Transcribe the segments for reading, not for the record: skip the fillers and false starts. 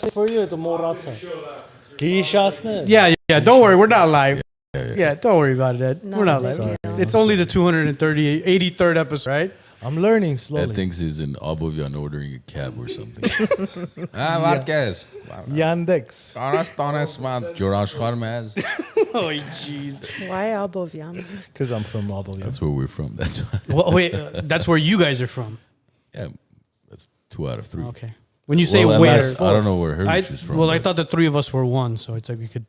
for you to Moratsa. Yeah, don't worry, we're not live. Yeah, don't worry about it, Ed. No, We're not big live. deal. It's only the 83rd episode, right? I'm learning Ed slowly. thinks he's in Abovyan ordering a cab or something. Varkez. Yandex. Oh, jeez. Why Albovyan? Because I'm from Albania. That's where we're from. That's why. Well, wait, that's where you guys are from. Yeah, that's 2 out of 3. Okay. When you say Well, where, unless- I don't know where Hrush is from. well, I but thought the three of us were one, so it's like we could.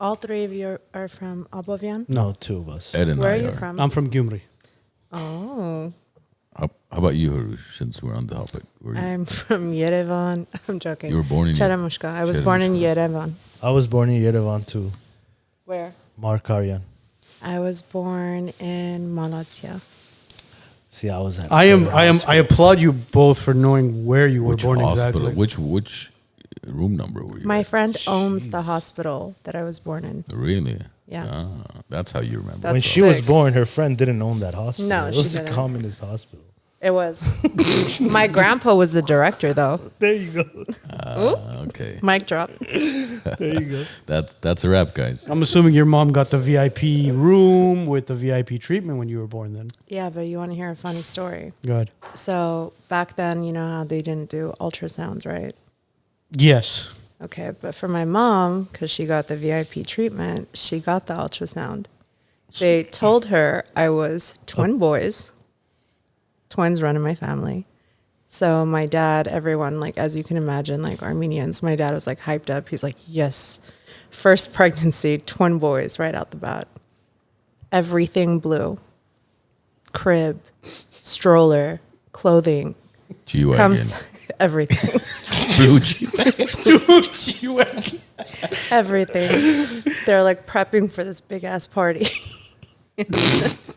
All three of you are from Albovyan? No, two of us. Ed and Where I are you are. from? I'm from Gyumri. Oh, How about you, Hrush? Since we're on the topic, where you, I'm from Yerevan. I'm joking. you were born in Charamushka. I was born in Yerevan. I was born in Yerevan too. Where? Markaryan. I was born in Malatya. See, I was at. I applaud you both for knowing where you were which born hospital? exactly. Which room number were you? My at? friend owns the hospital that I was born in. Really? Yeah. Ah, that's how you remember. That's When it. she was sick. born, her friend didn't own that hospital. No, it she was a didn't. communist hospital. It was. My grandpa was the director, though. There you go. Okay, Mic drop. There you go. that's a wrap, guys. I'm assuming your mom got the VIP room with the VIP treatment when you were born. Then Yeah, but you want to hear a funny story? go ahead. So back then, you know how they didn't do ultrasounds, right? Yes. Okay, but for my mom, because she got the VIP treatment, she got the ultrasound. They told her I was twin boys, twins run in my family. So my dad, everyone, like, as you can imagine, like Armenians, my dad was like hyped up. He's like, yes, first pregnancy, twin boys right out the bat. Everything blue. Crib, stroller, clothing, G-Wagon. comes everything. Blue G-Wagon. Everything. They're like prepping for this big ass party.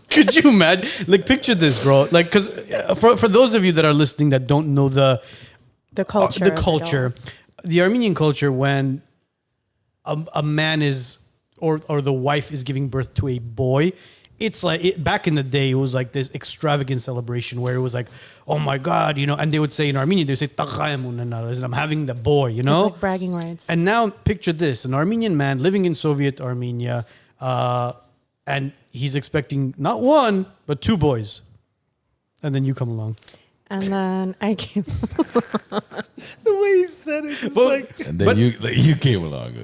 Could you imagine? Like, picture this, bro. Like, because for those of you that are listening that don't know the culture. the of it culture, all. the Armenian culture, when a man is or the wife is giving birth to a boy, it's like back in the day, it was like this extravagant celebration where it was like, oh my God, you know, and they would say in Armenian, they would say, I'm having the boy, you know? It's like bragging rights. And now picture this, an Armenian man living in Soviet Armenia, and he's expecting not one, but 2 boys. And then you come along. And then I came. The way he said it, it's Well, like And then you came along.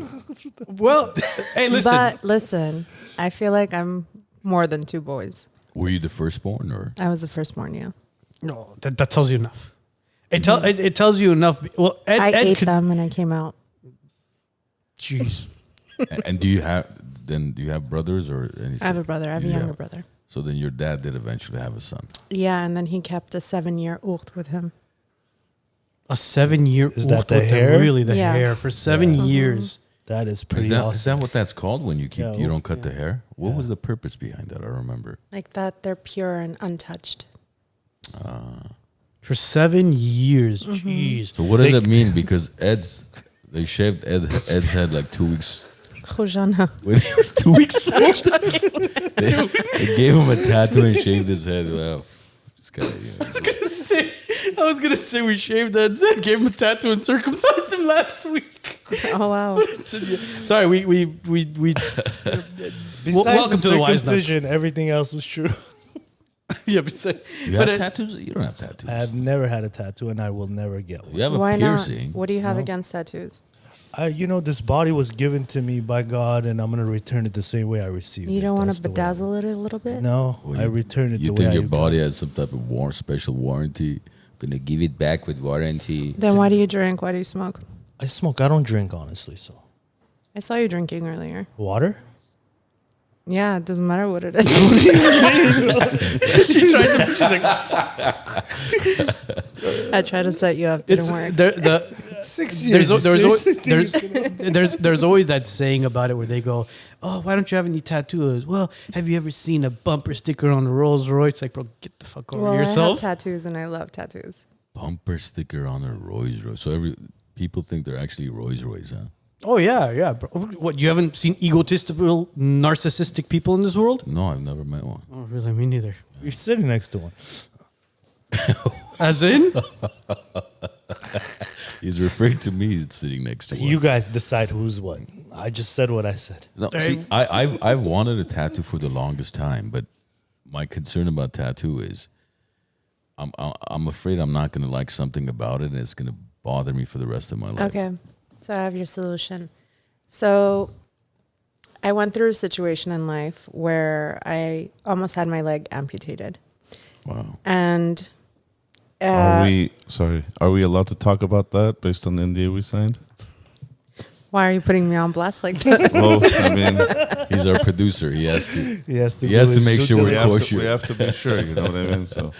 Well, hey, listen. But listen, I feel like I'm more than 2 boys. Were you the firstborn or? I was the firstborn, yeah. No, that tells you enough. It tells you enough. Well, I ate could, them and I came out. Jeez. And do you have brothers or any? I have a brother. I have a Yeah. younger brother. So then your dad did eventually have a son. Yeah, and then he kept a 7-year ucht with him. A 7-year. Is that the hair? Really, the Yeah. hair for 7 years. that is Is pretty that, awesome. is that what that's called when you keep Yeah, you don't cut yeah. the hair? What Yeah. was the purpose behind that? I remember. Like that, they're pure and untouched. For 7 years. Jeez. So what does that mean? Because they shaved Ed's head like 2 weeks. Khojana. When he was 2 weeks old, they gave him a tattoo and shaved his head. Well, this guy, you know. I was gonna say we shaved that Zed, gave him a tattoo and circumcised him last week. Oh, wow. Sorry, we Besides welcome the to the WiseNuts. circumcision, everything else was true. Yeah, but You have tattoos? You don't have tattoos. I have never had a tattoo, and I will never get one. You have a Why piercing. not? What do you have No. against tattoos? This body was given to me by God, and I'm gonna return it the same way I received it. You don't want That's to the way I- bedazzle it a little bit? No, Well, I return it You the way think I your body has some type of special warranty? Gonna give it back with warranty. Then why do you drink? Why do you smoke? I smoke. I don't drink, honestly. So I saw you drinking earlier. water. Yeah, it doesn't matter what it is. she tried to. She's like, I tried to set you up. it's Didn't work. 6 years. there's always that saying about it where they go, oh, why don't you have any tattoos? Well, have you ever seen a bumper sticker on a Rolls Royce? Like, bro, get the fuck over Well, I have yourself. tattoos and I love tattoos. Bumper sticker on a Rolls Royce. So people think they're actually Rolls Royce, huh? Oh yeah, bro. What, you haven't seen egotistical, narcissistic people in this world? No, I've never met one. Oh, really? Me neither. You're sitting next to one. As in? He's referring to me sitting next to You him. guys decide who's what. I just said what I said. No, see, I've wanted a tattoo for the longest time, but my concern about tattoo is I'm afraid I'm not going to like something about it, and it's going to bother me for the rest of my life. Okay. So I have your solution. So I went through a situation in life where I almost had my leg amputated. Wow. And Are we allowed to talk about that based on the NDA we signed? why are you putting me on blast like that? Well, I mean, He's our producer. He has to. He has to, He has to make sure we we're kosher. have to be sure. You know what I mean? So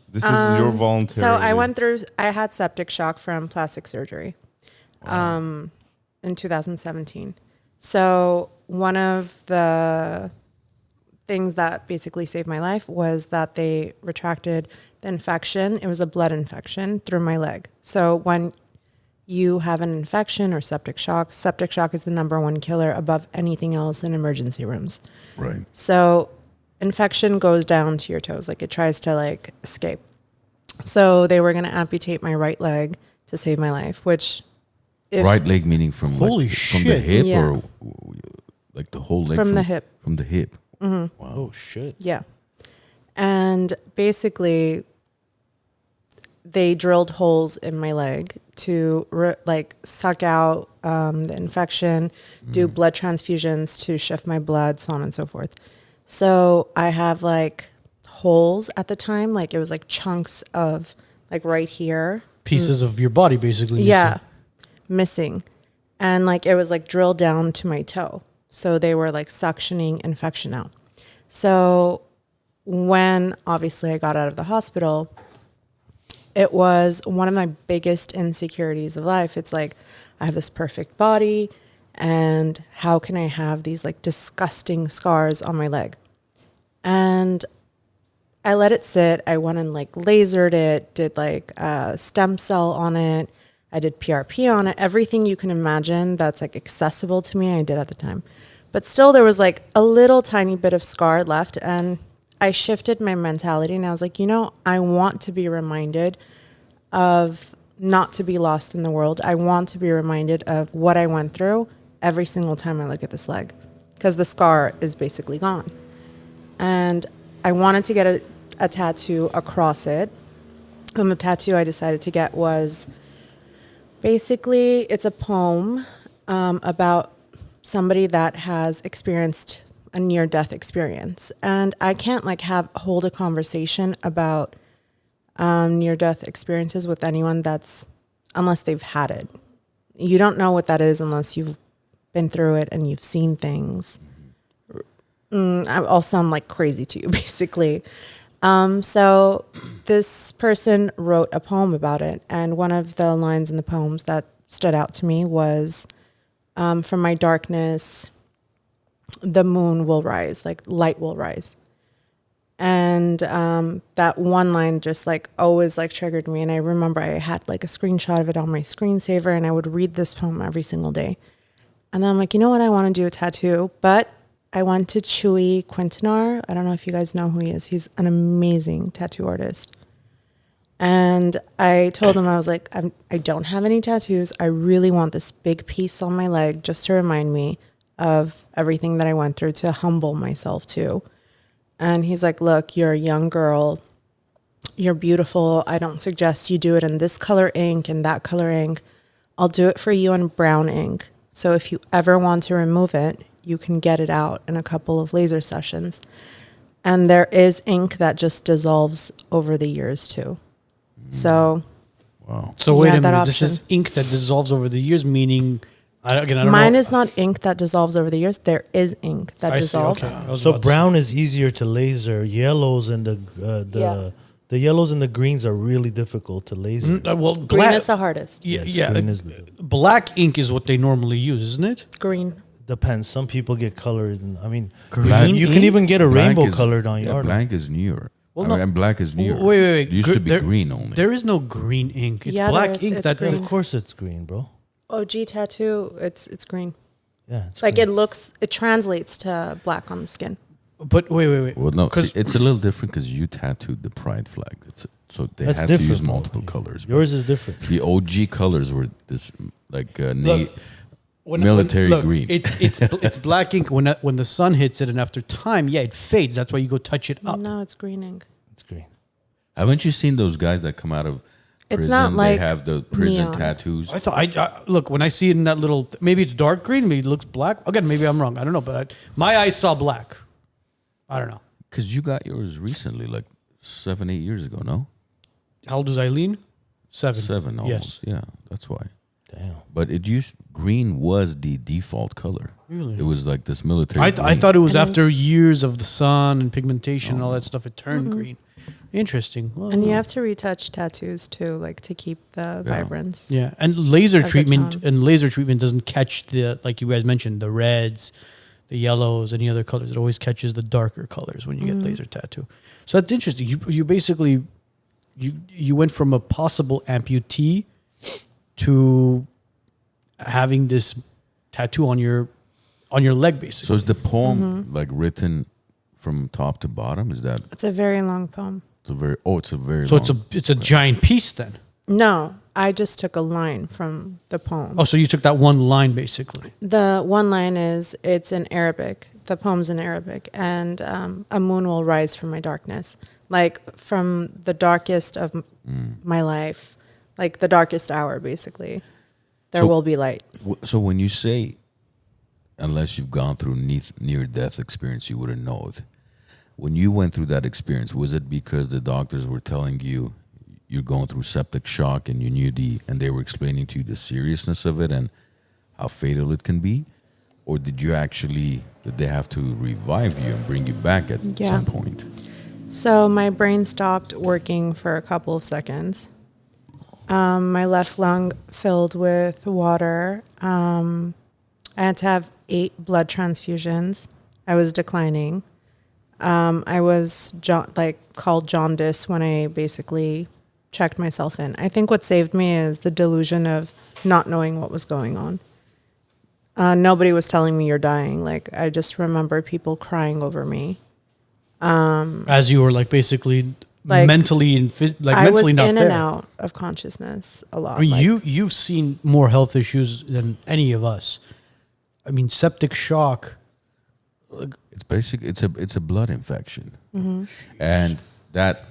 this is your voluntary. So I had septic shock from plastic surgery in 2017. So one of the things that basically saved my life was that they retracted the infection. It was a blood infection through my leg. So when you have an infection or septic shock is the number one killer above anything else in emergency rooms. Right. So infection goes down to your toes, like it tries to like escape. So they were going to amputate my right leg to save my life, which Right leg meaning from Holy from the shit. hip Yeah. or like the whole leg From the hip. From the hip. Mm-hmm. Wow. Oh shit. Yeah. And basically, they drilled holes in my leg to suck out the infection, do blood transfusions to shift my blood, so on and so forth. So I have like holes at the time, like it was like chunks of like right here. Pieces of your body basically. Missing. Yeah, missing. And like it was like drilled down to my toe. So they were like suctioning infection out. So when obviously I got out of the hospital, it was one of my biggest insecurities of life. It's like, I have this perfect body, and how can I have these like disgusting scars on my leg? And I let it sit. I went and like lasered it, did like a stem cell on it. I did PRP on it. Everything you can imagine that's like accessible to me, I did at the time. But still there was like a little tiny bit of scar left, and I shifted my mentality and I was like, I want to be reminded of not to be lost in the world. I want to be reminded of what I went through every single time I look at this leg, because the scar is basically gone. And I wanted to get a tattoo across it. And the tattoo I decided to get was basically, it's a poem about somebody that has experienced a near-death experience. And I can't hold a conversation about near-death experiences with anyone unless they've had it. You don't know what that is unless you've been through it and you've seen things. I'll sound like crazy to you, basically. So this person wrote a poem about it. And one of the lines in the poems that stood out to me was, from my darkness, the moon will rise, like light will rise. And that one line just always triggered me. And I remember I had a screenshot of it on my screensaver, and I would read this poem every single day. And then I'm like, you know what? I want to do a tattoo. But I went to Chewy Quintanar. I don't know if you guys know who he is. He's an amazing tattoo artist. And I told him, I was like, I don't have any tattoos. I really want this big piece on my leg just to remind me of everything that I went through, to humble myself too. And he's like, look, you're a young girl. You're beautiful. I don't suggest you do it in this color ink and that color ink. I'll do it for you in brown ink. So if you ever want to remove it, you can get it out in a couple of laser sessions. And there is ink that just dissolves over the years too. So, Wow. So wait Yeah, a that minute. This option. is ink that dissolves over the years, meaning I don't mine know. is not ink that dissolves over the years. There is ink that I see, dissolves. okay. I was So about to say. brown is easier to laser. Yellows and the yellows and the greens are really difficult to laser. Well, Green is the hardest. yeah, Yes, yeah. green is Black ink is what they normally use, isn't it? Green. depends. Some people get colored. And, I mean, Green you can ink? even get a Black rainbow is- colored on yeah, your Black is newer. Well, I no. mean, and black is newer. Wait. It used to be There- green only. There is no green ink. It's Yeah, black there is. ink It's that. green. Of course, it's green, bro. OG tattoo, it's green. Yeah, it's Like green. it translates to black on the skin. But wait. Well, no, 'Cause- see, it's a little different because you tattooed the pride flag. So they That's had to use different, though. multiple colors. but Yours is different. the OG colors were this like Look, military look, green. It's black ink when the sun hits it, and after time, yeah, it fades. That's why you go touch it up. No, it's greening. It's green. Haven't you seen those guys that come out of It's prison? not like they have the prison neon. tattoos. I thought I look when I see it in that little. Maybe it's dark green. Maybe it looks black. Again, maybe I'm wrong. I don't know. But my eyes saw black. I don't know. Because you got yours recently, like 7-8 years ago. No, How old is Eileen? 7. 7 Yes. almost. Yeah, that's why. Damn. But green was the default color. Really? It was like this military. I green. thought it was And it after was- years of the sun and pigmentation and all that stuff. It turned green. Interesting. Well, And you have to retouch tattoos too, like to keep the vibrance. yeah, and laser Of the treatment tone. doesn't catch the, like you guys mentioned, the reds, the yellows, any other colors. It always catches the darker colors when you get laser tattoo. So that's interesting. You basically you went from a possible amputee to having this tattoo on your leg, basically. So is the poem like written from top to bottom? Is that It's a very long poem. it's a very So long, it's a giant piece then. No, I just took a line from the poem. Oh, so you took that one line basically. The one line is, it's in Arabic. The poem's in Arabic. And a moon will rise from my darkness. Like from the darkest of my life, like the darkest hour, basically, there So- will be light. So when you say, unless you've gone through near death experience, you wouldn't know it. When you went through that experience, was it because the doctors were telling you you're going through septic shock and you knew and they were explaining to you the seriousness of it and how fatal it can be? Or did they have to revive you and bring you back at Yeah. some point? So my brain stopped working for a couple of seconds. My left lung filled with water. I had to have 8 blood transfusions. I was declining. I was called jaundice when I basically checked myself in. I think what saved me is the delusion of not knowing what was going on. Nobody was telling me you're dying. Like, I just remember people crying over me. As you were like basically Like, mentally and I was mentally not in there. and out of consciousness a lot. I mean, like- you've seen more health issues than any of us. I mean, septic shock. It's it's a blood infection, and that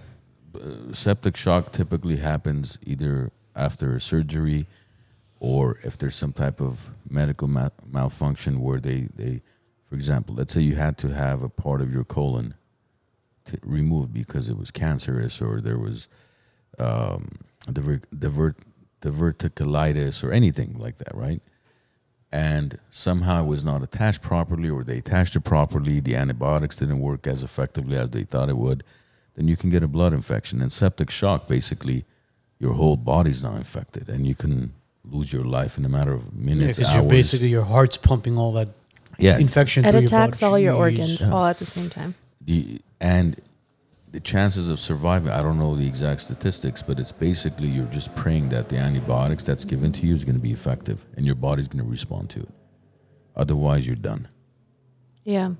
septic shock typically happens either after surgery or if there's some type of medical malfunction where they, for example, let's say you had to have a part of your colon removed because it was cancerous or there was diverticulitis or anything like that, right? And somehow it was not attached properly or they attached it properly, the antibiotics didn't work as effectively as they thought it would, then you can get a blood infection. And septic shock, basically, your whole body's now infected and you can lose your life in a matter of minutes, Because hours. your heart's pumping all that infection it through attacks your blood. all your Jeez. organs Yeah. all at the same time. And the chances of surviving, I don't know the exact statistics, but it's basically you're just praying that the antibiotics that's given to you is going to be effective and your body's going to respond to it. Otherwise, you're done. Yeah.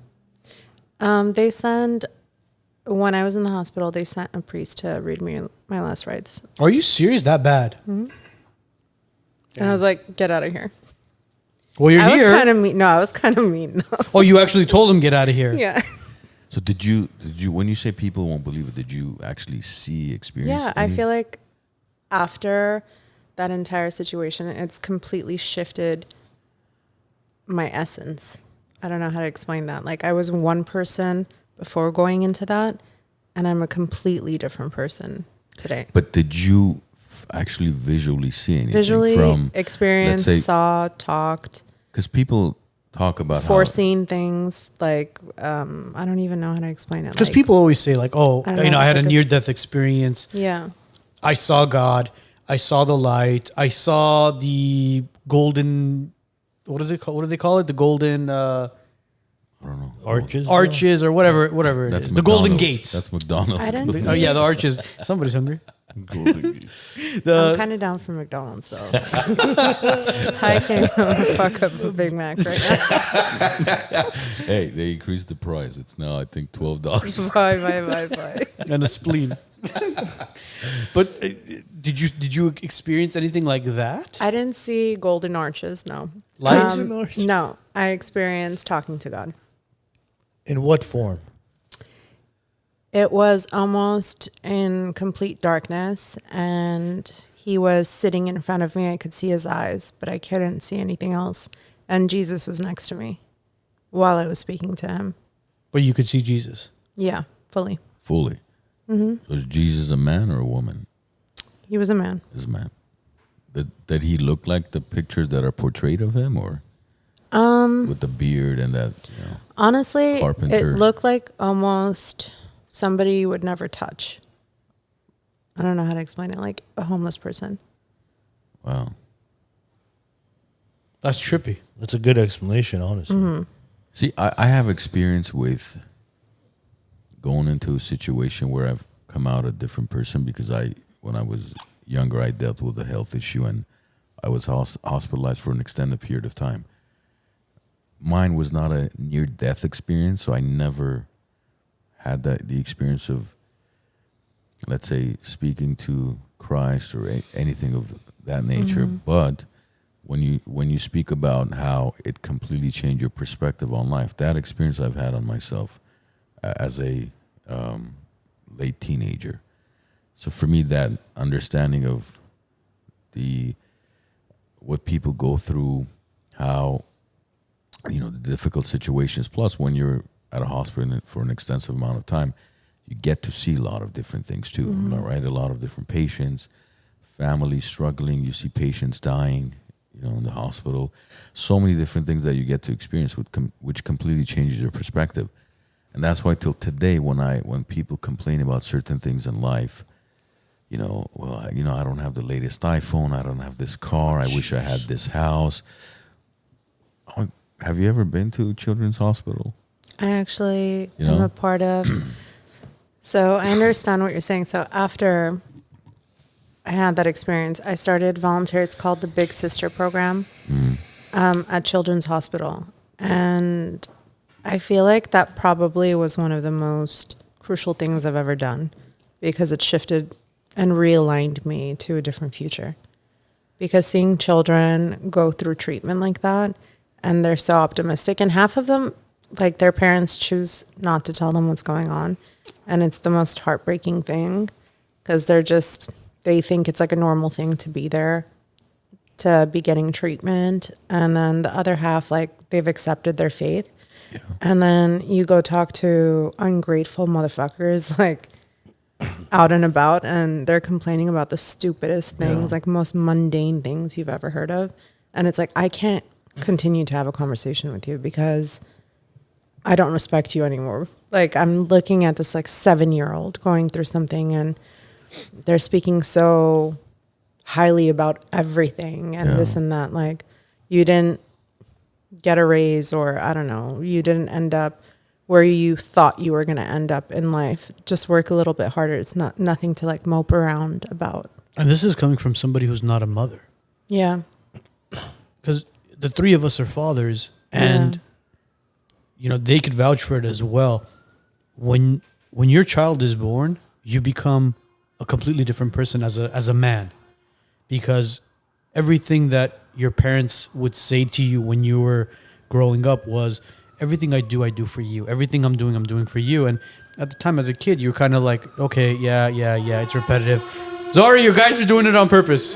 When I was in the hospital, they sent a priest to read me my last rites. Are you serious? That bad? And I was like, get out of here. Well, you're I here. was kind of mean. No, I was kind of mean. Oh, you actually told him get out of here. Yeah. So did you when you say people won't believe it, did you actually experience? Yeah, I feel like after that entire situation, it's completely shifted my essence. I don't know how to explain that. Like, I was one person before going into that, and I'm a completely different person today. But did you actually visually see anything Visually, from experienced, let's say, saw, talked, because people talk about foreseen things. Like, I don't even know how to explain it. Because Like, people always say like, oh, I don't you know, know, I had it's a like a- near-death experience. yeah. I saw God. I saw the light. I saw the golden. What is it called? What do they call it? The golden I don't know arches or whatever it That's is. The golden McDonald's. gates. That's McDonald's. I didn't see Oh yeah, the arches. Somebody's hungry. Golden Gate. I'm kind of down for McDonald's, so I can't fuck up a Big Mac right now. Hey, they increased the price. It's now, I think, $12. Bye. And a spleen. But did you experience anything like that? I didn't see golden arches, no. Light? Golden arches? No, I experienced talking to God. In what form? It was almost in complete darkness, and he was sitting in front of me. I could see his eyes, but I couldn't see anything else. And Jesus was next to me while I was speaking to him. But you could see Jesus. Yeah, fully. Fully. So is Jesus a man or a woman? He was a man. Is a man. Did he look like the pictures that are portrayed of him, or with the beard and that? You know, Honestly, carpenter. it looked like almost somebody you would never touch. I don't know how to explain it. Like a homeless person. Wow. That's trippy. That's a good explanation, honestly. See, I have experience with going into a situation where I've come out a different person because when I was younger, I dealt with a health issue and I was hospitalized for an extended period of time. Mine was not a near-death experience, so I never had the experience of, let's say, speaking to Christ or anything of that nature. But when you speak about how it completely changed your perspective on life, that experience I've had on myself as a late teenager. So for me, that understanding of what people go through, how, the difficult situations, plus when you're at a hospital for an extensive amount of time, you get to see a lot of different things too, right? A lot of different patients, families struggling, you see patients dying, in the hospital. So many different things that you get to experience which completely changes your perspective. And that's why till today, when people complain about certain things in life, I don't have the latest iPhone, I don't have this car, I wish I had this house. Have you ever been to Children's Hospital? I actually am a part of. So I understand what you're saying. So after I had that experience, I started volunteer. It's called the Big Sister Program at Children's Hospital. And I feel like that probably was one of the most crucial things I've ever done because it shifted and realigned me to a different future. Because seeing children go through treatment like that, and they're so optimistic, and half of them, like their parents choose not to tell them what's going on. And it's the most heartbreaking thing because they think it's like a normal thing to be there, to be getting treatment. And then the other half, like they've accepted their faith. Yeah. And then you go talk to ungrateful motherfuckers like out and about, and they're complaining about the stupidest things, like most mundane things you've ever heard of. And it's like, I can't continue to have a conversation with you because I don't respect you anymore. Like I'm looking at this like 7-year-old going through something and they're speaking so highly about everything and this and that. Like you didn't get a raise, or I don't know, you didn't end up where you thought you were going to end up in life. Just work a little bit harder. It's nothing to like mope around about. And this is coming from somebody who's not a mother. Yeah. Because the three of us are fathers, and they could vouch for it as well. When your child is born, you become a completely different person as a man, because everything that your parents would say to you when you were growing up was, everything I do for you. Everything I'm doing for you. And at the time as a kid, you're kind of like, okay, yeah, it's repetitive. Sorry, you guys are doing it on purpose.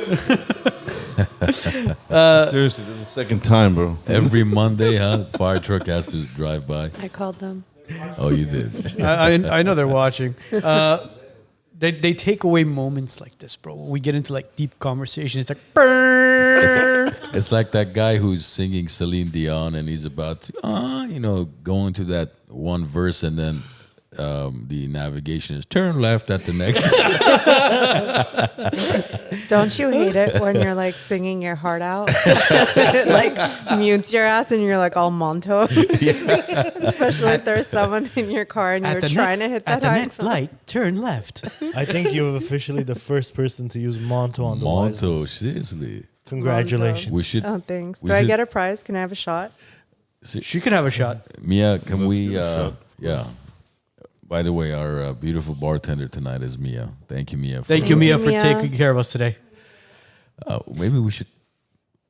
Seriously, this is the second time, bro. Every Monday, fire truck has to drive by. I called them. Oh, you did. I know they're watching. They take away moments like this, bro. When we get into like deep conversation, it's like, It's like that guy who's singing Celine Dion and he's about to, go into that one verse, and then the navigation is turn left at the next. Don't you hate it when you're like singing your heart out? It like mutes your ass and you're like all Monto. Especially if there's someone in your car and you're trying to hit that at the high next note. light, turn left. I think you're officially the first person to use Monto on the Monto, WiseNuts. seriously. Congratulations. We should. Oh, thanks. we Do I should- get a prize? Can I have a shot? She can have a shot. Mia, can Let's we? give it a shot. Yeah. By the way, our beautiful bartender tonight is Mia. Thank you, Mia. Thank you, Mia, for Mia. taking care of us today. Maybe we should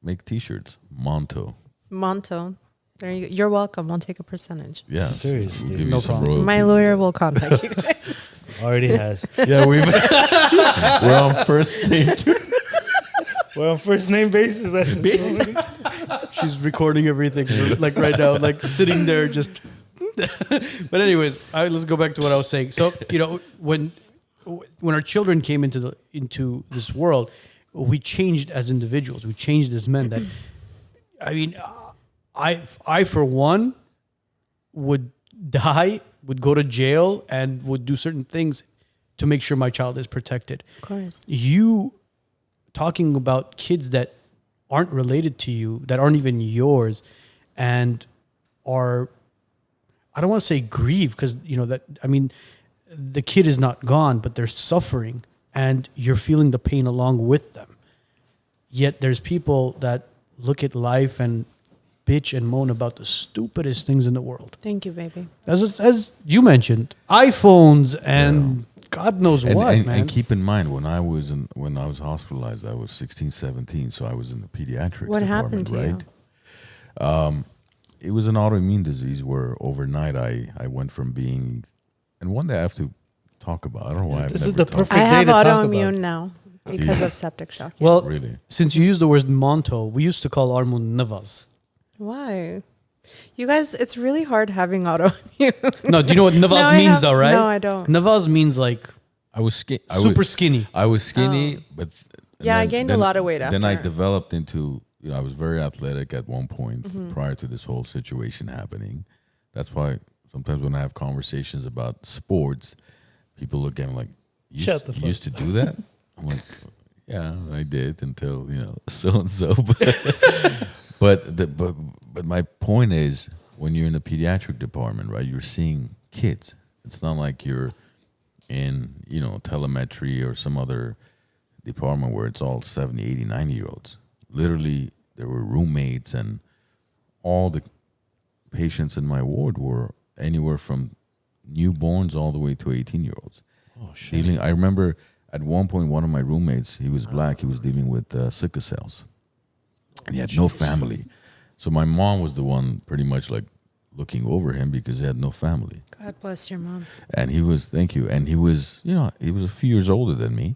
make T-shirts. Monto. Monto. There you go. You're welcome. I'll take a percentage. Yeah. Seriously. We'll give No you some problem. royalties. My lawyer will contact you guys. Already has. Yeah, we're on first date. We're on first name basis. At this moment. She's recording everything like right now, like sitting there just. But anyways, let's go back to what I was saying. So when our children came into this world, we changed as individuals. We changed as men. That I mean, I for one would die, would go to jail, and would do certain things to make sure my child is protected. Of course. You talking about kids that aren't related to you, that aren't even yours, and are, I don't want to say grieve, because the kid is not gone, but they're suffering and you're feeling the pain along with them. Yet there's people that look at life and bitch and moan about the stupidest things in the world. Thank you, baby. As you mentioned, iPhones and God knows what, man. And keep in mind, when I was hospitalized, I was 16, 17, so I was in the pediatrics What department, happened to right? you? It was an autoimmune disease where overnight I went from being, and one day I have to talk about. I don't know why. This I've is never the talked- perfect I have day to talk autoimmune about. now because of septic shock. Well, Really? since you used the word Monto, we used to call Armund Navas. Why? You guys, it's really hard having autoimmune. No, do you know what Navas No, I means have- though, right? no, I don't. Navas means like I was skinny. super skinny. I was skinny, but Yeah, I gained a lot of weight Then I after. developed into, I was very athletic at one point Mm-hmm. prior to this whole situation happening. That's why sometimes when I have conversations about sports, people look at me like, Shut the you fuck used to do that? I'm like, yeah, I did until, so and so. But my point is, when you're in the pediatric department, right, you're seeing kids. It's not like you're in, telemetry or some other department where it's all 70, 80, 90-year-olds. Literally, there were roommates, and all the patients in my ward were anywhere from newborns all the way to 18-year-olds. Oh shit. I remember at one point, one of my roommates, he was black, he was dealing with sickle cells. And he had no family. So my mom was the one pretty much like looking over him because he had no family. God bless your mom. And he was, thank you. And he was, he was a few years older than me.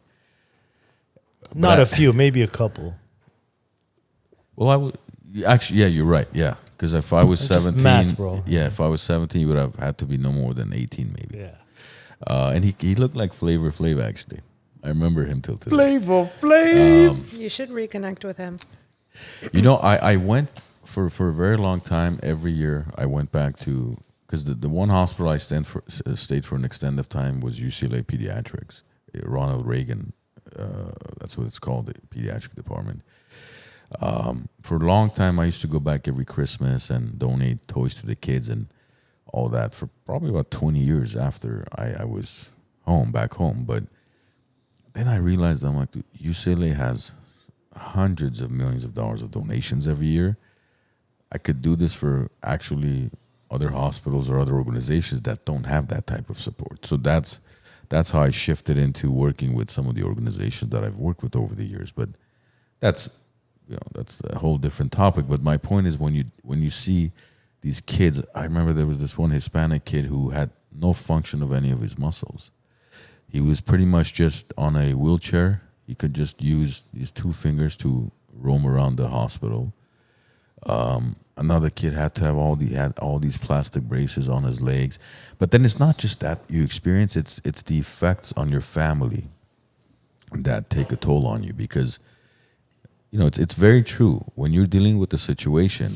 Not I- a few, maybe a couple. Well, I would actually, yeah, you're right. Yeah. Because if I was It's just 17, math, bro. yeah, if I was 17, he would have had to be no more than 18, maybe. Yeah. And he looked like Flavor Flav, actually. I remember him till today. Flavor Flav. You should reconnect with him. I went for a very long time. Every year I went back to, because the one hospital I stayed for an extended time was UCLA Pediatrics, Ronald Reagan. That's what it's called, the pediatric department. For a long time, I used to go back every Christmas and donate toys to the kids and all that for probably about 20 years after I was back home. But then I realized, I'm like, dude, UCLA has hundreds of millions of dollars of donations every year. I could do this for actually other hospitals or other organizations that don't have that type of support. So that's how I shifted into working with some of the organizations that I've worked with over the years. But that's a whole different topic. But my point is, when you see these kids, I remember there was this one Hispanic kid who had no function of any of his muscles. He was pretty much just on a wheelchair. He could just use his two fingers to roam around the hospital. Another kid had to have all these plastic braces on his legs. But then it's not just that you experience, it's the effects on your family that take a toll on you, because it's very true. When you're dealing with the situation,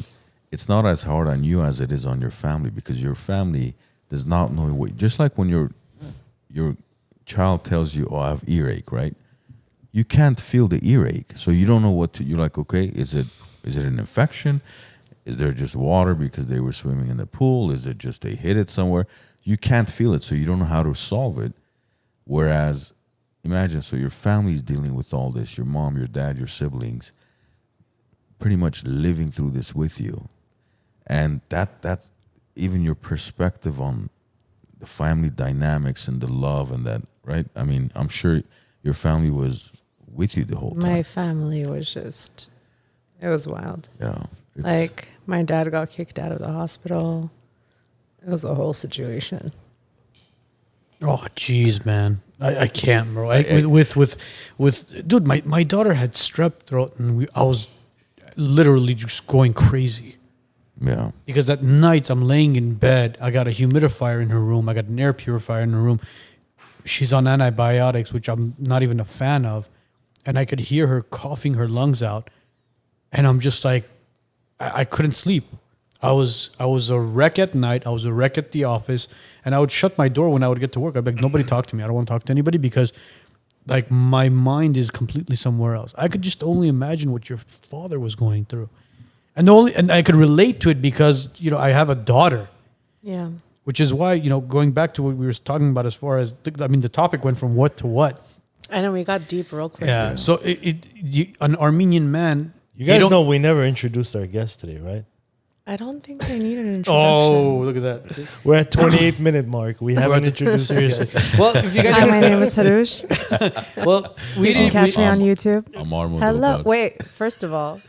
it's not as hard on you as it is on your family, because your family does not know what. Just like when your child tells you, "Oh, I have earache," right? You can't feel the earache, so you don't know what to. You're like, okay, is it an infection? Is there just water because they were swimming in the pool? Is it just they hit it somewhere? You can't feel it, so you don't know how to solve it. Whereas, imagine, so your family's dealing with all this, your mom, your dad, your siblings, pretty much living through this with you. And that's even your perspective on the family dynamics and the love and that, right? I mean, I'm sure your family was with you the whole time. My family was just, it was wild. Yeah. Like, my dad got kicked out of the hospital. It was a whole situation. Oh, jeez, man. I can't, bro. With dude, my daughter had strep throat, and I was literally just going crazy. Yeah. Because at nights I'm laying in bed. I got a humidifier in her room. I got an air purifier in her room. She's on antibiotics, which I'm not even a fan of. And I could hear her coughing her lungs out. And I'm just like, I couldn't sleep. I was a wreck at night. I was a wreck at the office. And I would shut my door when I would get to work. I'd be like, nobody talk to me. I don't want to talk to anybody because like my mind is completely somewhere else. I could just only imagine what your father was going through. And I could relate to it because, you know, I have a daughter. Yeah. Which is why, you know, going back to what we were talking about as far as, the topic went from what to what. I know we got deep real quick. Yeah. So an Armenian man. You guys know we never introduced our guest today, right? I don't think they need an introduction. Oh, look at that. We're at 28 minute mark. We haven't introduced our guest. Well, if you guys Hi, my name is Hrush. well, You can catch me on YouTube. I'm Armo. Hello. Wait, first of all,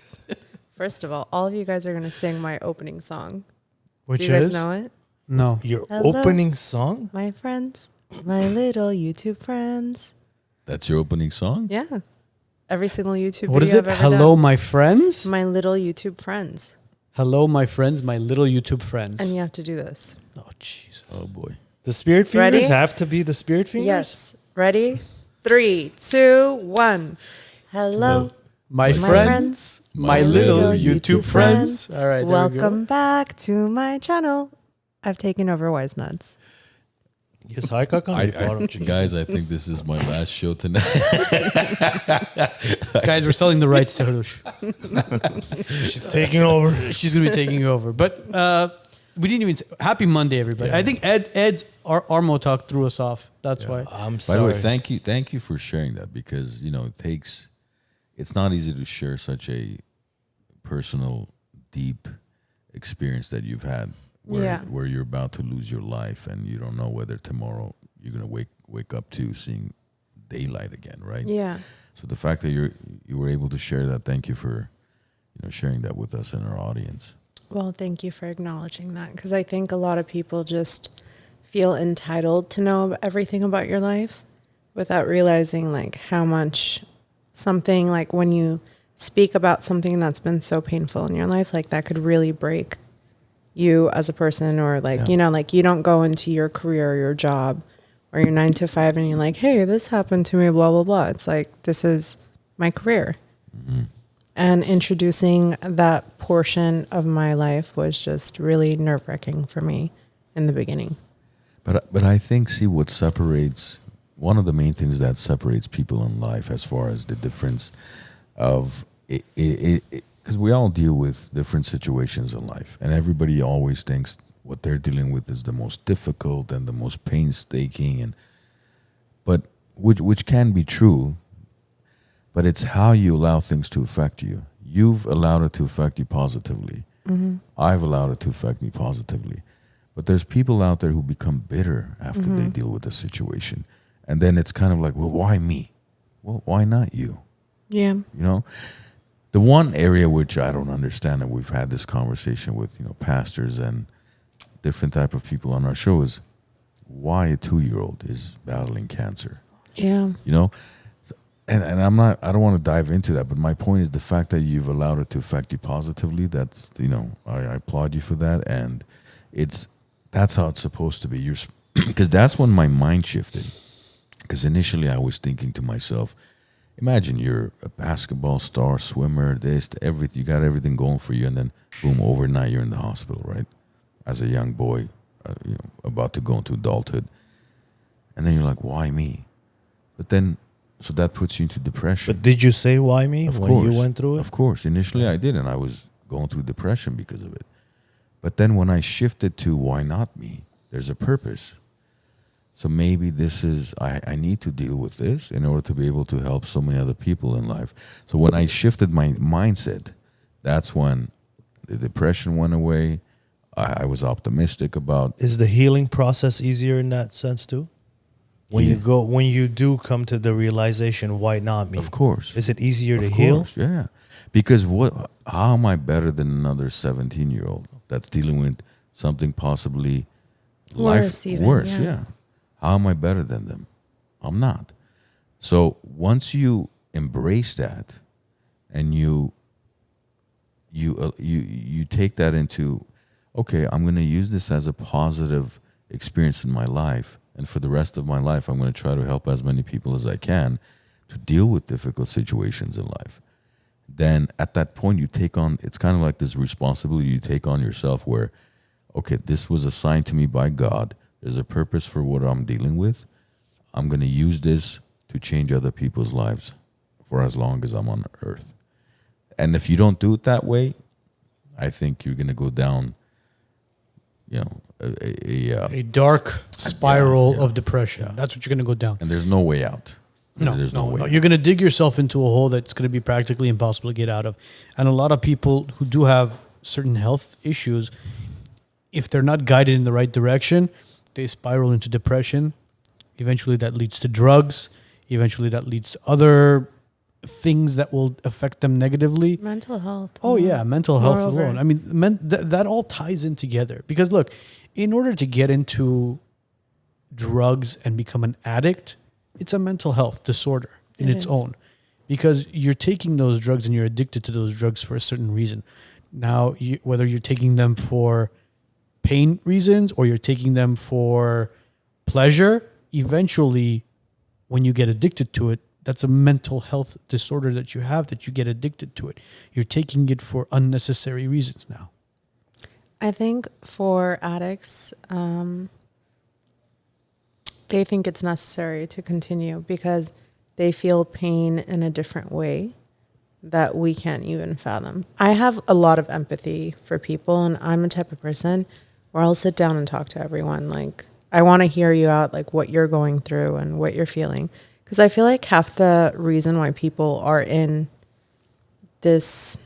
all of you guys are going to sing my opening song. which Do you guys is know it? no. Your Hello. opening song? My friends, my little YouTube friends. That's your opening song? Yeah. Every single YouTube What is video it? I've ever Hello, done. my friends. My little YouTube friends. Hello, my friends. My little YouTube friends. And you have to do this. Oh, jeez. Oh boy. The Spirit Fingers Ready? have to be the Spirit Fingers? Yes. Ready? 3, 2, 1. Hello. My My friends. My little YouTube friends. All right. There Welcome back to my channel. I've taken over WiseNuts. Yes, hi, Kaka. Guys, I think this is my last show tonight. Guys, we're selling the rights to Hrush. She's taking over. She's going to be taking over. But we didn't even say happy Monday, everybody. Yeah. I think Ed's Armo talk threw us off. That's why. I'm By sorry. the way, thank you for sharing that because it's not easy to share such a personal, deep experience that you've had where you're about to lose your life and you don't know whether tomorrow you're gonna wake up to seeing daylight again, right? Yeah. So the fact that you were able to share that, thank you for sharing that with us and our audience. Well, thank you for acknowledging that because I think a lot of people just feel entitled to know everything about your life without realizing like how much something like when you speak about something that's been so painful in your life, like that could really break you as a person or like, like you don't go into your career or your job or your 9 to 5 and you're like, hey, this happened to me, blah, blah, blah. It's like, this is my career. Mm-hmm. And introducing that portion of my life was just really nerve-wracking for me in the beginning. But I think, what separates, one of the main things that separates people in life as far as the difference of it because we all deal with different situations in life, and everybody always thinks what they're dealing with is the most difficult and the most painstaking, but which can be true, but it's how you allow things to affect you. You've allowed it to affect you positively. Mm-hmm. I've allowed it to affect me positively. But there's people out there who become bitter after they deal with a situation. And then it's kind of like, well, why me? Well, why not you? Yeah. The one area which I don't understand, and we've had this conversation with, pastors and different type of people on our show, is why a 2-year-old is battling cancer. Yeah. And I don't want to dive into that, but my point is the fact that you've allowed it to affect you positively, that's, I applaud you for that. And that's how it's supposed to be. Because that's when my mind shifted. Because initially I was thinking to myself, imagine you're a basketball star, swimmer, everything, you got everything going for you, and then boom, overnight you're in the hospital, right? As a young boy, about to go into adulthood, and then you're like, why me? But then, so that puts you into depression. But did you say why me Of when course, you went through it? Of course. Initially, I did, and I was going through depression because of it. But then when I shifted to why not me, there's a purpose. So maybe this is, I need to deal with this in order to be able to help so many other people in life. So when I shifted my mindset, that's when the depression went away. I was optimistic about. Is the healing process easier in that sense too? When you do come to the realization, why not me? Of course. Is it easier to Of heal? course, yeah. Because how am I better than another 17-year-old that's dealing with something possibly Worse even, worse, yeah. yeah. How am I better than them? I'm not. So once you embrace that and you take that into, okay, I'm going to use this as a positive experience in my life, and for the rest of my life, I'm going to try to help as many people as I can to deal with difficult situations in life. Then at that point, you take on, it's kind of like this responsibility you take on yourself where, okay, this was assigned to me by God. There's a purpose for what I'm dealing with. I'm going to use this to change other people's lives for as long as I'm on earth. And if you don't do it that way, I think you're going to go down, A dark spiral yeah, of depression. yeah. That's what you're going to go down. and there's no way out. There's no way. You're going to dig yourself into a hole that's going to be practically impossible to get out of. And a lot of people who do have certain health issues, if they're not guided in the right direction, they spiral into depression. Eventually that leads to drugs. Eventually that leads to other things that will affect them negatively. Mental health. Oh yeah, mental health Moreover. alone. I mean, that all ties in together. Because look, in order to get into drugs and become an addict, it's a mental health disorder in It its is. own. Because you're taking those drugs and you're addicted to those drugs for a certain reason. Now, whether you're taking them for pain reasons or you're taking them for pleasure, eventually, when you get addicted to it, that's a mental health disorder that you have, that you get addicted to it. You're taking it for unnecessary reasons now. I think for addicts, they think it's necessary to continue because they feel pain in a different way that we can't even fathom. I have a lot of empathy for people, and I'm a type of person where I'll sit down and talk to everyone. Like, I want to hear you out, like what you're going through and what you're feeling. Because I feel like half the reason why people are in this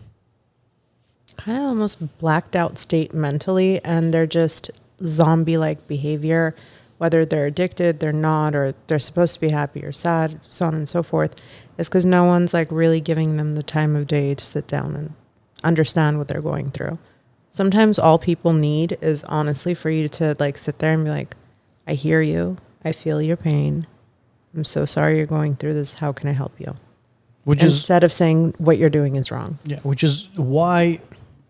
kind of almost blacked out state mentally, and they're just zombie-like behavior, whether they're addicted, they're not, or they're supposed to be happy or sad, so on and so forth, is because no one's like really giving them the time of day to sit down and understand what they're going through. Sometimes all people need is honestly for you to like sit there and be like, I hear you. I feel your pain. I'm so sorry you're going through this. How can I help you? Instead of saying what you're doing is wrong. Yeah, which is why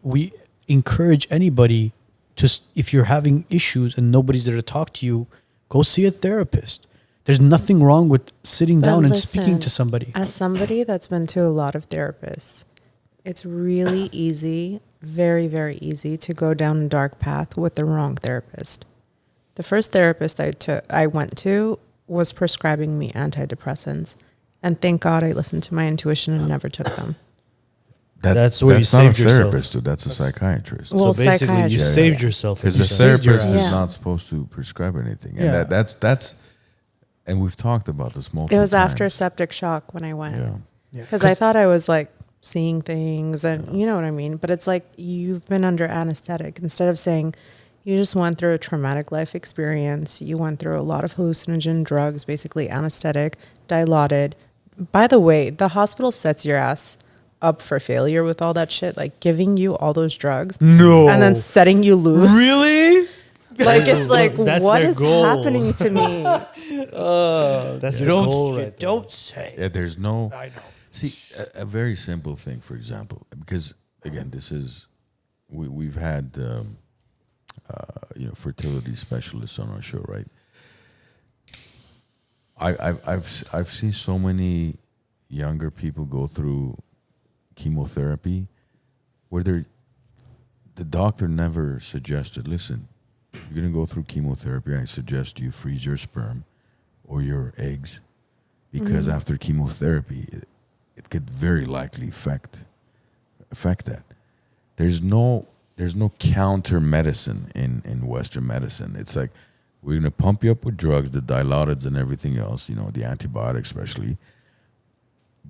we encourage anybody to, if you're having issues and nobody's there to talk to you, go see a therapist. There's nothing wrong with sitting down and speaking to somebody. As somebody that's been to a lot of therapists, it's really easy, very, very easy to go down a dark path with the wrong therapist. The first therapist I went to was prescribing me antidepressants. And thank God I listened to my intuition and never took them. That's where you not saved a yourself. therapist, dude. That's a psychiatrist. Well, So basically, you psychiatrist, saved yeah. yourself. Because You the saved your therapist ass. is Yeah. not supposed to prescribe anything. And Yeah. that's, and we've talked about this multiple It was times. after septic shock when I went. Yeah. Because I thought I was like seeing things and you know what I mean? But it's like you've been under anesthetic. Instead of saying you just went through a traumatic life experience, you went through a lot of hallucinogen drugs, basically anesthetic, dilaudid. By the way, the hospital sets your ass up for failure with all that shit, like giving you all those drugs. No. And then setting you loose. Really? Like, it's like, That's what their is goal. happening to me? That's the goal right there. Don't say. Yeah, there's no. I know. See, a very simple thing, for example, because again, this is we've had fertility specialists on our show, right? I've seen so many younger people go through chemotherapy where the doctor never suggested, listen, you're going to go through chemotherapy, I suggest you freeze your sperm or your eggs, because after chemotherapy, it could very likely affect that. There's no counter medicine in Western medicine. It's like, we're going to pump you up with drugs, the dilaudid and everything else, the antibiotics especially.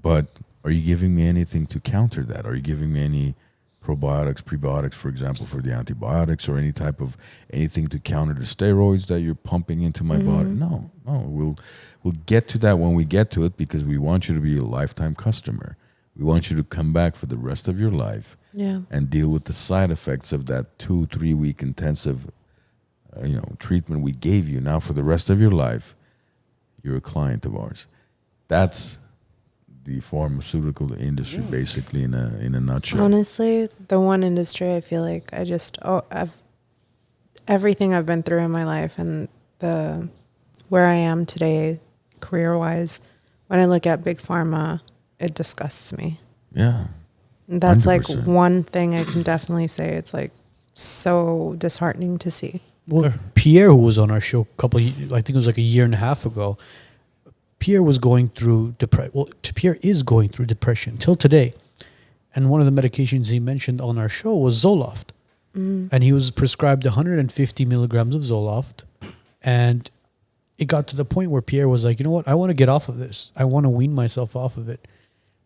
But are you giving me anything to counter that? Are you giving me any probiotics, prebiotics, for example, for the antibiotics, or any type of anything to counter the steroids that you're pumping into my body? No. We'll get to that when we get to it, because we want you to be a lifetime customer. We want you to come back for the rest of your life and deal with the side effects of that 2-3 week intensive treatment we gave you. Now for the rest of your life, you're a client of ours. That's the pharmaceutical industry, basically, in a nutshell. Honestly, the one industry I feel like everything I've been through in my life and where I am today, career-wise, when I look at big pharma, it disgusts me. Yeah. And that's 100%. like one thing I can definitely say. It's like so disheartening to see. Well, Pierre, who was on our show I think it was like a year and a half ago, Pierre was going through depression. Well, Pierre is going through depression till today. And one of the medications he mentioned on our show was Zoloft. And he was prescribed 150 milligrams of Zoloft. And it got to the point where Pierre was like, you know what? I want to get off of this. I want to wean myself off of it.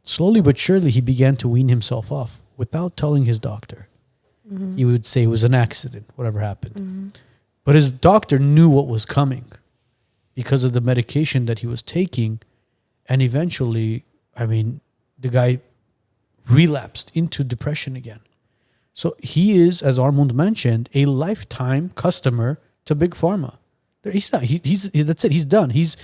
Slowly but surely, he began to wean himself off without telling his doctor. He would say it was an accident, whatever happened. But his doctor knew what was coming because of the medication that he was taking. And eventually, the guy relapsed into depression again. So he is, as Armand mentioned, a lifetime customer to Big Pharma. He's not. He's that's it. He's done. He's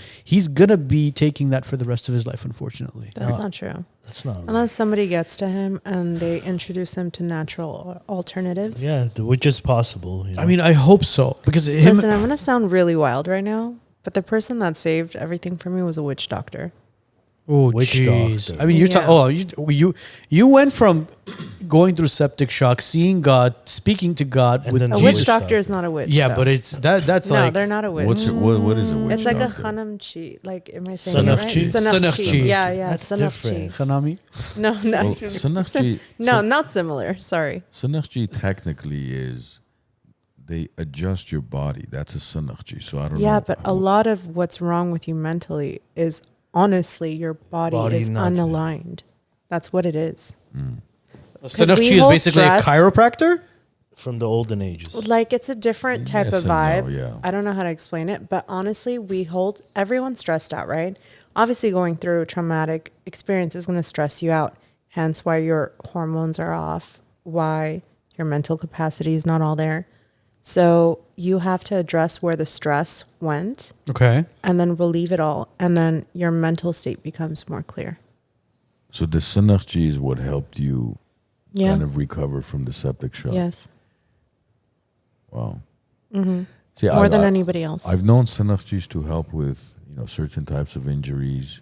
gonna be taking that for the rest of his life. Unfortunately, That's not true. That's not Unless somebody gets to him and they introduce him to natural alternatives. Yeah, which is possible. I hope so, because Listen, I'm going to sound really wild right now, but the person that saved everything for me was a witch doctor. Oh, Witch jeez. doctor. You're Yeah. you went from going through septic shock, seeing God, speaking to God And with then A Jesus witch Jesus. doctor is not a witch. Yeah, though. but it's that's no, like they're not a witch. What is a witch It's like a doctor? chanamchi. Like, am I saying it right? Sanakchi? Sanakchi. Yeah, That's sanakchi. different. Hanami. No, no. Well, Sanakchi, No, not similar. Sorry. Sanakchi technically is they adjust your body. That's a Sanakchi. So I don't know. Yeah, but a lot of what's wrong with you mentally is honestly your body is not- unaligned. That's what it is. Sanakchi we is hold basically stress- a chiropractor. from the olden ages. Like, it's a different type Yes of and vibe. no, yeah. I don't know how to explain it, but honestly, everyone's stressed out, right? Obviously, going through a traumatic experience is going to stress you out. Hence why your hormones are off, why your mental capacity is not all there. So you have to address where the stress went Okay. and then relieve it all. And then your mental state becomes more clear. So the Sanakchi is what helped you Yeah. kind of recover from the septic shock. Yes. Wow. Hmm. See, More than anybody else. I've known Sanakchis to help with certain types of injuries,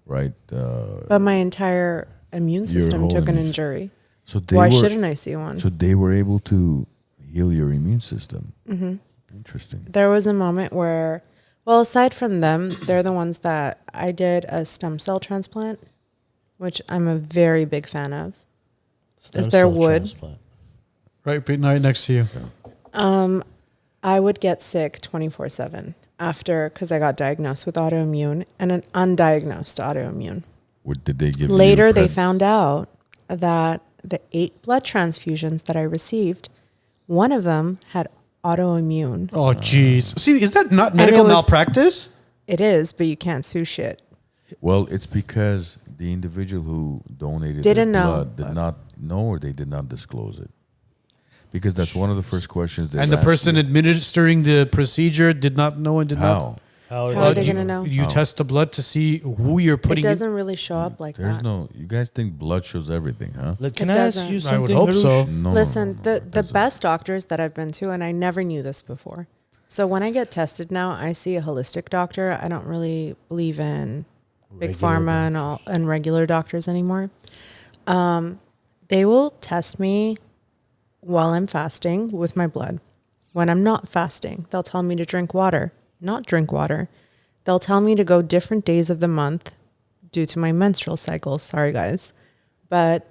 right? But my entire immune system whole took an immune- injury. So they Why were, shouldn't I see one? So they were able to heal your immune system. Mm-hmm. Interesting. There was a moment where, well, aside from them, they're the ones that I did a stem cell transplant, which I'm a very big fan of. Stem Is there cell wood? transplant. Right next to you. I would get sick 24/7 because I got diagnosed with autoimmune and an undiagnosed autoimmune. What did they give you? Later, they found out that the 8 blood transfusions that I received, one of them had autoimmune. Oh, jeez. See, is that not it medical was- malpractice? It is, but you can't sue shit. Well, it's because the individual who donated Didn't their know. blood did not know, or they did not disclose it. Because that's one of the first questions. And the person administering the procedure did not know and did how? How are How are they they you, going to know? You How? test the blood to see who you're It putting. doesn't really show up like There's that. no. You guys think blood shows everything, huh? Can It I ask doesn't. you I something? would hope Hrush? so. No. Listen, no, the it doesn't. best doctors that I've been to, and I never knew this before. So when I get tested now, I see a holistic doctor. I don't really believe in big Regular pharma and regular doctors anymore. They will test me while I'm fasting with my blood. When I'm not fasting, they'll tell me to drink water, not drink water. They'll tell me to go different days of the month due to my menstrual cycles. Sorry, guys. But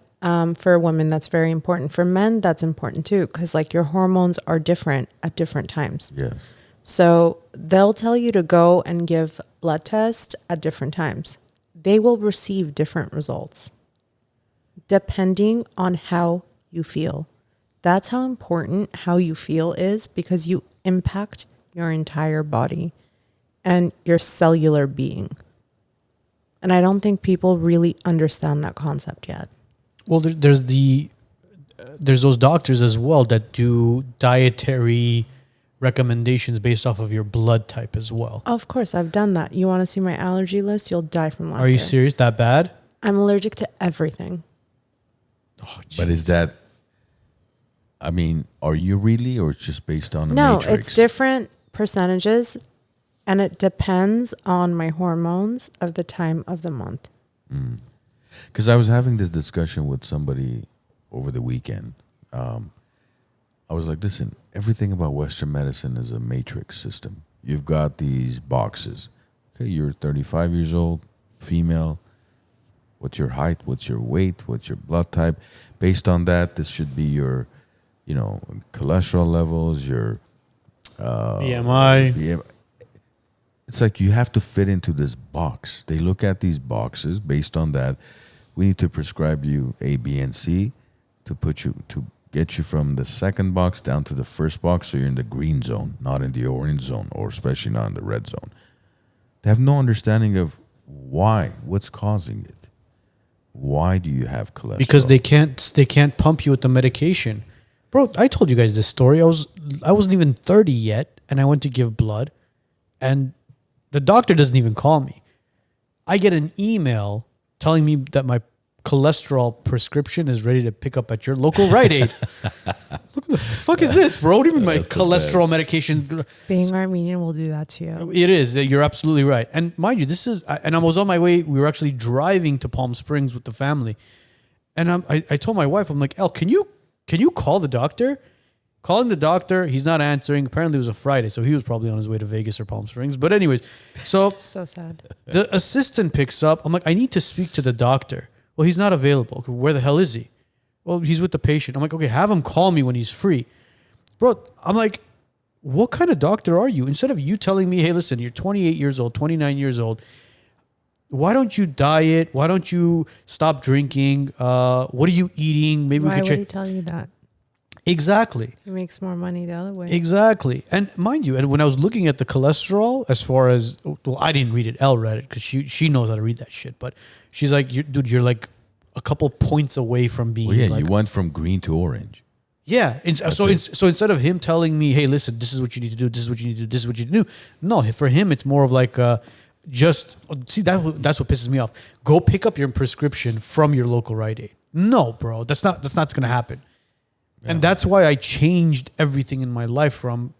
for women, that's very important. For men, that's important too, because like your hormones are different at different times. Yes. So they'll tell you to go and give blood tests at different times. They will receive different results depending on how you feel. That's how important how you feel is, because you impact your entire body and your cellular being. And I don't think people really understand that concept yet. Well, there's those doctors as well that do dietary recommendations based off of your blood type as well. Of course, I've done that. You want to see my allergy list? You'll die from laughter. Are you serious? That bad? I'm allergic to everything. Oh, But is that, I mean, are you really, or it's just based on the No, matrix? it's different percentages, and it depends on my hormones of the time of the month. Because I was having this discussion with somebody over the weekend. I was like, listen, everything about Western medicine is a matrix system. You've got these boxes. Okay, you're 35 years old, female. What's your height? What's your weight? What's your blood type? Based on that, this should be your, cholesterol levels, your BMI. It's like you have to fit into this box. They look at these boxes based on that. We need to prescribe you A, B, and C to get you from the second box down to the first box, so you're in the green zone, not in the orange zone, or especially not in the red zone. They have no understanding of what's causing it. Why do you have cholesterol? Because they can't pump you with the medication. Bro, I told you guys this story. I wasn't even 30 yet, and I went to give blood, and the doctor doesn't even call me. I get an email telling me that my cholesterol prescription is ready to pick up at your local Rite Aid. What the fuck is this, bro? What do you mean my That's the cholesterol best. medication? Being Armenian will do that to you. It is. You're absolutely right. And mind you, and I was on my way. We were actually driving to Palm Springs with the family. And I told my wife, I'm like, Elle, can you call the doctor? Calling the doctor, he's not answering. Apparently it was a Friday, so he was probably on his way to Vegas or Palm Springs. But anyways, so So sad. the assistant picks up. I'm like, I need to speak to the doctor. Well, he's not available. Where the hell is he? Well, he's with the patient. I'm like, okay, have him call me when he's free. Bro, I'm like, what kind of doctor are you? Instead of you telling me, hey, listen, you're 28 years old, 29 years old. Why don't you diet? Why don't you stop drinking? What are you eating? Maybe Why we would could he check. tell you that? Exactly. He makes more money the other way. Exactly. And mind you, and when I was looking at the cholesterol, as far as, well, I didn't read it. Elle read it because she knows how to read that shit. But she's like, you're like a couple points away from being Well, yeah, like, you went from green to orange. yeah. And so instead of him telling me, hey, listen, this is what you need to do, this is what you need to do, this is what you need to do. No, for him, it's more of like, that's what pisses me off. Go pick up your prescription from your local Rite Aid. No, bro, that's not going to happen. Yeah. And that's why I changed everything in my life from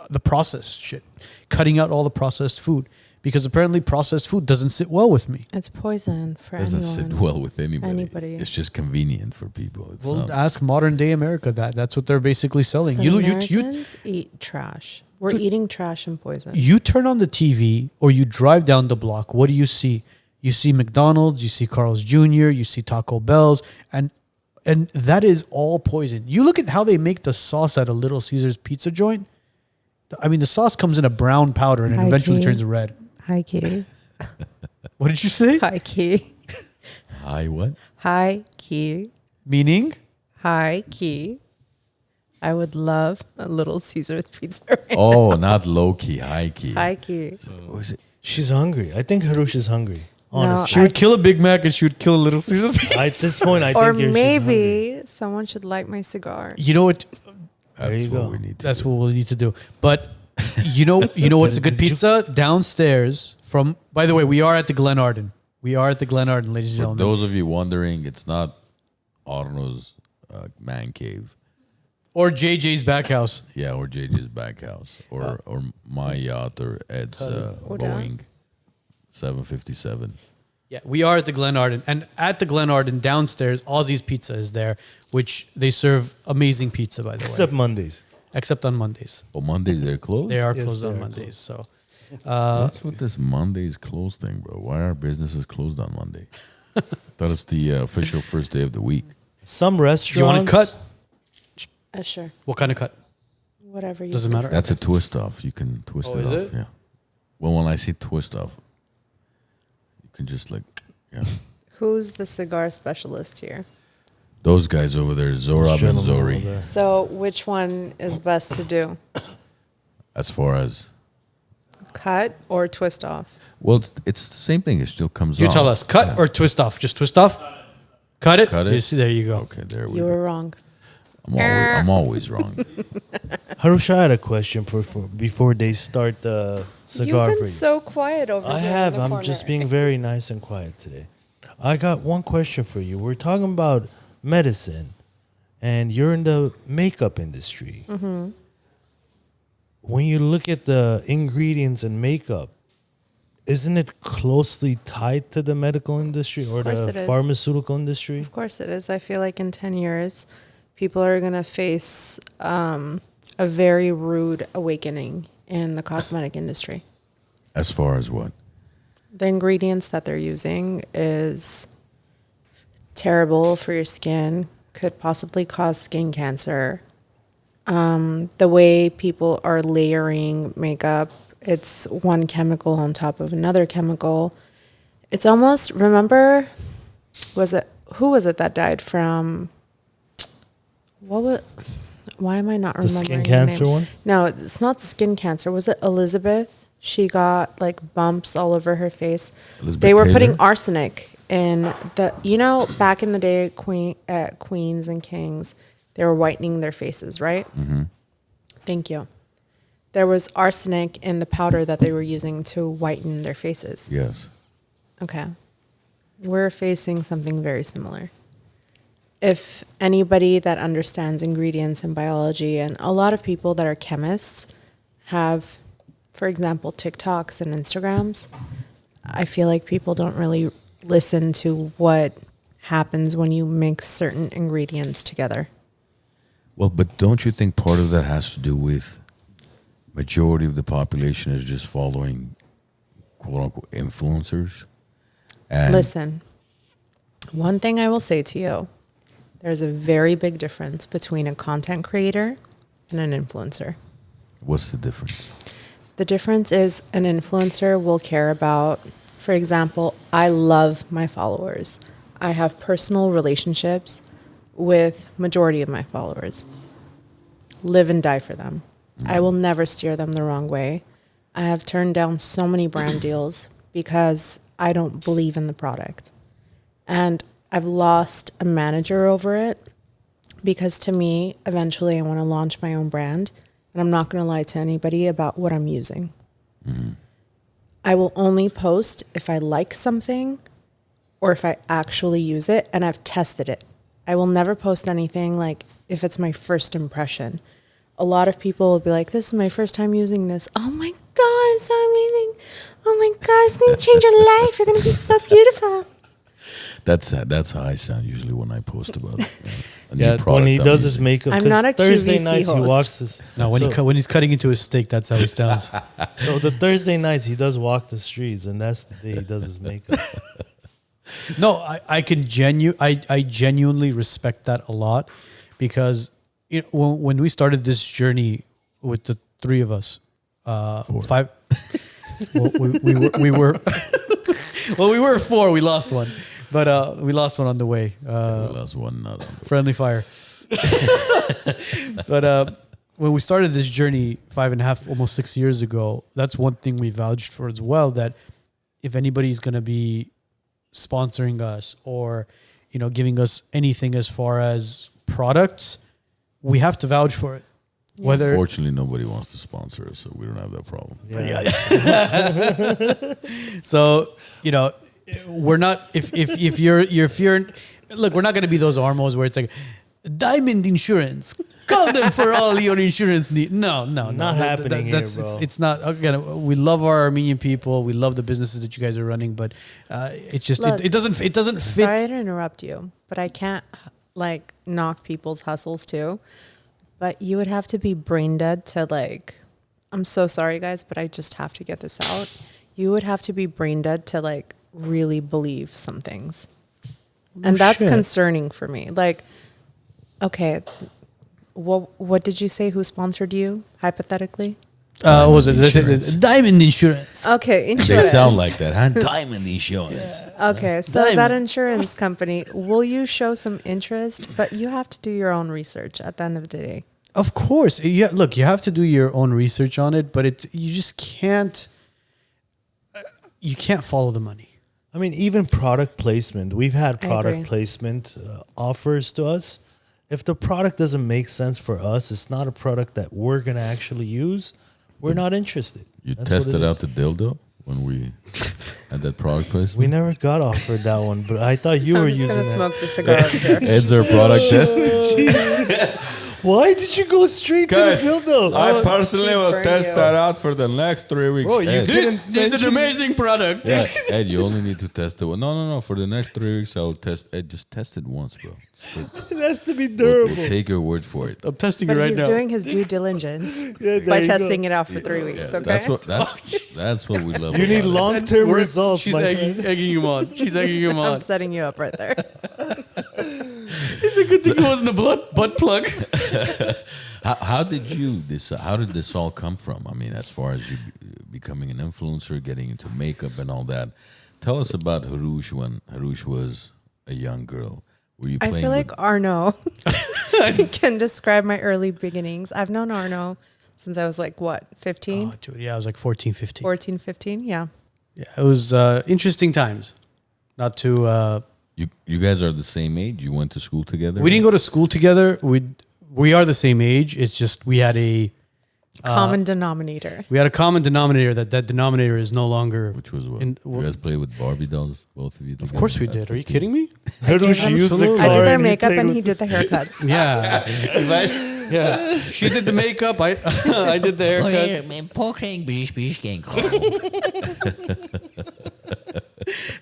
the processed shit, cutting out all the processed food, because apparently processed food doesn't sit well with me. It's poison for Doesn't anyone. sit well with anybody. Anybody. It's just convenient for people. It's Well, not, ask modern day America that's what they're basically selling. So You Americans eat trash. We're eating trash and poison. you turn on the TV or you drive down the block. What do you see? You see McDonald's, you see Carl's Jr., you see Taco Bell's, and that is all poison. You look at how they make the sauce at a Little Caesars pizza joint. I mean, the sauce comes in a brown powder and it High eventually key. turns red. High key. What did you say? High key. hi, what? High key. Meaning? High key. I would love a Little Caesars pizza right Oh, not low key, high key. now. High key. What was it? She's hungry. I think Hrush is hungry. Honestly. She would kill a Big Mac and she would kill a Little Caesars pizza. At this point, I Or think she's hungry. maybe someone should light my cigar. You know what? That's you what go. we need to That's do. what we need to do. But you know what's a good pizza? Downstairs from, by the way, we are at the Glen Arden. We are at the Glen Arden, ladies and For gentlemen. those of you wondering, it's not Arno's man cave. Or JJ's back house. Yeah, or JJ's back house, or my yacht, or Ed's Boeing 757. Yeah, we are at the Glen Arden. And at the Glen Arden, downstairs, Aussie's Pizza is there, which they serve amazing pizza, by the Except way. Mondays. except on Mondays. Oh, Mondays they're closed. They are Yes, closed they on are Mondays. So What's with this Mondays closed thing, bro? Why are businesses closed on Monday? Thought it's the official first day of the week. Some restaurants. do you want to cut? Sure. What kind of cut? Whatever you Doesn't matter. That's a twist off. You can twist Oh, it is off. it? Yeah. Well, when I say twist off, you can just like, yeah. Who's the cigar specialist here? Those guys over there, Zorab and Gentlemen over Zori. there. So which one is best to do? As far as, Cut or twist off? well, it's the same thing. It still comes You off. tell us, cut Yeah. or twist off? Just twist off? Cut it? Cut it. You see, there you go. Okay, there we You go. were wrong. I'm always wrong. Harush, I had a question for before they start the cigar. You've for been you. so quiet over I here. in have. the I'm corner. just being very nice and quiet today. I got one question for you. We're talking about medicine, and you're in the makeup industry. Mm-hmm. When you look at the ingredients in makeup, isn't it closely tied to the medical industry or course the it is. pharmaceutical industry? Of course it is. I feel like in 10 years, people are going to face a very rude awakening in the cosmetic industry. As far as what? The ingredients that they're using is terrible for your skin, could possibly cause skin cancer. The way people are layering makeup, it's one chemical on top of another chemical. It's almost, remember, who was it that died from, why am I not The remembering skin her cancer name? one? No, it's not skin cancer. Was it Elizabeth? She got like bumps all over her face. Elizabeth They were putting Taylor? arsenic in back in the day, queens and kings, they were whitening their faces, right? Mm-hmm. Thank you. There was arsenic in the powder that they were using to whiten their faces. Yes. Okay. We're facing something very similar. If anybody that understands ingredients and biology, and a lot of people that are chemists have, for example, TikToks and Instagrams, I feel like people don't really listen to what happens when you mix certain ingredients together. Well, but don't you think part of that has to do with majority of the population is just following quote unquote influencers? And Listen, one thing I will say to you, there's a very big difference between a content creator and an influencer. what's the difference? The difference is an influencer will care about, for example, I love my followers. I have personal relationships with majority of my followers. Live and die for them. I will never steer them the wrong way. I have turned down so many brand deals because I don't believe in the product. And I've lost a manager over it because to me, eventually I want to launch my own brand and I'm not going to lie to anybody about what I'm using. I will only post if I like something or if I actually use it and I've tested it. I will never post anything like if it's my first impression. A lot of people will be like, this is my first time using this. Oh my God, it's so amazing. Oh my God, it's going to change your life. You're going to be so beautiful. That's how I sound usually when I post about a new Yeah, product. when he I'm does his using. makeup. I'm 'cause not a Thursday QVC nights he host. walks this. No, when he's cutting into his steak, that's how he sounds. So the Thursday nights he does walk the streets, and that's the day he does his makeup. No, I genuinely respect that a lot because when we started this journey with the three of us, five. Well, we were well, we were four. We lost one, but we lost one on the way. We lost one nut on the Friendly fire. But when we started this journey 5.5, almost 6 years ago, that's one thing we vouched for as well. That if anybody's going to be sponsoring us or giving us anything as far as products, we have to vouch for it. Whether Fortunately, nobody wants to sponsor us, so we don't have that problem. so, we're not if you're look, we're not going to be those Armos where it's like Diamond Insurance. Call them for all your insurance needs. No, Not happening here, bro. It's not. Again, we love our Armenian people. We love the businesses that you guys are running, but it's just Look, it doesn't fit. Sorry to interrupt you, but I can't knock people's hustles too. But you would have to be brain dead to like, I'm so sorry guys, but I just have to get this out. You would have to be brain dead to like really believe some things. And that's shit. concerning for me. Like, okay, what did you say? Who sponsored you, hypothetically? What was it? Insurance. Diamond insurance. Okay, They insurance. sound like that, huh? Diamond insurance. Okay, so Diamond. that insurance company, will you show some interest? But you have to do your own research at the end of the day. Of course. Yeah, look, you have to do your own research on it, but you just can't. You can't follow the money. I mean, even product placement. We've had I product agree. placement offers to us. If the product doesn't make sense for us, it's not a product that we're going to actually use, we're not interested. You That's what tested it out is. the dildo when we had that product placement? We never got offered that one, but I thought you were I'm just using gonna it. smoke the cigar over here. Ed's our product test. Why did you go straight Guys, to the dildo? I personally will burn test you. that out for the next 3 weeks. Bro, you Ed. didn't It's an mention- amazing product. Yeah, Ed, you only need to test it. No. For the next 3 weeks, I'll test. Ed, just test it once, bro. It has to be We'll durable. take your word for it. I'm testing But it right he's now. doing his due diligence Yeah, by there you testing go. it out for 3 weeks. Yes, Okay. that's what we love. You need about it. long-term We're- results, She's my egging, friend. egging him on. She's egging him I'm on. setting you up right there. It's a good thing it wasn't a butt plug. How did you decide? How did this all come from? I mean, as far as you becoming an influencer, getting into makeup and all that. Tell us about Hrush when Hrush was a young girl. Were you I playing feel like with, Arno can describe my early beginnings. I've known Arno since I was like, what, 15? Oh, dude, yeah, I was like 14, 15. 14, 15? Yeah. Yeah, it was interesting times. Not to. you guys are the same age? You went to school together? We didn't go to school together. We are the same age. It's just we had a Common denominator. common denominator. That denominator is no longer. Which was what? In- You guys played with Barbie dolls, both of you together? Of course we at did. Are you 15? kidding me? Hrush used the I car did their and he makeup played and with he did the haircuts. Yeah, yeah. She did the makeup. I did the haircut. men påkring bish gang.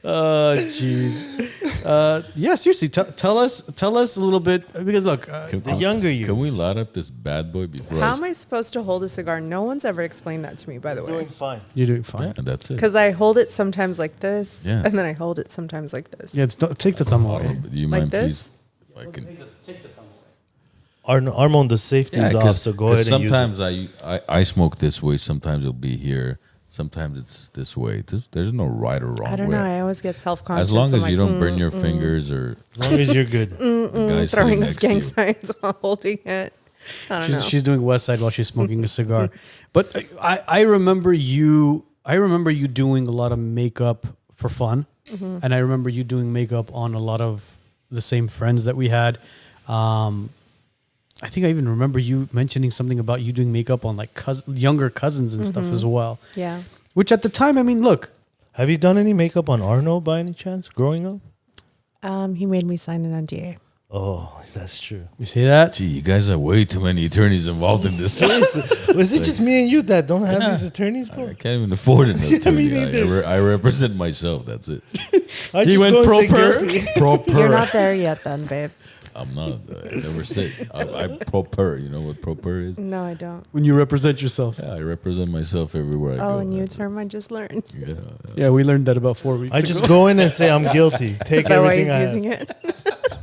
Jeez. Yeah, seriously. Tell us a little bit because look, the younger years. Can we light up this bad boy before How I am I supposed to hold a cigar? No one's ever explained that to me, by the way. doing fine. you're doing fine. Yeah, that's it. Because I hold it sometimes like this, Yeah. and then I hold it sometimes like this. Yeah, take the thumb away. Do you Like mind, this? please? If I can. Armand, the safety's off, so go ahead and use it. sometimes I smoke this way. Sometimes it'll be here. Sometimes it's this way. There's no right or wrong I don't way. know. I always get self-conscious. As long I'm as like, you don't burn your fingers or As long as you're good. the guy sitting throwing up next to gang you. signs while holding it. I don't know. She's doing West Side while she's smoking a cigar. But I remember you. I remember you doing a lot of makeup for fun, and I remember you doing makeup on a lot of the same friends that we had. I think I even remember you mentioning something about you doing makeup on like younger cousins and stuff as well. Yeah. Which at the time, I mean, look, Have you done any makeup on Arno by any chance growing up? He made me sign an NDA. Oh, that's true. you see that? Gee, you guys have way too many attorneys involved in this. Seriously, was it just me and you that don't have these attorneys, bro? I can't even afford an Yeah, me attorney. neither. I represent myself. That's it. I He just went go and pro say per? guilty. Proper. You're not there yet, then, babe. I'm not. I never said. I'm proper. You know what proper is? No, I don't. When you represent yourself. Yeah, I represent myself everywhere I go. Oh, a new That's it. term I just learned. Yeah. Yeah, we learned that about 4 weeks I ago. just go in and say I'm guilty. Take Is that why everything he's I using have. it?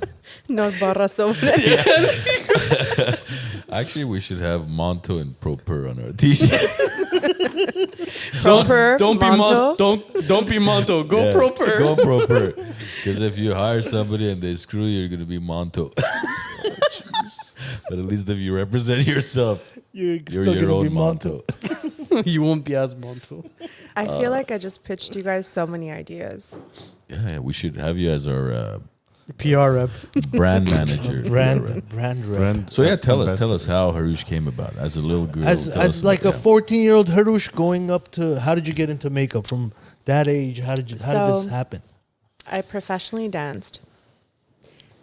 No barras over there. Actually, we should have Monto and Proper on our T-shirt. Proper, don't be Monto. don't be Monto. Go Yeah, proper. Go Proper. Because if you hire somebody and they screw you, you're gonna be Monto. But at least if you represent yourself, You're you're still your gonna own be Monto. Monto. You won't be as Monto. I feel like I just pitched you guys so many ideas. Yeah, we should have you as our PR rep. brand manager. Brand rep. So yeah, tell us ambassador. how Hrush came about as a little girl. As Tell us as like a about that. 14-year-old Hrush going up to, how did you get into makeup from that age? How did So- this happen? I professionally danced.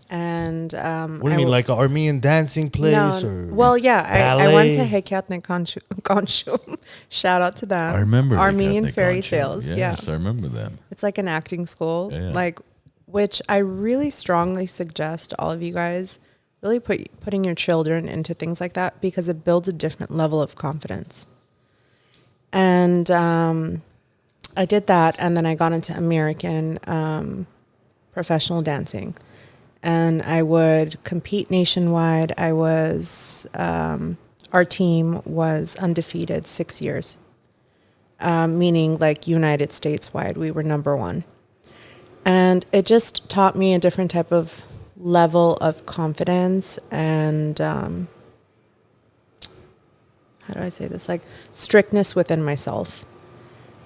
And What do you mean, like an Armenian dancing place or well, yeah, I went to ballet? Hekatne Konshum. Shout out to them. I remember Armenian Hekatne fairy Konshum. tales. Yes, Yeah, I remember them. it's like an acting school, Yeah. like which I really strongly suggest all of you guys really putting your children into things like that because it builds a different level of confidence. And I did that, and then I got into American professional dancing. And I would compete nationwide. Our team was undefeated 6 years, meaning like United States wide, we were number one. And it just taught me a different type of level of confidence and, how do I say this? Like strictness within myself.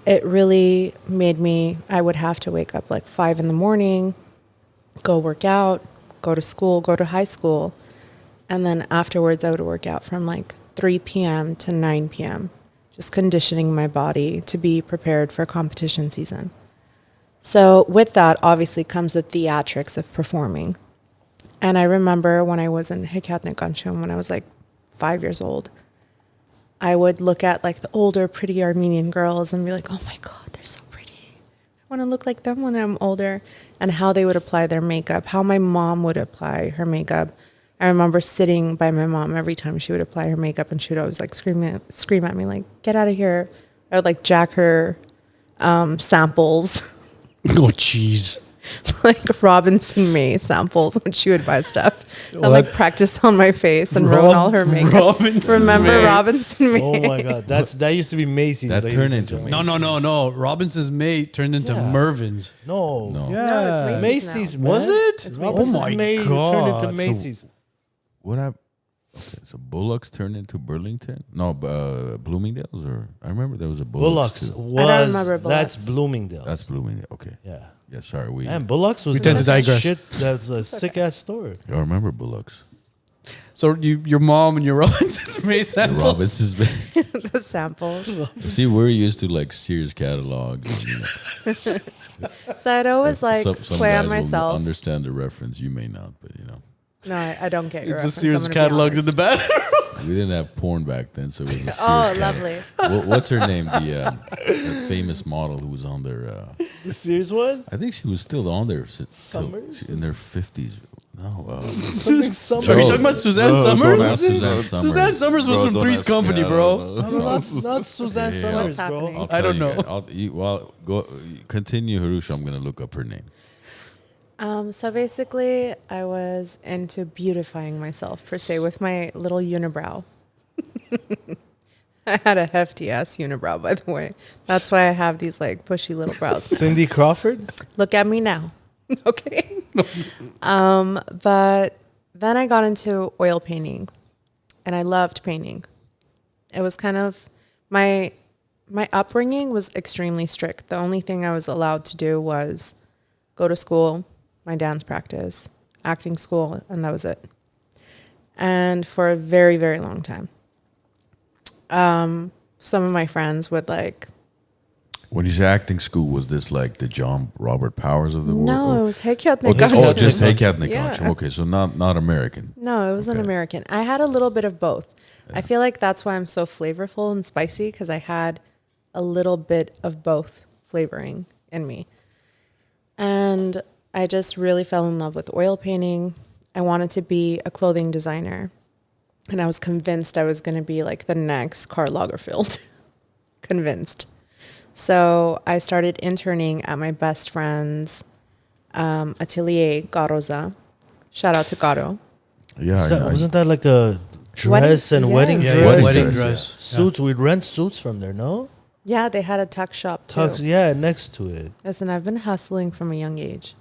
It really made me, I would have to wake up like 5 a.m, go work out, go to school, go to high school. And then afterwards I would work out from like 3 p.m. to 9 p.m., just conditioning my body to be prepared for competition season. So with that, obviously comes the theatrics of performing. And I remember when I was in Hekatnik Ganchum, when I was like 5 years old, I would look at like the older, pretty Armenian girls and be like, oh my God, they're so pretty. I want to look like them when I'm older. And how they would apply their makeup, how my mom would apply her makeup. I remember sitting by my mom every time she would apply her makeup and she would always like scream at me like, get out of here. I would like jack her samples. Oh, jeez. Like Robinson May samples when she would buy stuff. And like practice on my face and ruin all her makeup. Remember Robinson May? Oh my God, that used to be Macy's. That ladies turned and into gentlemen. No. Robinson's May turned into Yeah. Mervin's. No, No. Yeah. No, it's Macy's. now. Was man. it? It's Oh Macy's. my May turned God. into Macy's. What happened? Okay, so Bullocks turned into Burlington? No, Bloomingdale's, or I remember there was a Bullocks too. was remember that's Bullocks. Bloomingdale's. That's Bloomingdale. Okay. yeah. Yeah, sorry. Man, Bullocks was We tend to that's digress. Shit, that's a sick ass store. I remember Bullocks. So your mom and your Robinson's May The sample. Robinson's. The samples. See, we're used to like Sears catalogs. And, So I'd always like some play guys on will myself. understand the reference. You may not, but you know. No, I don't get your It's a reference. Sears I'm gonna be catalog in the honest. back. We didn't have porn back then, so it was a Sears Oh, catalog. lovely. What's her name? The that famous model who was on there. The Sears one? I think she was still on there since Summers? in their 50s. No, Something Summers. Are you talking about Suzanne No, Summers? don't ask Suzanne Summers. Suzanne Summers was Bro, from don't Three's ask me. Company, I bro. don't know. No, not Suzanne Yeah, yeah. Summers, What's bro. happening? I'll I tell don't you know. guys. Go continue, Hrush. I'm gonna look up her name. So basically, I was into beautifying myself per se with my little unibrow. I had a hefty ass unibrow, by the way. That's why I have these like pushy little brows. Cindy Crawford? Look at me now. Okay. But then I got into oil painting and I loved painting. It was kind of my upbringing was extremely strict. The only thing I was allowed to do was go to school, my dance practice, acting school, and that was it. And for a very, very long time. Some of my friends would like, When you say acting school, was this like the John Robert Powers of the world? no, it was Hekatnik Oh, Ganchum. just Hekatnik Yeah. Ganchum. Okay, so not American. No, it was an Okay. American. I had a little bit of both. I feel like that's why I'm so flavorful and spicy because I had a little bit of both flavoring in me. And I just really fell in love with oil painting. I wanted to be a clothing designer. And I was convinced I was going to be like the next Karl Lagerfeld. Convinced. So I started interning at my best friend's atelier, Garoza. Shout out to Garo. Yeah, Wasn't that like a dress and Yes. wedding Yeah, dress? wedding and dress, Suits. We'd rent suits from there, no? Yeah, they had a tuck shop too. Tux, yeah, next to it. Listen, I've been hustling from a young age.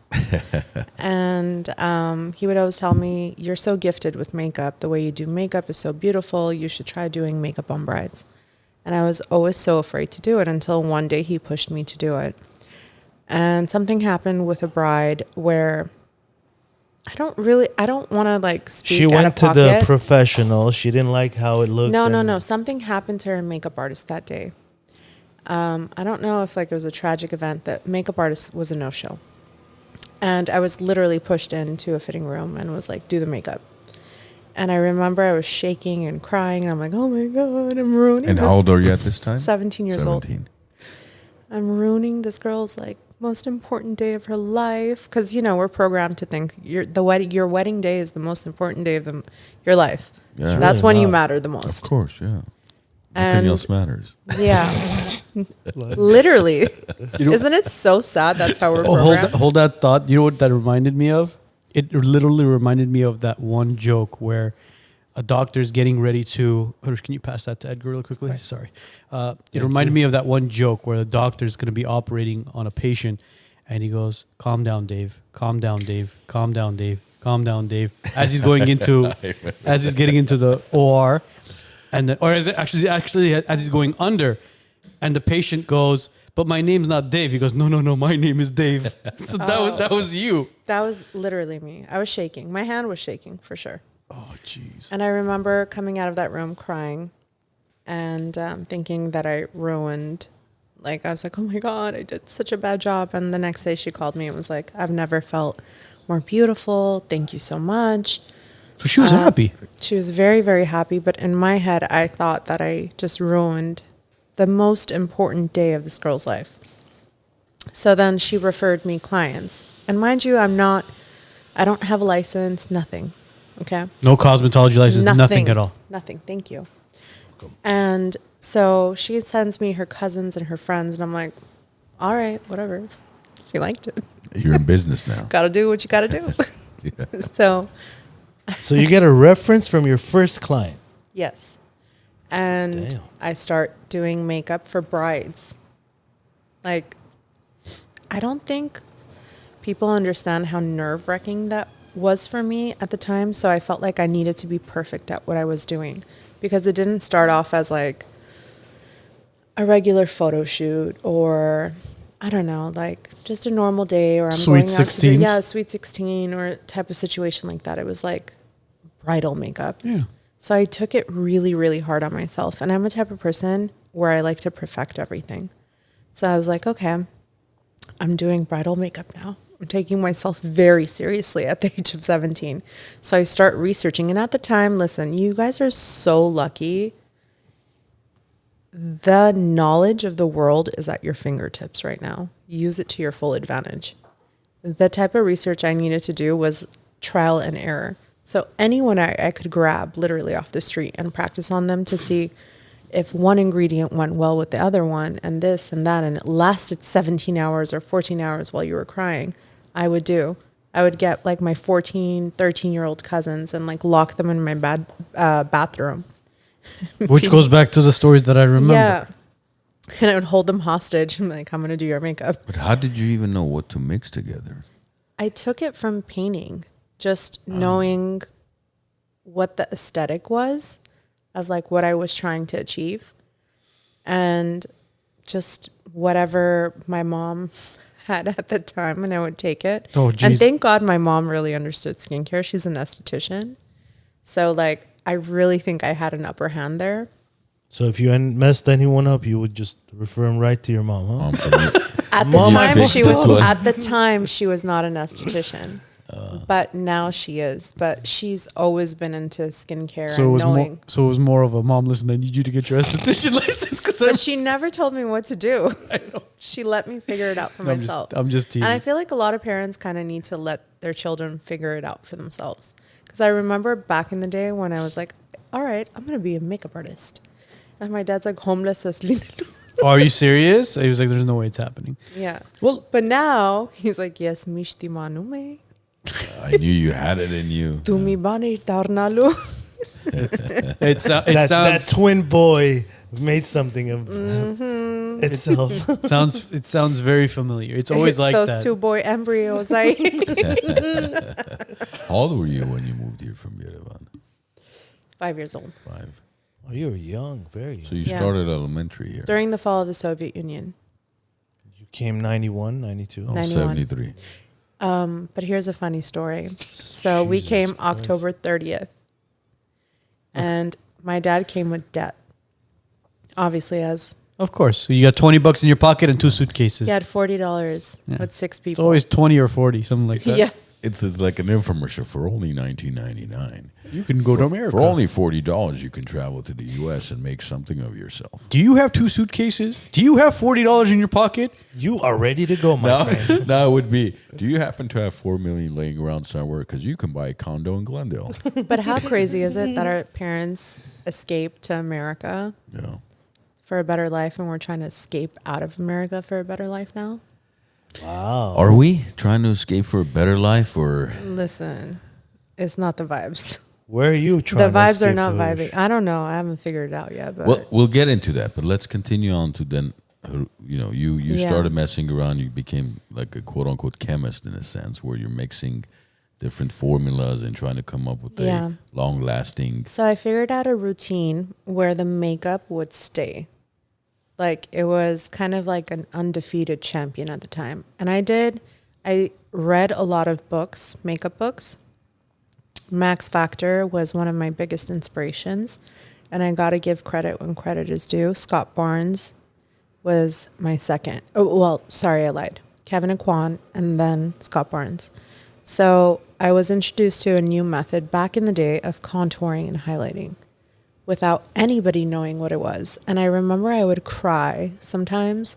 And he would always tell me, you're so gifted with makeup. The way you do makeup is so beautiful. You should try doing makeup on brides. And I was always so afraid to do it until one day he pushed me to do it. And something happened with a bride where I don't want to like speak She out went of to pocket. the professional. She didn't like how it looked. No. Something happened to her makeup artist that day. I don't know if like it was a tragic event that makeup artist was a no-show. And I was literally pushed into a fitting room and was like, do the makeup. And I remember I was shaking and crying and I'm like, oh my God, I'm ruining And this. how old are you at this time? 17 years old. 17. I'm ruining this girl's like most important day of her life. Because, you know, we're programmed to think your wedding day is the most important day of your life. Yeah. That's really when you not. matter the Of most. course, yeah. And Nothing else matters. yeah, literally. You know- Isn't it so sad? That's how we're Oh, programmed. hold that thought. You know what that reminded me of? It literally reminded me of that one joke where a doctor's getting ready to. Hrush, can you pass that to Edgar real quickly? Sorry. It reminded me of that one joke where the doctor's going to be operating on a patient, and he goes, "Calm down, Dave. Calm down, Dave. Calm down, Dave. Calm down, Dave." As he's going into, as he's getting into the OR, or as he's going under, and the patient goes, "But my name's not Dave." He goes, "No, my name is Dave." So that was you. That was literally me. I was shaking. My hand was shaking for sure. Oh, jeez. And I remember coming out of that room crying and thinking that I ruined, like, I was like, oh my God, I did such a bad job. And the next day she called me and was like, I've never felt more beautiful. Thank you so much. So she was happy. She was very, very happy. But in my head, I thought that I just ruined the most important day of this girl's life. So then she referred me clients. And mind you, I don't have a license, nothing. Okay. No cosmetology license, nothing at all. Nothing. Thank you. And so she sends me her cousins and her friends, and I'm like, all right, whatever. She liked it. You're in business now. Got to do what you got to do. So, So you get a reference from your first client. yes. And Damn. I start doing makeup for brides. Like, I don't think people understand how nerve-wracking that was for me at the time. So I felt like I needed to be perfect at what I was doing, because it didn't start off as like a regular photo shoot or I don't know, like just a normal day, or I'm Sweet going out to do, 16s? yeah, sweet 16 or type of situation like that. It was like bridal makeup. Yeah. So I took it really, really hard on myself. And I'm a type of person where I like to perfect everything. So I was like, okay, I'm doing bridal makeup now. I'm taking myself very seriously at the age of 17. So I start researching. And at the time, listen, you guys are so lucky. The knowledge of the world is at your fingertips right now. Use it to your full advantage. The type of research I needed to do was trial and error. So anyone I could grab literally off the street and practice on them to see if one ingredient went well with the other one, and this and that, and it lasted 17 hours or 14 hours while you were crying, I would get like my 14, 13-year-old cousins and like lock them in my bathroom. Which goes back to the stories that I remember. Yeah. And I would hold them hostage and be like, I'm going to do your makeup. But how did you even know what to mix together? I took it from painting, just knowing what the aesthetic was of like what I was trying to achieve, and just whatever my mom had at the time, and I would take it. Oh, and geez. thank God my mom really understood skincare. She's an esthetician. So like, I really think I had an upper hand there. So if you messed anyone up, you would just refer them right to your mom, huh? At the Mom, time, fix she this was. one. At the time, she was not an esthetician, but now she is. But she's always been into skincare So it and was knowing. more. So it was more of a mom. Listen, I need you to get your esthetician license But she never told me what to do. She let me figure it out for myself. I'm just teasing. And I feel like a lot of parents kind of need to let their children figure it out for themselves. Because I remember back in the day when I was like, all right, I'm going to be a makeup artist. And my dad's like, homeless as Oh, are you serious? He was like, "There's no way it's happening." Yeah. Well, But now he's like, yes, mishti manume. I knew you had it in you. Tumi bani tarnalu. it that sounds twin boy made something of itself. it sounds very familiar. It's always like those that. two boy embryos. I How old were you when you moved here from Yerevan? 5 years old. 5. Oh, you were young, very young. So you Yeah. started elementary here. During the fall of the Soviet Union. You came 91, 92. Oh, 91. 73. But here's a funny story. So we Jesus came Christ. October 30th. And my dad came with debt. Obviously, as Of course. So you got $20 in your pocket and 2 suitcases. he had $40 Yeah. with 6 It's people. always 20 or 40, something like that. Yeah. It's like an infomercial for only $19.99. You can go to America. For only $40, you can travel to the U.S. and make something of yourself. Do you have 2 suitcases? Do you have $40 in your pocket? You are ready to go, my friend. Now it would be, do you happen to have $4 million laying around somewhere? Because you can buy a condo in Glendale. But how crazy is it that our parents escaped to America Yeah. for a better life, and we're trying to escape out of America for a better life now? Wow. Are we trying to escape for a better life, or Listen, it's not the vibes. Where are you trying The vibes to are escape not to? vibing. I don't know. I haven't figured it out yet. But well, we'll get into that. But let's continue on to then. You Yeah. started messing around. You became like a quote unquote chemist in a sense, where you're mixing different formulas and trying to come up with Yeah. a long lasting. so I figured out a routine where the makeup would stay. Like it was kind of like an undefeated champion at the time. And I read a lot of books, makeup books. Max Factor was one of my biggest inspirations. And I got to give credit when credit is due. Scott Barnes was my second. Oh, well, sorry, I lied. Kevin Aquan and then Scott Barnes. So I was introduced to a new method back in the day of contouring and highlighting without anybody knowing what it was. And I remember I would cry sometimes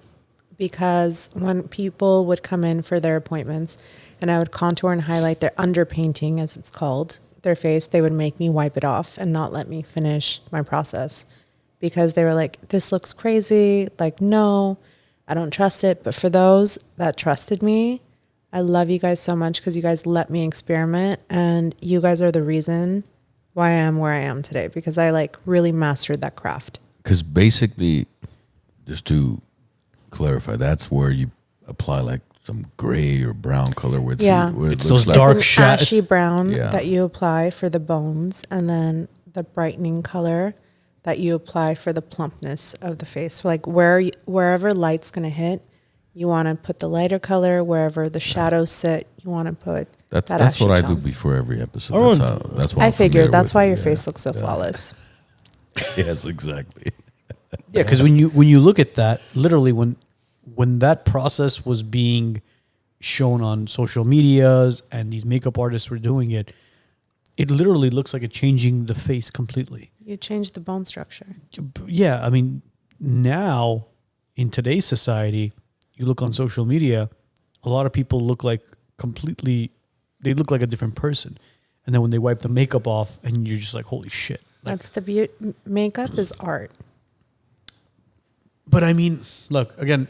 because when people would come in for their appointments and I would contour and highlight their underpainting, as it's called, their face, they would make me wipe it off and not let me finish my process because they were like, this looks crazy. Like, no, I don't trust it. But for those that trusted me, I love you guys so much because you guys let me experiment, and you guys are the reason why I am where I am today, because I like really mastered that craft. Because basically, just to clarify, that's where you apply like some gray or brown color where Yeah. where it It's looks those like dark It's an ashy brown Yeah. that you apply for the bones, and then the brightening color that you apply for the plumpness of the face. So like wherever light's gonna hit, you want to put the lighter color. Wherever the shadows sit, you want to put that that's ashy what I tone. do before every episode. I That's why I I'm figured familiar that's with why it, your yeah. face looks so flawless. Yes, exactly. Yeah, because when you look at that, literally when that process was being shown on social medias and these makeup artists were doing it, it literally looks like it's changing the face completely. You change the bone structure. Yeah, I mean, now in today's society, you look on social media, a lot of people look like they look like a different person. And then when they wipe the makeup off, and you're just like, holy shit. Like, That's the beauty. Makeup is art. but I mean, look, again,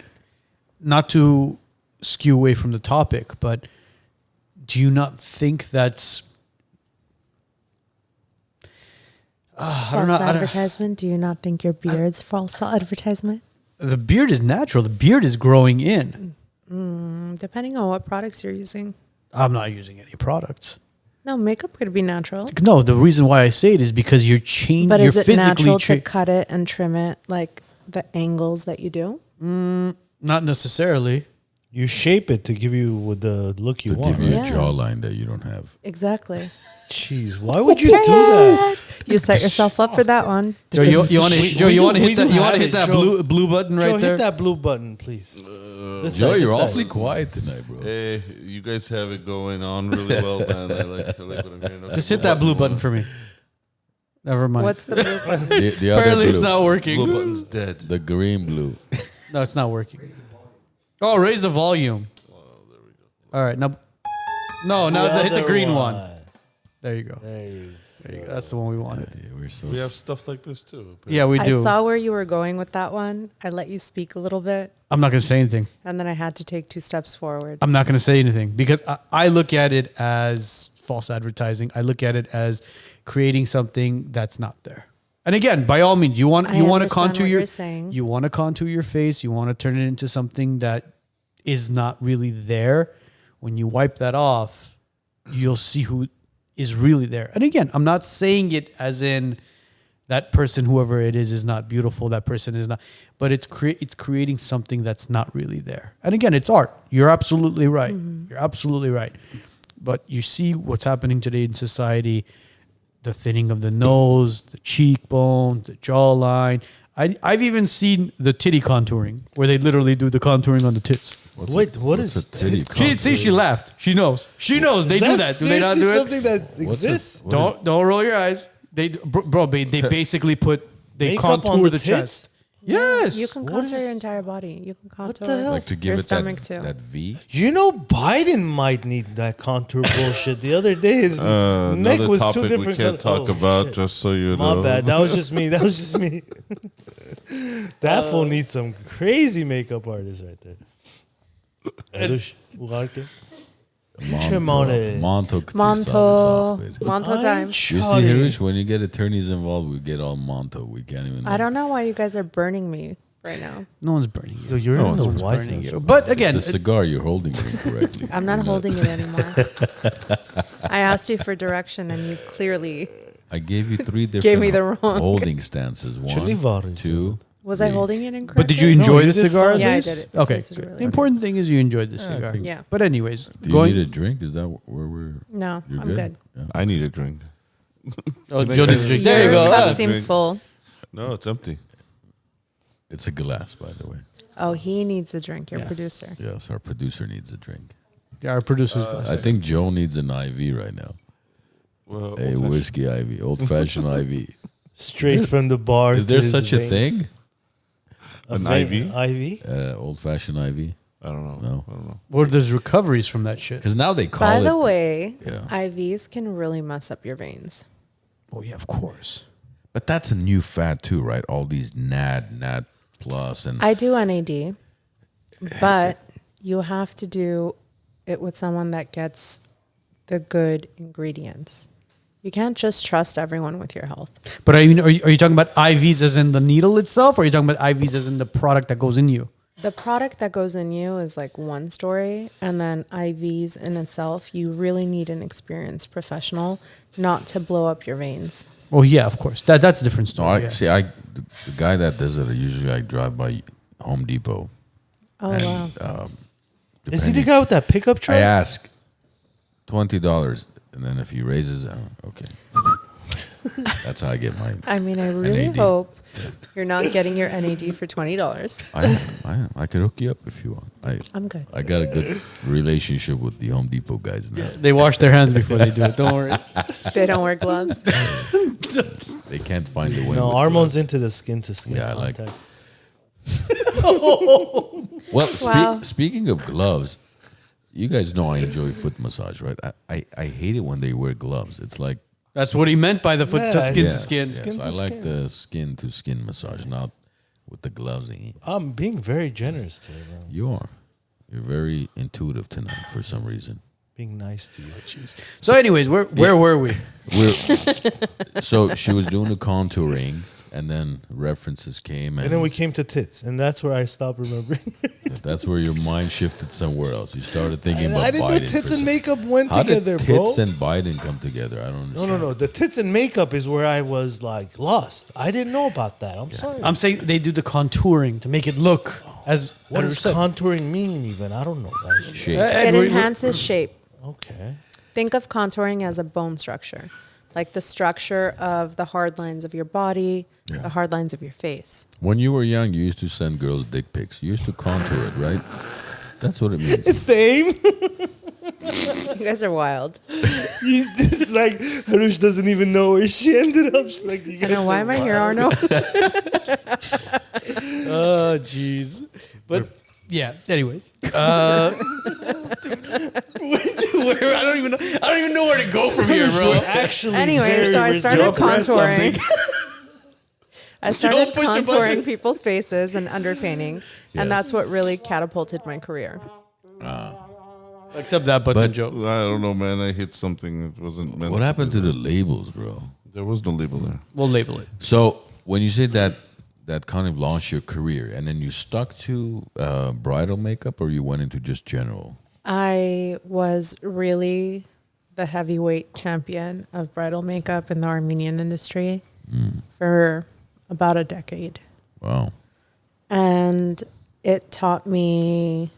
not to skew away from the topic, but do you not think that's I don't False know. I don't- advertisement. Do you not think your beard's false advertisement? the beard is natural. The beard is growing in. Depending on what products you're using. I'm not using any products. No, makeup could be natural. No, the reason why I say it is because you're changing. But you're is it physically natural to cut it and trim it like the angles that you do? not necessarily. You shape it to give you the look you To want. give you right? Yeah. a jawline that you don't have. Exactly. Jeez, why would you do that? You set yourself up for that one. Joe, you want to We- Joe, we you do- want to we hit do that? You want to have hit it, that Joe. blue button right Joe, there? hit that blue button, please. This Joe, side, you're this side. awfully quiet tonight, bro. Hey, you guys have it going on really well, man. I like what I'm hearing. Just hit that blue button for me. Never mind. What's the blue button? The other Apparently, blue, it's not working. Blue button's dead. the green blue. No, it's not working. Oh, raise the volume. All right, now. No, now hit the other green one. There you go. There you There you go. That's the one we wanted. Yeah, we're so We have stuff like this too. Yeah, we I do. saw where you were going with that one. I let you speak a little bit, I'm not going to say anything. and then I had to take 2 steps forward. I'm not going to say anything because I look at it as false advertising. I look at it as creating something that's not there. And again, by all means, you want I to understand contour what your you're saying. you want to contour your face. You want to turn it into something that is not really there. When you wipe that off, you'll see who is really there. And again, I'm not saying it as in that person, whoever it is not beautiful. That person is not. But it's creating something that's not really there. And again, it's art. You're absolutely right. You're absolutely right. But you see what's happening today in society, the thinning of the nose, the cheekbones, the jawline. I've even seen the titty contouring where they literally do the contouring on the tits. Wait, what what's is a titty She contour? see, she laughed. She knows. She knows. They do that. Do they not do it? Something that What's exists. Don't roll your eyes. They basically they Makeup on contour the the tits? chest. Yes. You can What contour is- your entire body. You can contour the hell? Like to give your it stomach that, too. that V. You know, Biden might need that contour bullshit. The other day, his neck Another was two topic we different can't colors. talk about, just so you My know. bad. That was just me. That fool needs some crazy makeup artist right there. Hrush, Ucharke. Chemone. Monto. Monto time. You see, Hrush, when you get attorneys involved, we get all Monto. We can't even. I don't know why you guys are burning me right now. No one's burning you. So you're No, in the one's burning WiseNuts. you. But again, It's the cigar you're holding incorrectly. I'm not holding it anymore. I asked you for direction and you clearly I gave you 3 different Gave me the wrong- holding stances. Chili 1, varis. 2. was I 3. holding it incorrectly? but did you enjoy you the did cigar? fine. at Yeah, I least? did it. It Okay. tasted Good. really The important thing is you enjoyed the I cigar. think- Yeah. But anyways, Do you need a drink? Is that where we're? No, You're I'm good. Yeah. I need a drink. Oh, Joe needs a drink. There you Your go. cup Ah. seems Drink. full. No, it's empty. It's a glass, by the way. Oh, he needs a drink, your Yes. producer. Yes, our producer needs a drink. Yeah, our producer's glass. I think Joe needs an IV right now. Well, A old-fashioned. whiskey IV, old fashioned IV. Straight from the bar. Is to there his such a veins. thing? An vein- IV? IV? Old fashioned IV? I don't know. No. I don't know. Or there's recoveries from that shit. Because now they call By it. the way, Yeah. IVs can really mess up your veins. Oh yeah, of course. But that's a new fad too, right? All these NAD plus, and I do NAD, but you have to do it with someone that gets the good ingredients. You can't just trust everyone with your health. But are you talking about IVs as in the needle itself, or are you talking about IVs as in the product that goes in you? The product that goes in you is like one story, and then IVs in itself, you really need an experienced professional not to blow up your veins. Oh yeah, of course. That's a different no, story. I yeah. see. The guy that does it, usually I drive by Home Depot. Oh, And, wow. Is he the depending- guy with that pickup I truck? ask $20, and then if he raises, okay. That's how I get mine. I mean, I really NAD. hope you're not getting your NAD for $20. I could hook you up if you want. I'm good. I got a good relationship with the Home Depot guys now. They wash their hands before they do it. Don't worry. They don't wear gloves. They can't find a way. No, with Armon's gloves. into the skin to skin. Yeah, I like- contact. Well, Wow. speaking of gloves, you guys know I enjoy foot massage, right? I hate it when they wear gloves. It's like That's what he meant by the foot to Yeah, skin yeah. to skin. Yes, Skin to I like skin. the skin to skin massage, not with the gloves. I'm being very generous today, bro. You are. You're very intuitive tonight for some reason. Being nice to you. So, anyways, where were we? So she was doing the contouring, and then references came, And then we came to tits, and that's where I stopped remembering. that's where your mind shifted somewhere else. You started thinking about I didn't Biden. know tits for and some- makeup went How together, did bro. tits and Biden come together? I don't understand. No. The tits and makeup is where I was like lost. I didn't know about that. I'm sorry. I'm saying they do the contouring to make it look as What does 100%. contouring mean even? I don't know that. Shape. It enhances shape. Okay. Think of contouring as a bone structure, like the structure of the hard lines of your body, Yeah. the hard lines of your face. When you were young, you used to send girls dick pics. You used to contour it, right? That's what it means. It's the aim. You guys are wild. This is like Hrush doesn't even know where she ended up. She's like, you I guys know, why are am I here, wild. Arno? Oh, jeez. But yeah. Anyways, where, I don't even know where to go from here, bro. Actually, Anyway, very so I started reserved. contouring. I started Don't push a button. contouring people's faces and underpainting, Yes. and that's what really catapulted my career. Except that button But- joke. I don't know, man. I hit something that wasn't meant. What happened do to the that. labels, bro? There was no label there. We'll label it. So when you say that kind of launched your career, and then you stuck to bridal makeup, or you went into just general? I was really the heavyweight champion of bridal makeup in the Armenian industry for about a decade. Wow. And it taught me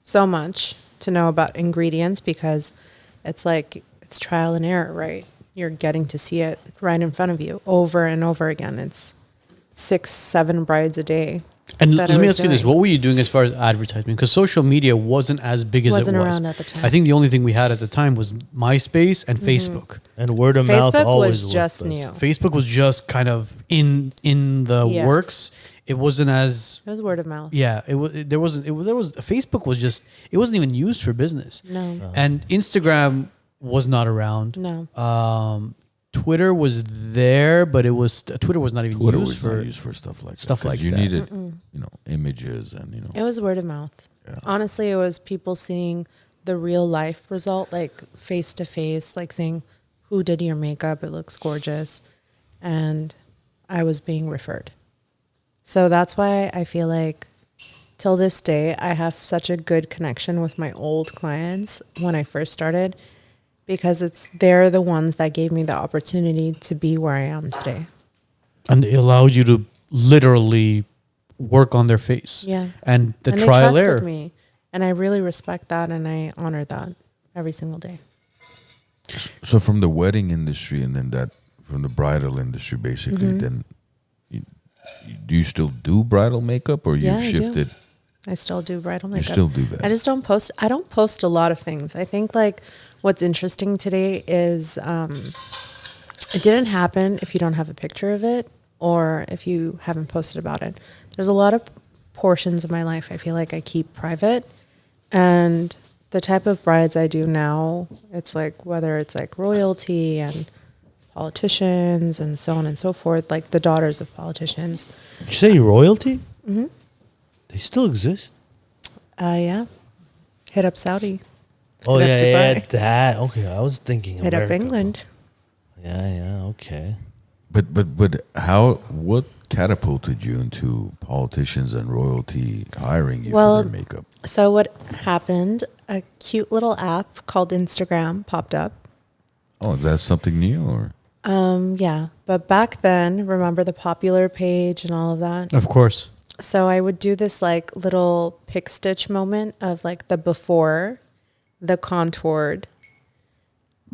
so much to know about ingredients because it's like it's trial and error, right? You're getting to see it right in front of you over and over again. It's 6-7 brides a day And that I let me was ask you this: doing. what were you doing as far as advertisement? Because social media wasn't as big as Wasn't it was. around at the time. I think the only thing we had at the time was MySpace and Facebook. And word of mouth Facebook always was just worked new. best. Facebook was just kind of in the Yeah. works. It wasn't as It was word of mouth. yeah. There wasn't. There was Facebook was just. It wasn't even used for business. No, And Instagram was not around. no. Twitter was there, but it was Twitter was not even Twitter used was for not used for stuff like stuff that. 'Cause like you that. needed, images and It was word of mouth. Yeah. Honestly, it was people seeing the real life result, like face to face, like saying, "Who did your makeup? It looks gorgeous," and I was being referred. So that's why I feel like, till this day, I have such a good connection with my old clients when I first started, because they're the ones that gave me the opportunity to be where I am today. and it allowed you to literally work on their face. Yeah. And the And trial they trusted error. me, and I really respect that, and I honor that every single day. So from the wedding industry and then that from the bridal industry, basically, Mm-hmm. then do you still do bridal makeup or Yeah, you've I do. shifted? I still do bridal You makeup. still do that? I just don't post. I don't post a lot of things. I think like what's interesting today is it didn't happen if you don't have a picture of it or if you haven't posted about it. There's a lot of portions of my life I feel like I keep private, and the type of brides I do now, it's like whether it's like royalty and politicians and so on and so forth, like the daughters of politicians. Did you say royalty? Mm-hmm. They still exist. Yeah, hit up Saudi. Oh Hit yeah, up yeah, Dubai. that. Okay, I was thinking Hit America. up England. Yeah, okay. But what catapulted you into politicians and royalty hiring you Well, for their makeup? So what happened? A cute little app called Instagram popped up. Oh, is that something new or? Yeah, but back then, remember the popular page and all of that? Of course. So I would do this like little pick stitch moment of like the before, the contoured,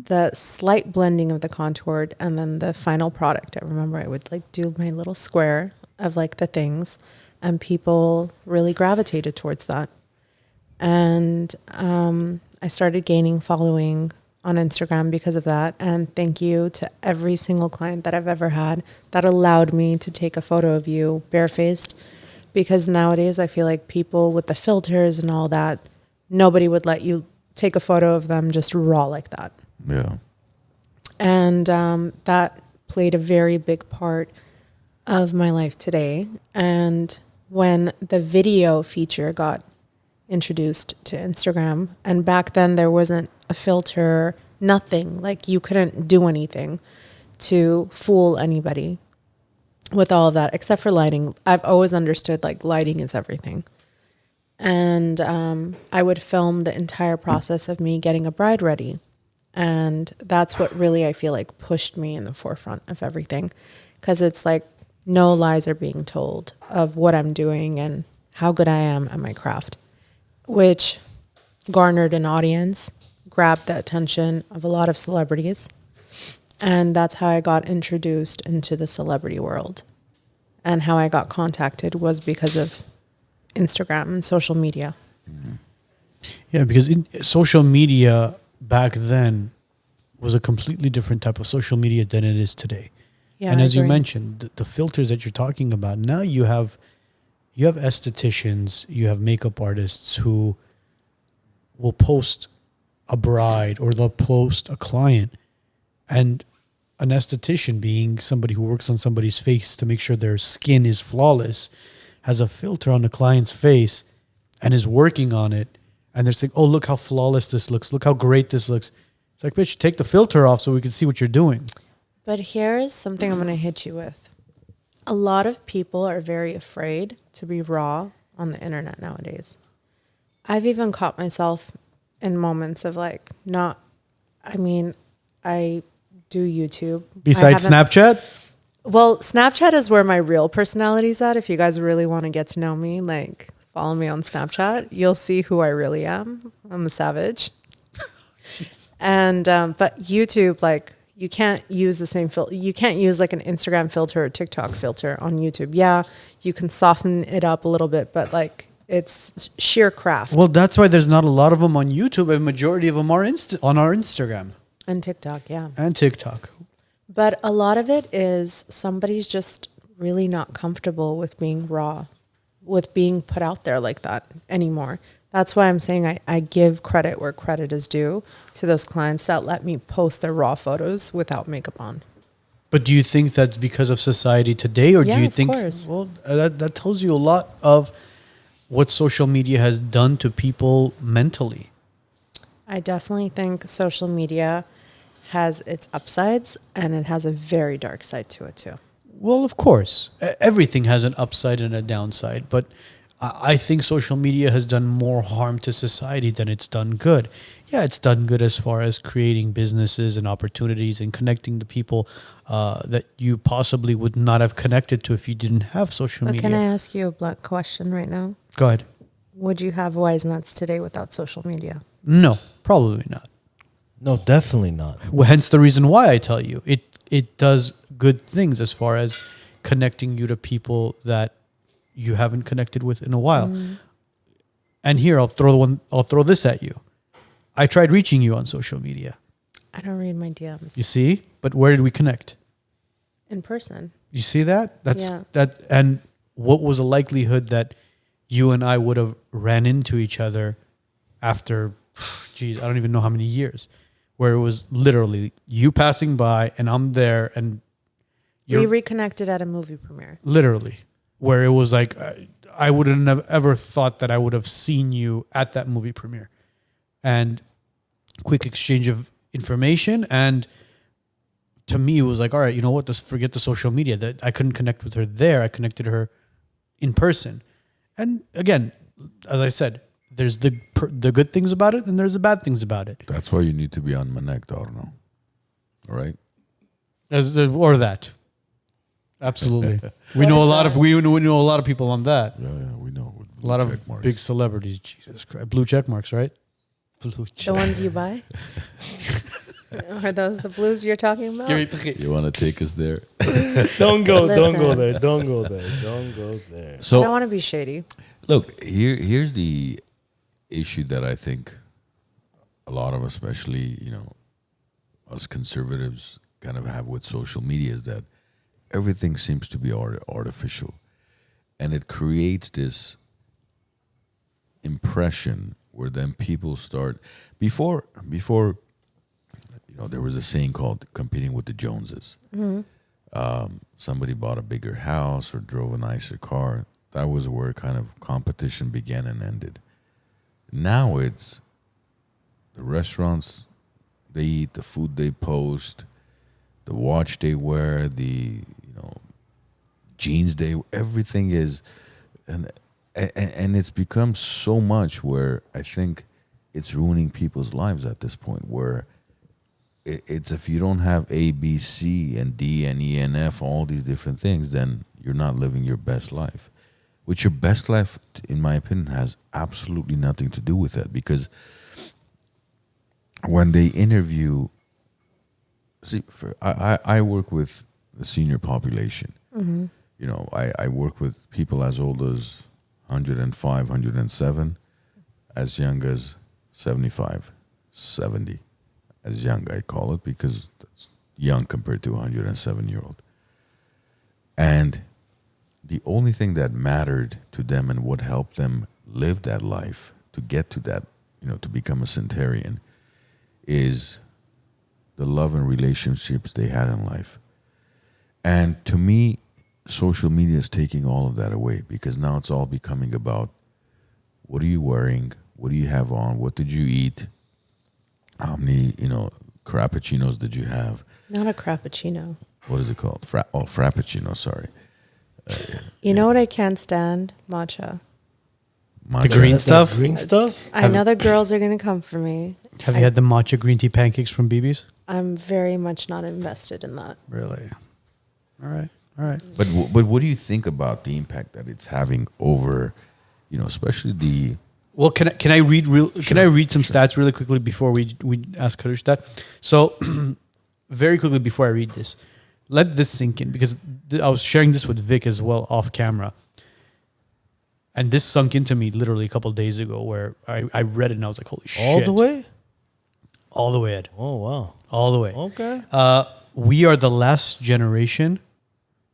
the slight blending of the contoured, and then the final product. I remember I would like do my little square of like the things, and people really gravitated towards that. And I started gaining following on Instagram because of that. And thank you to every single client that I've ever had that allowed me to take a photo of you barefaced. Because nowadays I feel like people with the filters and all that, nobody would let you take a photo of them just raw like that. Yeah. And that played a very big part of my life today. And when the video feature got introduced to Instagram, and back then there wasn't a filter, nothing, like you couldn't do anything to fool anybody with all of that, except for lighting. I've always understood like lighting is everything. And I would film the entire process of me getting a bride ready. And that's what really I feel like pushed me in the forefront of everything. Because it's like no lies are being told of what I'm doing and how good I am at my craft, which garnered an audience, grabbed the attention of a lot of celebrities. And that's how I got introduced into the celebrity world. And how I got contacted was because of Instagram and social media. Yeah, because social media back then was a completely different type of social media than it is today. Yeah, and I as you agree. mentioned, the filters that you're talking about, now you have estheticians, you have makeup artists who will post a bride or they'll post a client, and an esthetician, being somebody who works on somebody's face to make sure their skin is flawless, has a filter on the client's face and is working on it, and they're saying, oh, look how flawless this looks, look how great this looks. It's like, bitch, take the filter off so we can see what you're doing. But here's something I'm going to hit you with. A lot of people are very afraid to be raw on the internet nowadays. I've even caught myself in moments of like, I do YouTube. Besides I haven't- Snapchat? Well, Snapchat is where my real personality's at. If you guys really want to get to know me, like follow me on Snapchat. You'll see who I really am. I'm a savage. And but YouTube, like You can't use the same filter. You can't use like an Instagram filter or TikTok filter on YouTube. Yeah, you can soften it up a little bit, but like it's sheer craft. Well, that's why there's not a lot of them on YouTube. A majority of them are on our Instagram And TikTok, yeah. and TikTok. But a lot of it is somebody's just really not comfortable with being raw, with being put out there like that anymore. That's why I'm saying I give credit where credit is due to those clients that let me post their raw photos without makeup on. But do you think that's because of society today, or Yeah, do you of think? course. Well, that tells you a lot of what social media has done to people mentally. I definitely think social media has its upsides and it has a very dark side to it too. Well, of course, everything has an upside and a downside, but I think social media has done more harm to society than it's done good. Yeah, it's done good as far as creating businesses and opportunities and connecting to people that you possibly would not have connected to if you didn't have social But media. can I ask you a blunt question right now? Go ahead. Would you have WiseNuts today without social media? No, probably not. No, definitely not. Well, hence the reason why I tell you it does good things as far as connecting you to people that you haven't connected with in a while. And here I'll throw this at you. I tried reaching you on social media. I don't read my DMs You see? But where did we connect? in person. You see that? That's Yeah. that and what was the likelihood that you and I would have ran into each other after geez, I don't even know how many years, where it was literally you passing by and I'm there and We you're reconnected at a movie premiere. literally where it was like I wouldn't have ever thought that I would have seen you at that movie premiere. And quick exchange of information, and to me it was like, all right, you know what, just forget the social media. That I couldn't connect with her there, I connected her in person. And again, as I said, there's the good things about it and there's the bad things about it. That's why you need to be on Manek, Torno. All right? Or that. Absolutely. we know a lot of we know a lot of people on that. Yeah, we know. With A lot blue of check marks. big celebrities. Jesus Christ. Blue check marks, right? Blue The ones you buy? Are those the blues you're talking about? You want to take us there? Don't go Listen. there. Don't go there. Don't go there. I don't So, want to be shady. look, here's the issue that I think a lot of, especially, us conservatives kind of have with social media is that everything seems to be artificial. And it creates this impression where then people start before there was a saying called competing with the Joneses. Somebody bought a bigger house or drove a nicer car. That was where kind of competition began and ended. Now it's the restaurants they eat, the food they post, the watch they wear, the jeans they, everything is, and it's become so much where I think it's ruining people's lives at this point, where it's if you don't have A, B, C, and D, and E, and F, all these different things, then you're not living your best life. Which your best life, in my opinion, has absolutely nothing to do with that. Because when they interview, I work with the senior population. I work with people as old as 105, 107, as young as 75, 70. As young, I call it, because that's young compared to a 107-year-old. And the only thing that mattered to them and what helped them live that life to get to that, to become a centenarian, is the love and relationships they had in life. And to me, social media is taking all of that away, because now it's all becoming about what are you wearing, what do you have on, what did you eat, how many, crappuccinos did you have? Not a crappuccino. What is it called? Frappuccino, sorry. You know what I can't stand? Matcha. The green That's stuff? that green stuff? I know the girls are going to come for me. Have you had the matcha green tea pancakes from BB's? I'm very much not invested in that. Really? All right. But what do you think about the impact that it's having over, especially the... Well, can I read some stats really quickly before we ask Hrush that? So very quickly before I read this, let this sink in because I was sharing this with Vic as well off camera. And this sunk into me literally a couple of days ago where I read it and I was like, holy shit. All the way? All the way, Ed. Oh, wow. All the way. Okay. We are the last generation,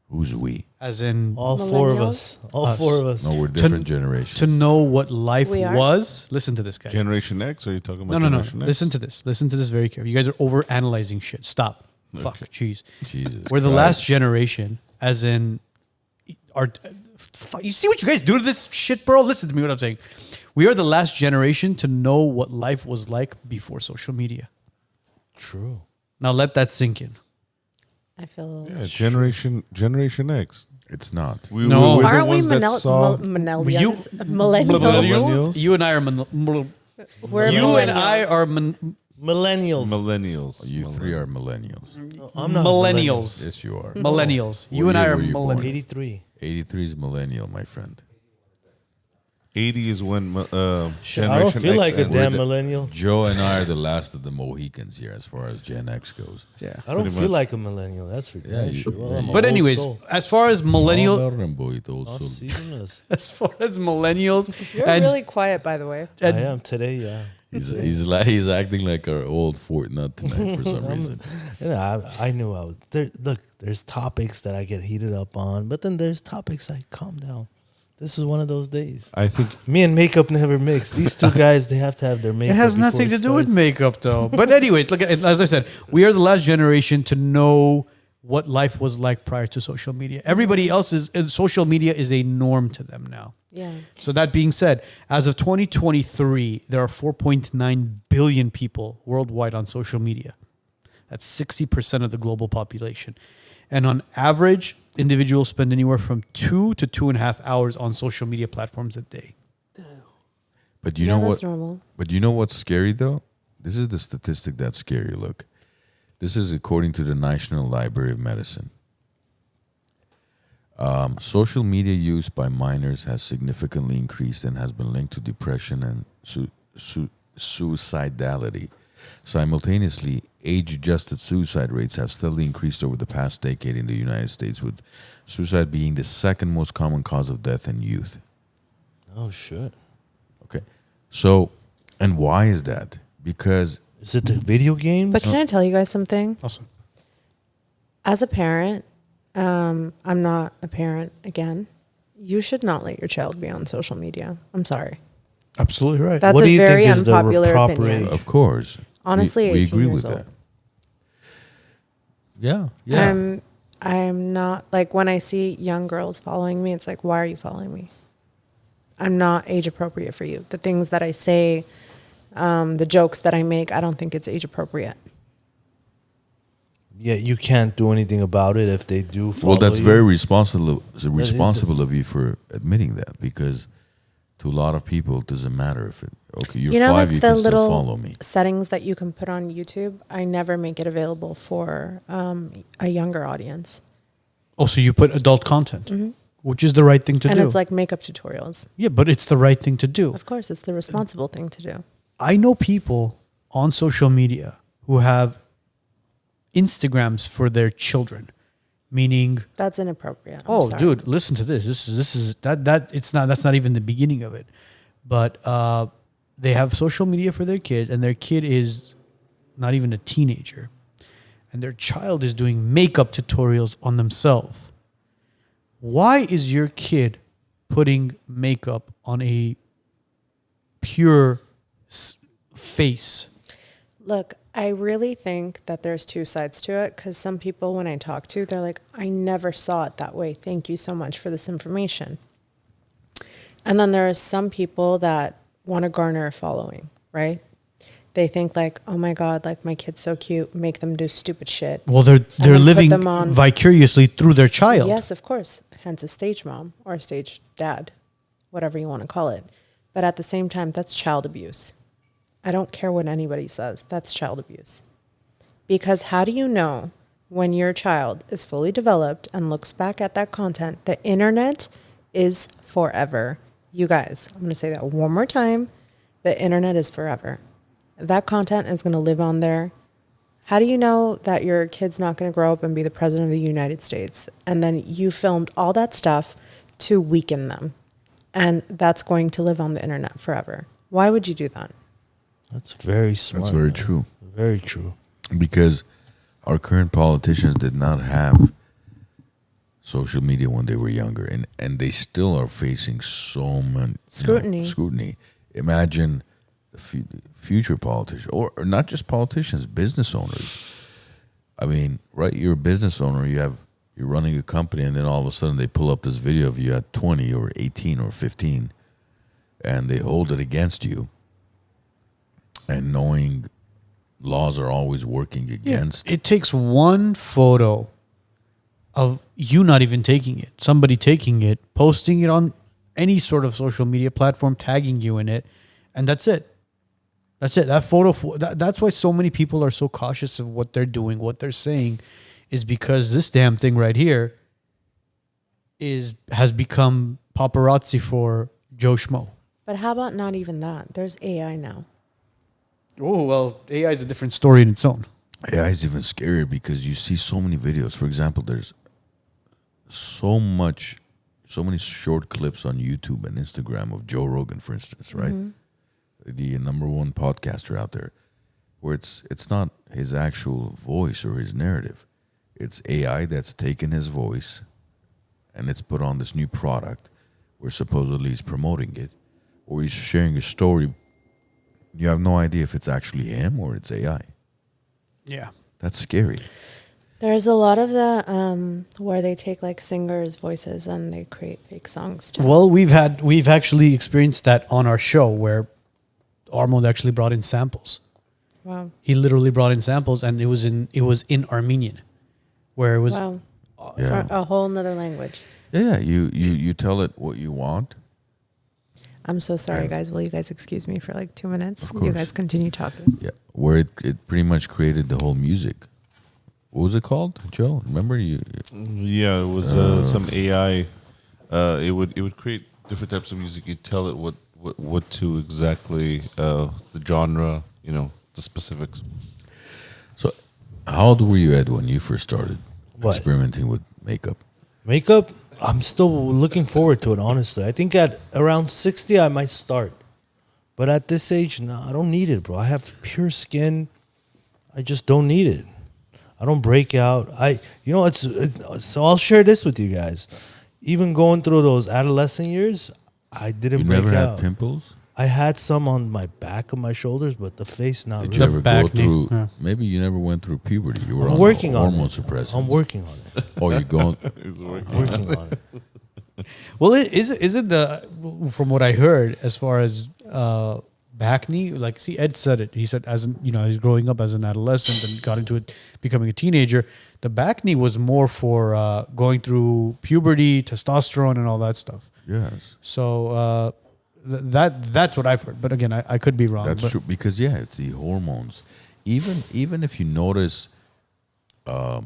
Who's we? as in All four of Millennials? us. All Us. four of us. No, we're different generations. to know what life We are? was. Listen to this, guys. Generation X? Are you talking about No. Generation X? Listen to this. Listen to this very carefully. You guys are over analyzing shit. Stop. Fuck. Jeez. Jesus. We're the Christ. last generation, as in, you see what you guys do to this shit, bro? Listen to me what I'm saying. We are the last generation to know what life was like before social media. True. Now let that sink in. I feel. Yeah, Generation X. It's not. No. We're the Aren't we ones that saw. millennials? Millennials. Millennials? You and I are We're you and I millennials. are Millennials. Millennials. You three are millennials. I'm not millennials. Yes, you are. Millennials. You What and I year are were you born? millennials. 83. 83 is millennial, my friend. 80 is when Shit, I Generation don't feel X like a ended. damn millennial. Joe and I are the last of the Mohicans here as far as Gen X goes. Yeah. I don't Pretty feel much. like a millennial. That's for Yeah, damn you- sure. Well, yeah, I'm you- a But old anyways, soul. as far as millennial, Oh, I'll so. see you. as far as millennials, You're and, really quiet, by the way. I and am today, yeah. He's acting like our old Fort Nut tonight for some reason. Yeah, I knew I was there. Look, there's topics that I get heated up on, but then there's topics I calm down. This is one of those days. I think Me and makeup never mix. These two guys, they have to have their it makeup. has before nothing to it do with starts. makeup, though. But anyways, look, as I said, we are the last generation to know what life was like prior to social media. Everybody else is social media is a norm to them now. Yeah. So that being said, as of 2023, there are 4.9 billion people worldwide on social media. That's 60% of the global population. And on average, individuals spend anywhere from 2 to 2.5 hours on social media platforms a day. But you Yeah, know that's what? normal. But you know what's scary though? This is the statistic that's scary. Look, this is according to the National Library of Medicine. Social media use by minors has significantly increased and has been linked to depression and suicidality. Simultaneously, age-adjusted suicide rates have steadily increased over the past decade in the United States, with suicide being the second most common cause of death in youth. Oh shit! Okay, so, and why is that? Because Is it the video games? But can I tell you guys something? Awesome. As a parent, I'm not a parent again. You should not let your child be on social media. I'm sorry. Absolutely right. That's What a do you very think is the unpopular proper opinion. age? of course, Honestly, we 18 agree years with old. that. Yeah. I'm not like when I see young girls following me, it's like, why are you following me? I'm not age appropriate for you. The things that I say, the jokes that I make, I don't think it's age appropriate. Yeah, you can't do anything about it if they do. Follow Well, that's you. very responsible of you for admitting that, because to a lot of people, it doesn't matter if it. Okay, you're You know, 5, like you the can still little follow me. settings that you can put on YouTube, I never make it available for a younger audience. Oh, so you put adult content, which is the right thing to And do. it's like makeup tutorials. Yeah, but it's the right thing to do. Of course, it's the responsible thing to do. I know people on social media who have Instagrams for their children, meaning, That's inappropriate. I'm oh, sorry. dude, listen to this. This is that it's not, that's not even the beginning of it, but they have social media for their kid, and their kid is not even a teenager, and their child is doing makeup tutorials on themselves. Why is your kid putting makeup on a pure face? Look, I really think that there's two sides to it, because some people, when I talk to, they're like, I never saw it that way. Thank you so much for this information. And then there are some people that want to garner a following, right? They think like, oh my God, like my kid's so cute, make them do stupid shit. Well, they're then put living them on- vicariously through their child. Yes, of course. Hence a stage mom or a stage dad, whatever you want to call it. But at the same time, that's child abuse. I don't care what anybody says. That's child abuse. Because how do you know when your child is fully developed and looks back at that content? The internet is forever. You guys, I'm going to say that one more time. The internet is forever. That content is going to live on there How do you know that your kid's not going to grow up and be the president of the United States? And then you filmed all that stuff to weaken them. And that's going to live on the internet forever. Why would you do that? That's very smart. That's very man. true. Very true. Because our current politicians did not have social media when they were younger, and they still are facing so much Scrutiny. Scrutiny. Imagine the future politicians, or not just politicians, business owners. I mean, right? You're a business owner. You're running a company, and then all of a sudden they pull up this video of you at 20 or 18 or 15, and they hold it against you. And knowing laws are always working against. It takes one photo of you not even taking it, somebody taking it, posting it on any sort of social media platform, tagging you in it, and that's it. That's it. That photo. That's why so many people are so cautious of what they're doing, what they're saying, is because this damn thing right here has become paparazzi for Joe Schmo. But how about not even that? There's AI now. Oh, well, AI is a different story in its own. AI is even scarier because you see so many videos. For example, there's so many short clips on YouTube and Instagram of Joe Rogan, for instance, right? The number one podcaster out there, where it's not his actual voice or his narrative. It's AI that's taken his voice and it's put on this new product where supposedly he's promoting it, or he's sharing a story. You have no idea if it's actually him or it's AI. Yeah. That's scary. There's a lot of the where they take like singers' voices and they create fake songs too. Well, we've actually experienced that on our show where Armand actually brought in samples. Wow. He literally brought in samples, and it was in Armenian, where it was Wow. Yeah. For a whole nother language. Yeah, you tell it what you want. I'm so sorry, Yeah. guys. Will you guys excuse me for like 2 minutes? Of You course. guys continue talking. Yeah, where it pretty much created the whole music. What was it called, Joe? Remember you? Yeah, it was some AI. It would create different types of music. You tell it what to exactly the genre, the specifics. So, how old were you, Ed, when you first started What? experimenting with makeup? Makeup, I'm still looking forward to it, honestly. I think at around 60, I might start. But at this age, no, I don't need it, bro. I have pure skin. I just don't need it. I don't break out. So I'll share this with you guys. Even going through those adolescent years, I didn't You break never out. had pimples? I had some on my back of my shoulders, but the face not Did really. you ever back go knee, through? yeah. Maybe you never went through puberty. You were I'm on working on hormone it. suppressants. I'm working on it. Oh, you're going. Working on it. Well, is it the, from what I heard, as far as back knee, like, see, Ed said it. He said, he's growing up as an adolescent and got into it, becoming a teenager. The back knee was more for going through puberty, testosterone, and all that stuff. Yes, So that's what I've heard. But again, I could be wrong. that's but true. Because it's the hormones. Even if you notice, that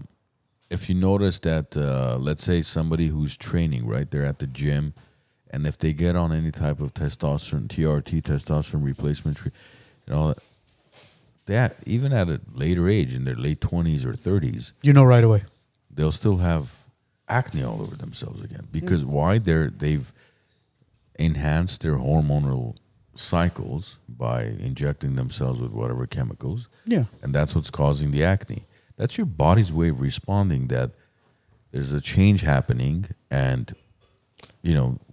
let's say somebody who's training, right? They're at the gym, and if they get on any type of testosterone, TRT, testosterone replacement, that even at a later age, in their late 20s or 30s, right away. they'll still have acne all over themselves again. Because why? They've enhanced their hormonal cycles by injecting themselves with whatever chemicals. Yeah. And that's what's causing the acne. That's your body's way of responding that there's a change happening, and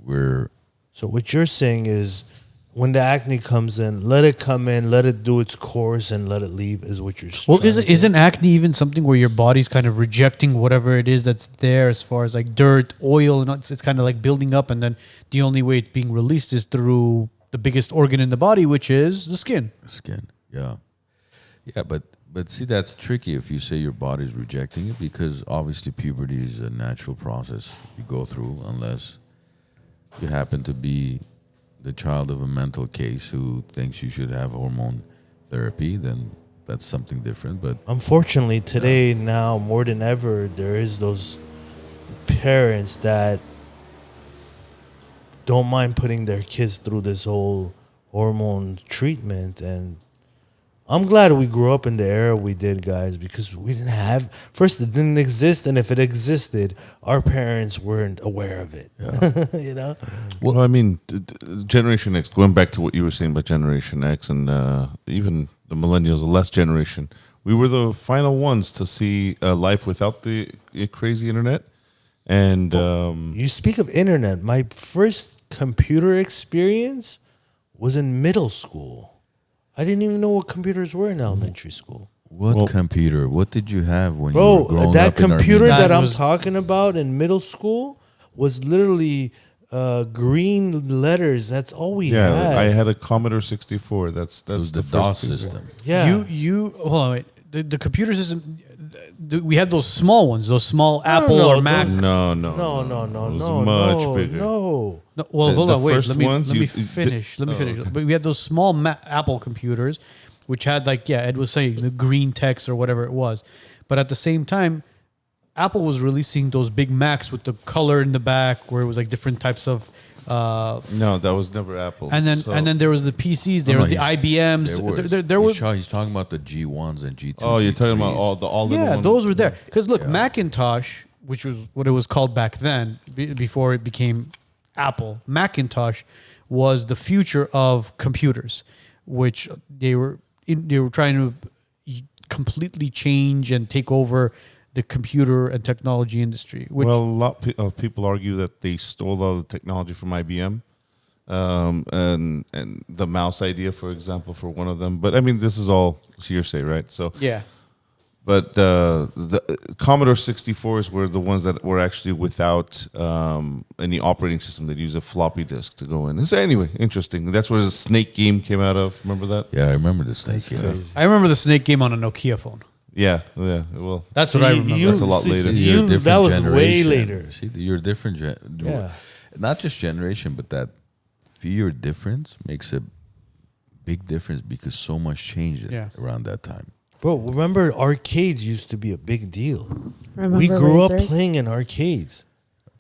we're So what you're saying is, when the acne comes in, let it come in, let it do its course, and let it leave. Is what you're. Well, trying to say. isn't acne even something where your body's kind of rejecting whatever it is that's there, as far as like dirt, oil, and it's kind of like building up, and then the only way it's being released is through the biggest organ in the body, which is the skin. skin. Yeah. Yeah, but see, that's tricky if you say your body's rejecting it, because obviously puberty is a natural process you go through, unless you happen to be the child of a mental case who thinks you should have hormone therapy, then that's something different. But Unfortunately, today, now more than ever, there is those parents that don't mind putting their kids through this whole hormone treatment, and I'm glad we grew up in the era we did, guys, because we didn't have. First, it didn't exist, and if it existed, our parents weren't aware of it. You know. Well, I mean, Generation X. Going back to what you were saying about Generation X and even the millennials, the last generation, we were the final ones to see life without the crazy internet. And You speak of internet. My first computer experience was in middle school. I didn't even know what computers were in elementary school. What computer? What did you have when you were Bro, growing that up in computer Armenia? that I'm was- talking about in middle school was literally green letters. That's all we had. I had a Commodore 64. That's It was the first DOS piece. system. Yeah. You hold on, wait. The computer system. We had those small ones, those small Apple no, or Mac. those- No, No, It was no, much no, bigger. no. No, well, The- hold the on, wait. first Let me ones let me you- finish. Let me oh, finish. okay. But we had those small Apple computers, which had like Ed was saying the green text or whatever it was. But at the same time, Apple was releasing those big Macs with the color in the back, where it was like different types of. No, that was never Apple. And then there was the PCs. There was the IBMs. There was He's talking about the G1s and G2s. Oh, you're talking about G3s. all the yeah, those were there. Because look, Yeah. Macintosh, which was what it was called back then, before it became Apple, Macintosh was the future of computers, which they were trying to completely change and take over the computer and technology industry. Which, Well, a lot of people argue that they stole all the technology from IBM, and the mouse idea, for example, for one of them. But I mean, this is all hearsay, right? So, yeah. but the Commodore 64s were the ones that were actually without any operating system. That use a floppy disk to go in. So anyway, interesting. That's where the Snake game came out of. Remember that? Yeah, I remember this thing. Crazy. I remember the Snake game on a Nokia phone. Yeah. Well, That's what I See, remember. That's a lot later. You're a different that was way generation. later. See, you're a different Yeah. Not just generation, but that year difference makes a big difference because so much changed Yeah. around that time. Bro, remember arcades used to be a big deal. Remember We grew up Razors? playing in arcades,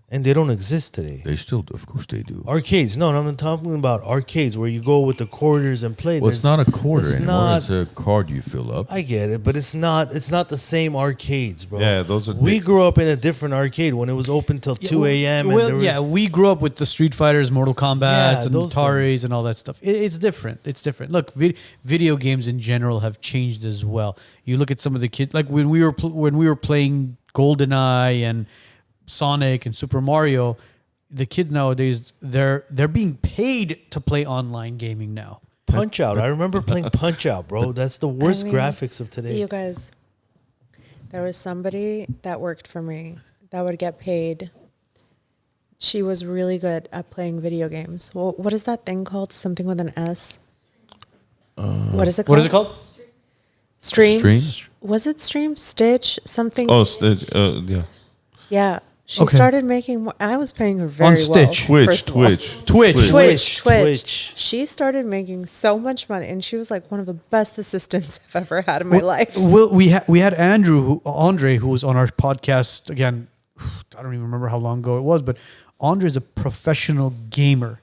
and they don't exist today. They still, of course, they do. Arcades? No, I'm talking about arcades where you go with the quarters and play. Well, it's not a quarter it's anymore. not- It's a card you fill up. I get it, but it's not the same arcades, bro. Yeah, those are We grew up in a different arcade when it was open till 2 a.m. and Well, there was, yeah, we grew up with the Street Fighters, Mortal Kombats, Yeah, and those Ataris things. and all that stuff. It's different. It's different. Look, video games in general have changed as well. You look at some of the kids, like when we were playing GoldenEye and Sonic and Super Mario. The kids nowadays, they're being paid to play online gaming now. Punch Out. I remember playing Punch Out, bro. That's the worst I mean, graphics of today. You guys, there was somebody that worked for me that would get paid. She was really good at playing video games. Well, what is that thing called? Something with an S. What is it called? What is it called? Stream. Stream? Was it Stream? Stitch? Something. Oh, yeah. Yeah. She Okay. started making. I was paying her very On well. Stitch. first of all. Twitch. Twitch. Twitch. She started making so much money, and she was like one of the best assistants I've ever had in my life. Well, we had Andre, who was on our podcast again. I don't even remember how long ago it was, but Andre is a professional gamer,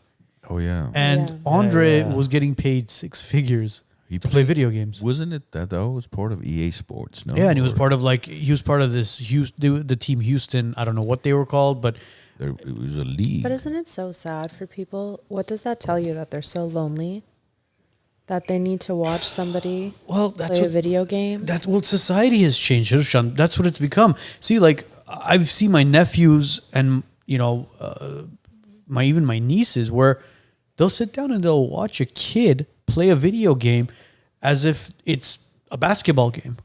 Oh yeah. and Yeah. Andre Yeah. was getting paid 6 figures He to play video games. Wasn't it that was part of EA Sports? No. Yeah, and he was Or part of this the team Houston. I don't know what they were called, but it was a league. But isn't it so sad for people? What does that tell you? That they're so lonely? That they need to watch somebody that's play a what, video game? that's what society has changed. Hirshan. That's what it's become. See, like I've seen my nephews and my nieces where they'll sit down and they'll watch a kid play a video game as if it's a basketball game.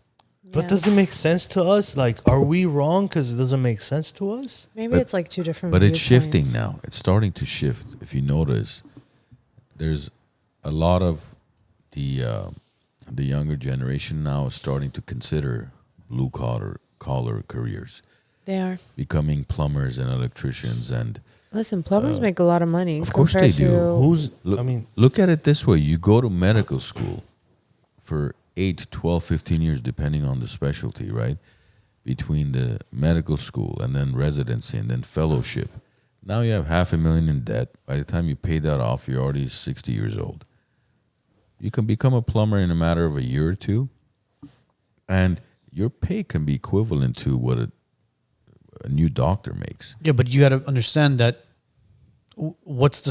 But Yeah. does it make sense to us? Like, are we wrong because it doesn't make sense to us? Maybe But- it's like two different But it's shifting viewpoints. now. It's starting to shift. If you notice, there's a lot of the younger generation now is starting to consider blue collar careers, They are. becoming plumbers and electricians. And Listen, plumbers make a lot of money. of course they compared do. to- Who's? look, I mean, look at it this way: you go to medical school for 8, 12, 15 years, depending on the specialty, right? Between the medical school and then residency and then fellowship. Now you have $500,000 in debt. By the time you pay that off, you're already 60 years old. You can become a plumber in a matter of a year or two, and your pay can be equivalent to what a new doctor makes. Yeah, but you got to understand that what's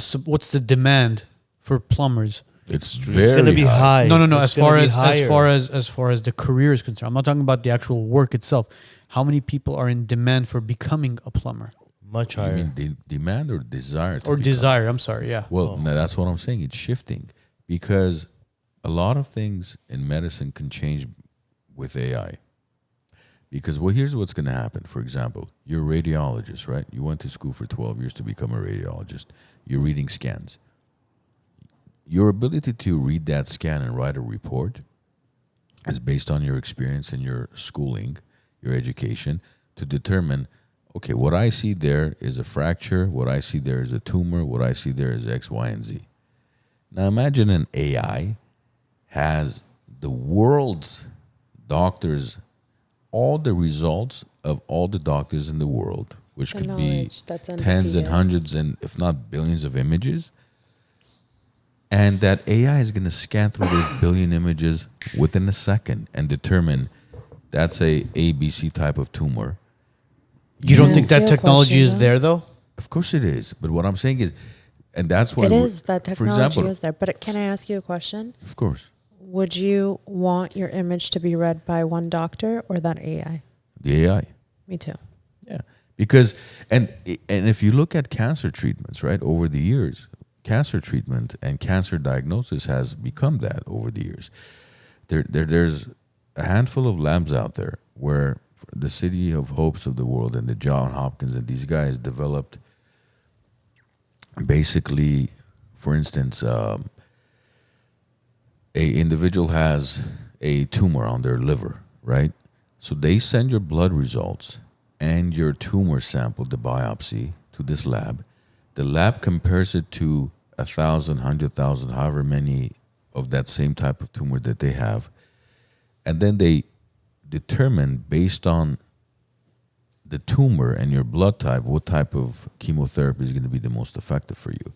the demand for plumbers? It's It's very going to be high. No. It's As gonna far be as higher. as far as the career is concerned, I'm not talking about the actual work itself. How many people are in demand for becoming a plumber Much You higher. mean demand or desire? To or become? desire? I'm sorry. Yeah. Well, no, that's what I'm saying. It's shifting because a lot of things in medicine can change with AI. Because here's what's going to happen. For example, you're a radiologist, right? You went to school for 12 years to become a radiologist. You're reading scans. Your ability to read that scan and write a report is based on your experience and your schooling, your education, to determine, okay, what I see there is a fracture, what I see there is a tumor, what I see there is X, Y, and Z. Now imagine an AI has the world's doctors, all the results of all the doctors in the world, which The could be knowledge that's tens and undefeated. hundreds and if not billions of images. And that AI is going to scan through those billion images within a second and determine that's a ABC type of tumor. You don't Can I think ask that you a technology question, is though? there though? Of course it is. But what I'm saying is, and that's why It is that for technology example, is there. But can I ask you a question? of course, Would you want your image to be read by one doctor or that AI? the AI. Me too. Yeah, because and if you look at cancer treatments, right, over the years, cancer treatment and cancer diagnosis has become that over the years. There's a handful of labs out there where the City of Hopes of the world and the John Hopkins and these guys developed basically, for instance, a individual has a tumor on their liver, right? So they send your blood results and your tumor sample, the biopsy, to this lab. The lab compares it to 1,000, 100,000, however many of that same type of tumor that they have. And then they determine based on the tumor and your blood type, what type of chemotherapy is going to be the most effective for you.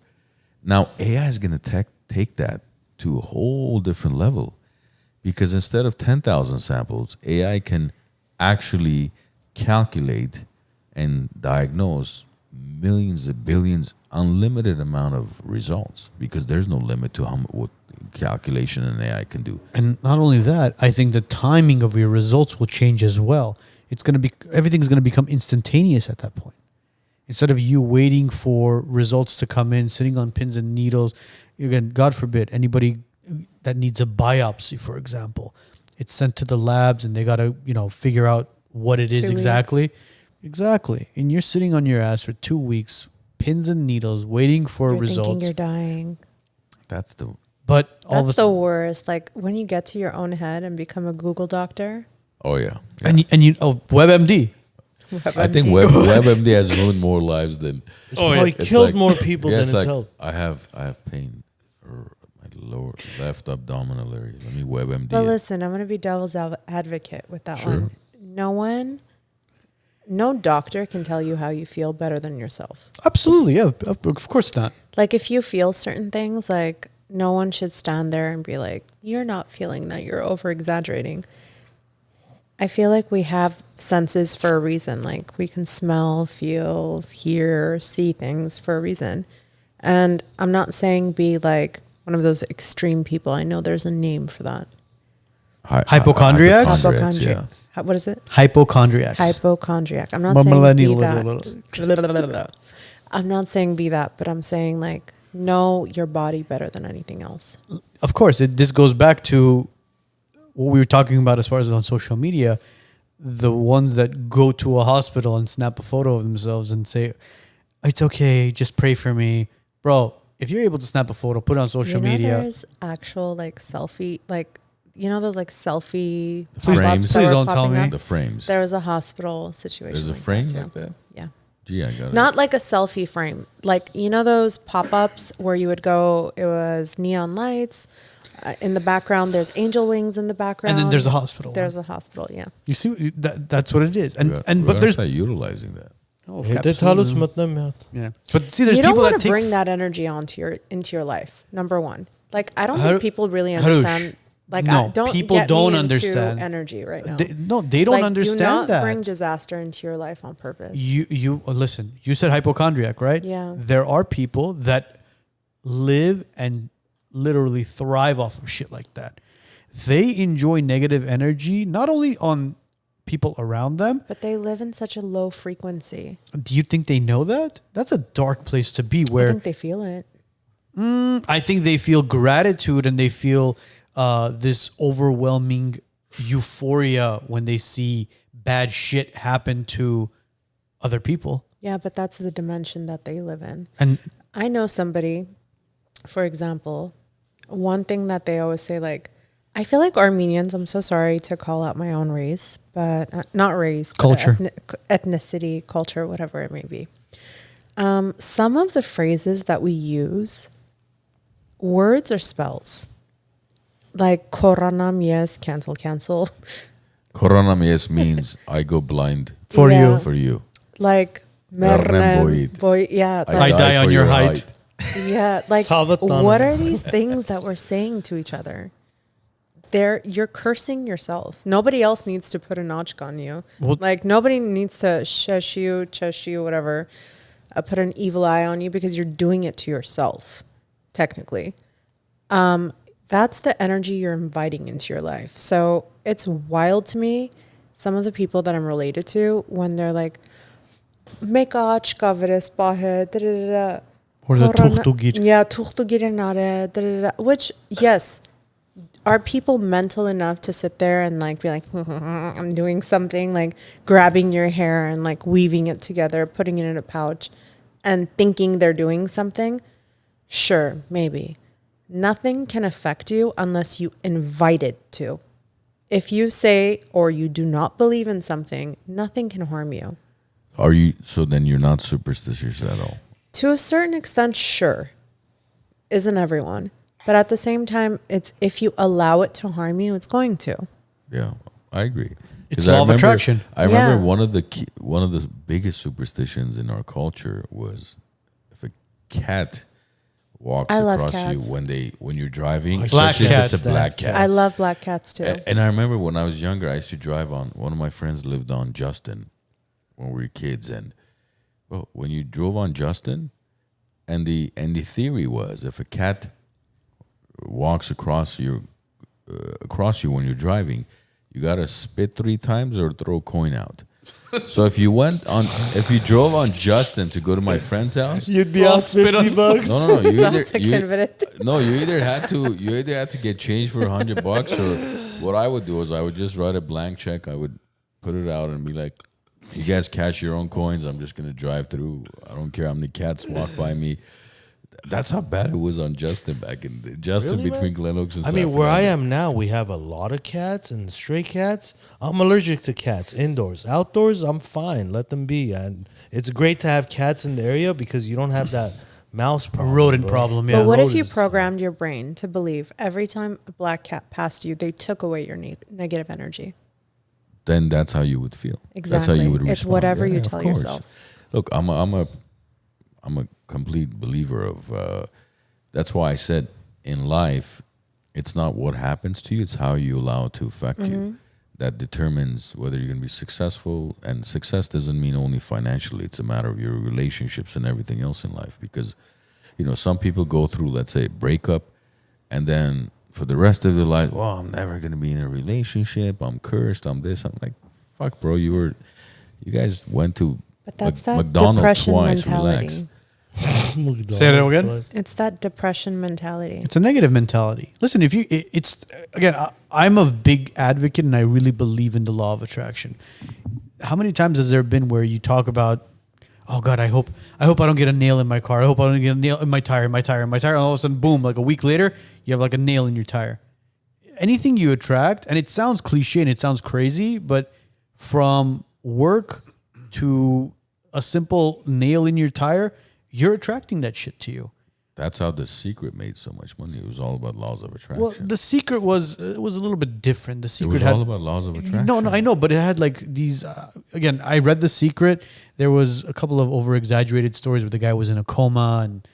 Now, AI is going to take that to a whole different level because instead of 10,000 samples, AI can actually calculate and diagnose millions of billions, unlimited amount of results because there's no limit to what calculation an AI can do. And not only that, I think the timing of your results will change as well. It's going to be everything's going to become instantaneous at that point. Instead of you waiting for results to come in, sitting on pins and needles, again, God forbid, anybody that needs a biopsy, for example, it's sent to the labs and they got to, figure out what it is 2 weeks. exactly. Exactly. And you're sitting on your ass for 2 weeks, pins and needles, waiting for You're results. thinking you're dying. That's the But all of a That's the sudden, worst. Like when you get to your own head and become a Google doctor. oh yeah. and WebMD. I think WebMD has ruined more lives than It's probably It's killed like- more people yeah, than it's it's like, helped. I have pain or my lower left abdominal area. Let me WebMD. But it. listen, I'm going to be devil's advocate with that Sure. one. No doctor can tell you how you feel better than yourself. Absolutely, yeah. Of course not. Like if you feel certain things, like no one should stand there and be like, you're not feeling that, you're over exaggerating. I feel like we have senses for a reason. Like we can smell, feel, hear, see things for a reason. And I'm not saying be like one of those extreme people. I know there's a name for that. Hypochondriacs? Yeah. What is it? Hypochondriacs. Hypochondriac. I'm not saying be Millennial. that. I'm not saying be that, but I'm saying like know your body better than anything else. Of course, this goes back to what we were talking about as far as on social media. The ones that go to a hospital and snap a photo of themselves and say, "It's okay, just pray for me," bro. If you're able to snap a photo, put it on social media. There's actual like selfie, like those like selfie Frames. pop-ups that Please were don't tell popping me. up? The frames. There was a hospital situation. There's a like frame that too. like that. Yeah. Gee, I got it. Not like a selfie frame. Like, those pop-ups where you would go, it was neon lights. In the background, there's angel wings in the background. And then there's a hospital. There's a hospital, yeah. You see, that's what it is. We got- And we but gotta there's start utilizing that. oh, Hey, talos absolutely. matna mein. Yeah. But see, there's You don't people want that to take bring that energy into your life, number one. Like, I don't Haru- think people really Harush, understand. Like, no, don't people get don't me into understand. energy right now. They don't Like, understand do not that. bring disaster into your life on purpose. You listen. You said hypochondriac, right? Yeah. There are people that live and literally thrive off of shit like that. They enjoy negative energy not only on people around them. But they live in such a low frequency. Do you think they know that? That's a dark place to be. I Where think they feel it. I think they feel gratitude and they feel this overwhelming euphoria when they see bad shit happen to other people. Yeah, but that's the dimension that they live in. And I know somebody, for example, one thing that they always say, like, I feel like Armenians, I'm so sorry to call out my own race, but not race, but Culture. ethnicity, culture, whatever it may be. Some of the phrases that we use, words or spells, like koranam, yes, cancel, cancel. Koranam yes means I go blind for Yeah. you, for you. Like, Mernem mernem, boy, yeah, I die on for your height. yeah, like Savatana. what are these things that we're saying to each other? You're cursing yourself. Nobody else needs to put a notch on you. Well- Like nobody needs to shush you, whatever, put an evil eye on you because you're doing it to yourself, technically. That's the energy you're inviting into your life. So it's wild to me, some of the people that I'm related to, when they're like, Meka chkaveres bahe, da da da. Or the Corona- tuchtugir. Yeah, tuchtugir nare, da da da. Which, yes, are people mental enough to sit there and like be like, I'm doing something, like grabbing your hair and like weaving it together, putting it in a pouch and thinking they're doing something? Sure, maybe. Nothing can affect you unless you invite it to. If you say or you do not believe in something, nothing can harm you. Are you? So then you're not superstitious at all. To a certain extent, sure. Isn't everyone? But at the same time, it's if you allow it to harm you, it's going to. Yeah, I agree. It's 'Cause I law of remember- attraction. I remember Yeah. one of the biggest superstitions in our culture was if a cat walks I love across cats. you when you're driving, Black especially if it's a cat. black cat. I love black cats too. And I remember when I was younger, I used to drive on. One of my friends lived on Justin when we were kids, and well, when you drove on Justin, and the theory was if a cat walks across you when you're driving, you gotta spit 3 times or throw a coin out. So if you drove on Justin to go to my friend's house, You'd be out $50. no, you either Sounds like convenient. you either had to get change for $100, or what I would do is I would just write a blank check. I would put it out and be like, "You guys cash your own coins. I'm just gonna drive through. I don't care how many cats walk by me." That's how bad it was on Justin back in Justin Really, between Glen Oaks and I mean, San where I Fernando. am now, we have a lot of cats and stray cats. I'm allergic to cats indoors. Outdoors, I'm fine. Let them be. And it's great to have cats in the area because you don't have that mouse problem. rodent bro. problem, yeah. But what if you rodents. programmed your brain to believe every time a black cat passed you, they took away your negative energy? Then that's how you would feel. That's how Exactly. you would respond. It's whatever you of tell course. yourself. Look, I'm a complete believer of. That's why I said in life, it's not what happens to you; it's how you allow it to affect you. That determines whether you're going to be successful. And success doesn't mean only financially; it's a matter of your relationships and everything else in life. Because, some people go through, let's say, a breakup, and then for the rest of their life, well, I'm never going to be in a relationship. I'm cursed. I'm this. I'm like, fuck, bro. You guys went to But that's McDonald's depression twice. mentality. Relax. Say that again? It's that depression mentality. It's a negative mentality. Listen, if you, it's again, I'm a big advocate and I really believe in the law of attraction. How many times has there been where you talk about, oh God, I hope I don't get a nail in my car. I hope I don't get a nail in my tire. And all of a sudden, boom, like a week later, you have like a nail in your tire. Anything you attract, and it sounds cliche and it sounds crazy, but from work to a simple nail in your tire, you're attracting that shit to you. That's how The Secret made so much money. It was all about laws of attraction. Well, The Secret was a little bit different. The it Secret was had all about laws of attraction. no, I know, but it had like these. Again, I read The Secret. There was a couple of over exaggerated stories where the guy was in a coma and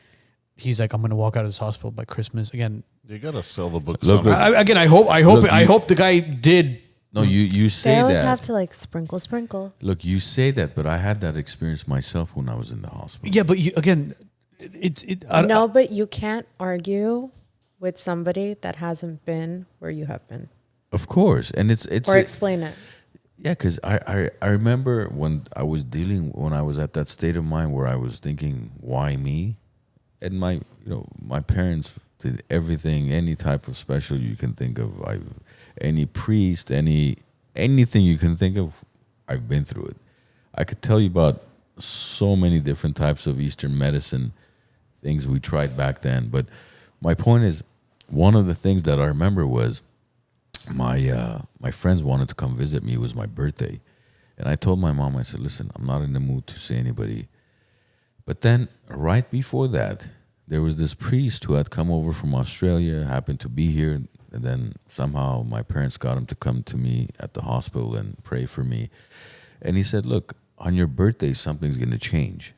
he's like, "I'm going to walk out of this hospital by Christmas." Again, You gotta sell the book. Look, somehow. Again, I hope the guy did. No, you say They always that. have to like sprinkle. Look, you say that, but I had that experience myself when I was in the hospital. Yeah, but again, No, but you can't argue with somebody that hasn't been where you have been, Of course, and it's or explain it. yeah, because I remember when I was at that state of mind where I was thinking, why me? And my parents did everything, any type of special you can think of. Any priest, anything you can think of, I've been through it. I could tell you about so many different types of Eastern medicine things we tried back then. But my point is, one of the things that I remember was my friends wanted to come visit me. It was my birthday. And I told my mom, I said, listen, I'm not in the mood to see anybody. But then right before that, there was this priest who had come over from Australia, happened to be here. And then somehow my parents got him to come to me at the hospital and pray for me. And he said, look, on your birthday, something's going to change.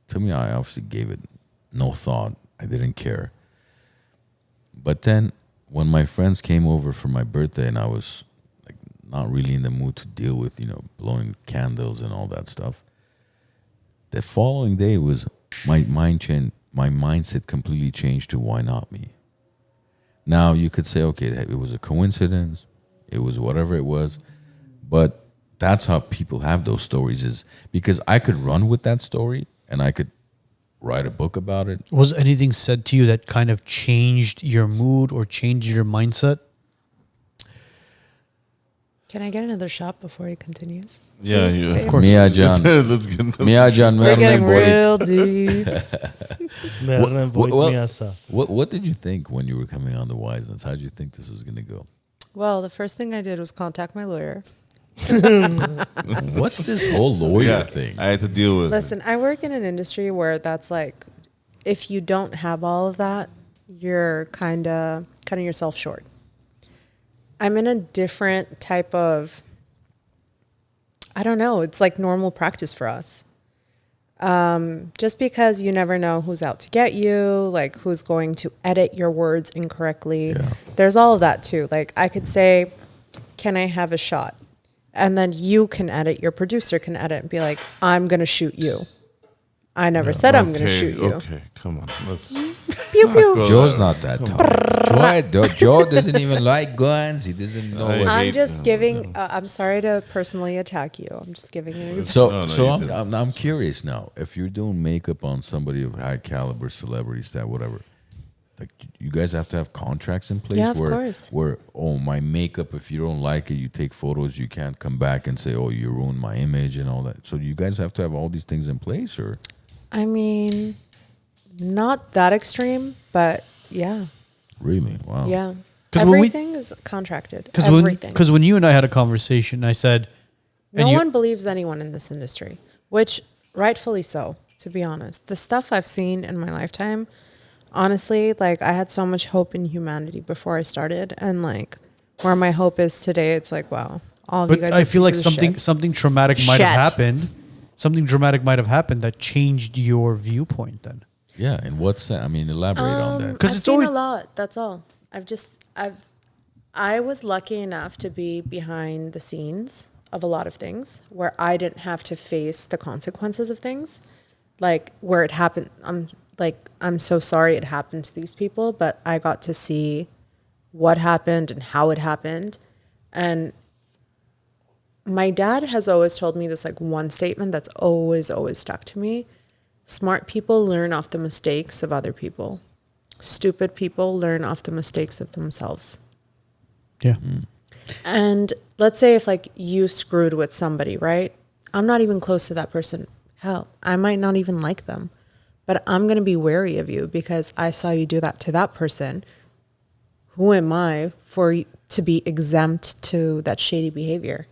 To me, I obviously gave it no thought. I didn't care. But then when my friends came over for my birthday and I was like not really in the mood to deal with, blowing candles and all that stuff, the following day was my mindset completely changed to why not me? Now you could say, okay, it was a coincidence. It was whatever it was. But that's how people have those stories, is because I could run with that story and I could write a book about it. Was anything said to you that kind of changed your mood or changed your mindset? Can I get another shot before he continues? Yeah, Please, yeah, babe? of course. Mia John. Let's get into Mia John. We're getting real deep. What did you think when you were coming on the WiseNuts? How did you think this was going to go? Well, the first thing I did was contact my lawyer. What's this whole lawyer thing? I had to deal with. Listen, I work in an industry where that's like, if you don't have all of that, you're kind of cutting yourself short. I'm in a different type of, I don't know, it's like normal practice for us. Just because you never know who's out to get you, like who's going to edit your words incorrectly. Yeah. There's all of that too. Like I could say, can I have a shot? And then you can edit, your producer can edit and be like, I'm going to shoot you. I never said I'm going to shoot you. Okay, come on. Let's. Pew, pew. Joe's not that tall. Joe doesn't even like guns. He doesn't know. I What I'm hate just them. giving, I'm sorry to personally attack you. I'm just giving you an example. So, No, you I'm curious now. If you're doing makeup on somebody of high caliber, celebrity status, whatever, like you guys have to have contracts in place Yeah, of where, course. my makeup, if you don't like it, you take photos. You can't come back and say, oh, you ruined my image and all that. So you guys have to have all these things in place, or? I mean, not that extreme, but yeah. Really? Wow. Yeah. 'Cause when we- Everything is contracted. Everything. Because when you and I had a conversation, I said, No one believes anyone in this industry, which rightfully so, to be honest. The stuff I've seen in my lifetime, honestly, like I had so much hope in humanity before I started, and like where my hope is today, it's like, wow, all of you but guys. I are feel like pieces of shit. something traumatic might have Shit. happened. Something dramatic might have happened that changed your viewpoint then. Yeah. And what's that? I mean, elaborate on that. 'Cause I've it's seen always- a lot. That's all. I was lucky enough to be behind the scenes of a lot of things where I didn't have to face the consequences of things, like where it happened. I'm so sorry it happened to these people, but I got to see what happened and how it happened. And my dad has always told me this like one statement that's always stuck to me. Smart people learn off the mistakes of other people. Stupid people learn off the mistakes of themselves. Yeah. And let's say if like you screwed with somebody, right? I'm not even close to that person. Hell, I might not even like them, but I'm going to be wary of you because I saw you do that to that person. Who am I to be exempt to that shady behavior?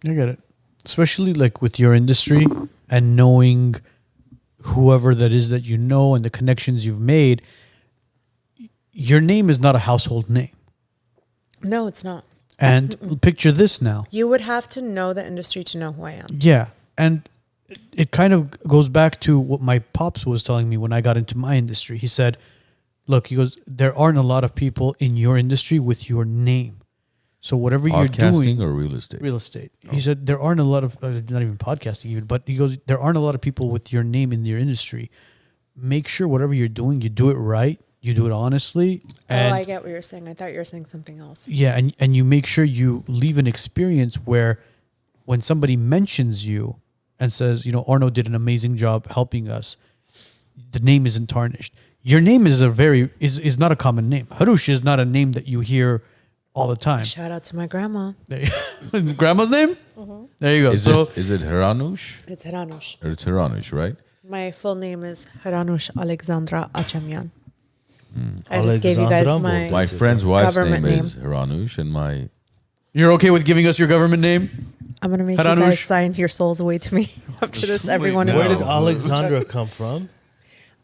I get it. Especially like with your industry and knowing whoever that is that you know and the connections you've made, your name is not a household name. No, it's not. And picture this now. You would have to know the industry to know who I am. Yeah. And it kind of goes back to what my pops was telling me when I got into my industry. He said, look, he goes, there aren't a lot of people in your industry with your name. So whatever you're Podcasting doing, or real estate? real estate. He said there aren't a lot of, not even podcasting even, but he goes, there aren't a lot of people with your name in your industry. Make sure whatever you're doing, you do it right, you do it honestly. And I get what you're saying. I thought you were saying something else. yeah, and you make sure you leave an experience where when somebody mentions you and says, you know, Arno did an amazing job helping us, the name isn't tarnished. Your name is is not a common name. Hrush is not a name that you hear all the time. Shout out to my grandma. There you- Grandma's name? There you go. Is it Hranush? It's Hranush. Or it's Hranush, right? My full name is Hrush Alexandra Achemyan. I just gave you guys Alexandra. My friend's wife's government name is Hranush, and my You're okay with giving us your government name? I'm gonna make you Hranush. guys sign your souls away to me after this. Everyone now. who Where did No. Alexandra come from?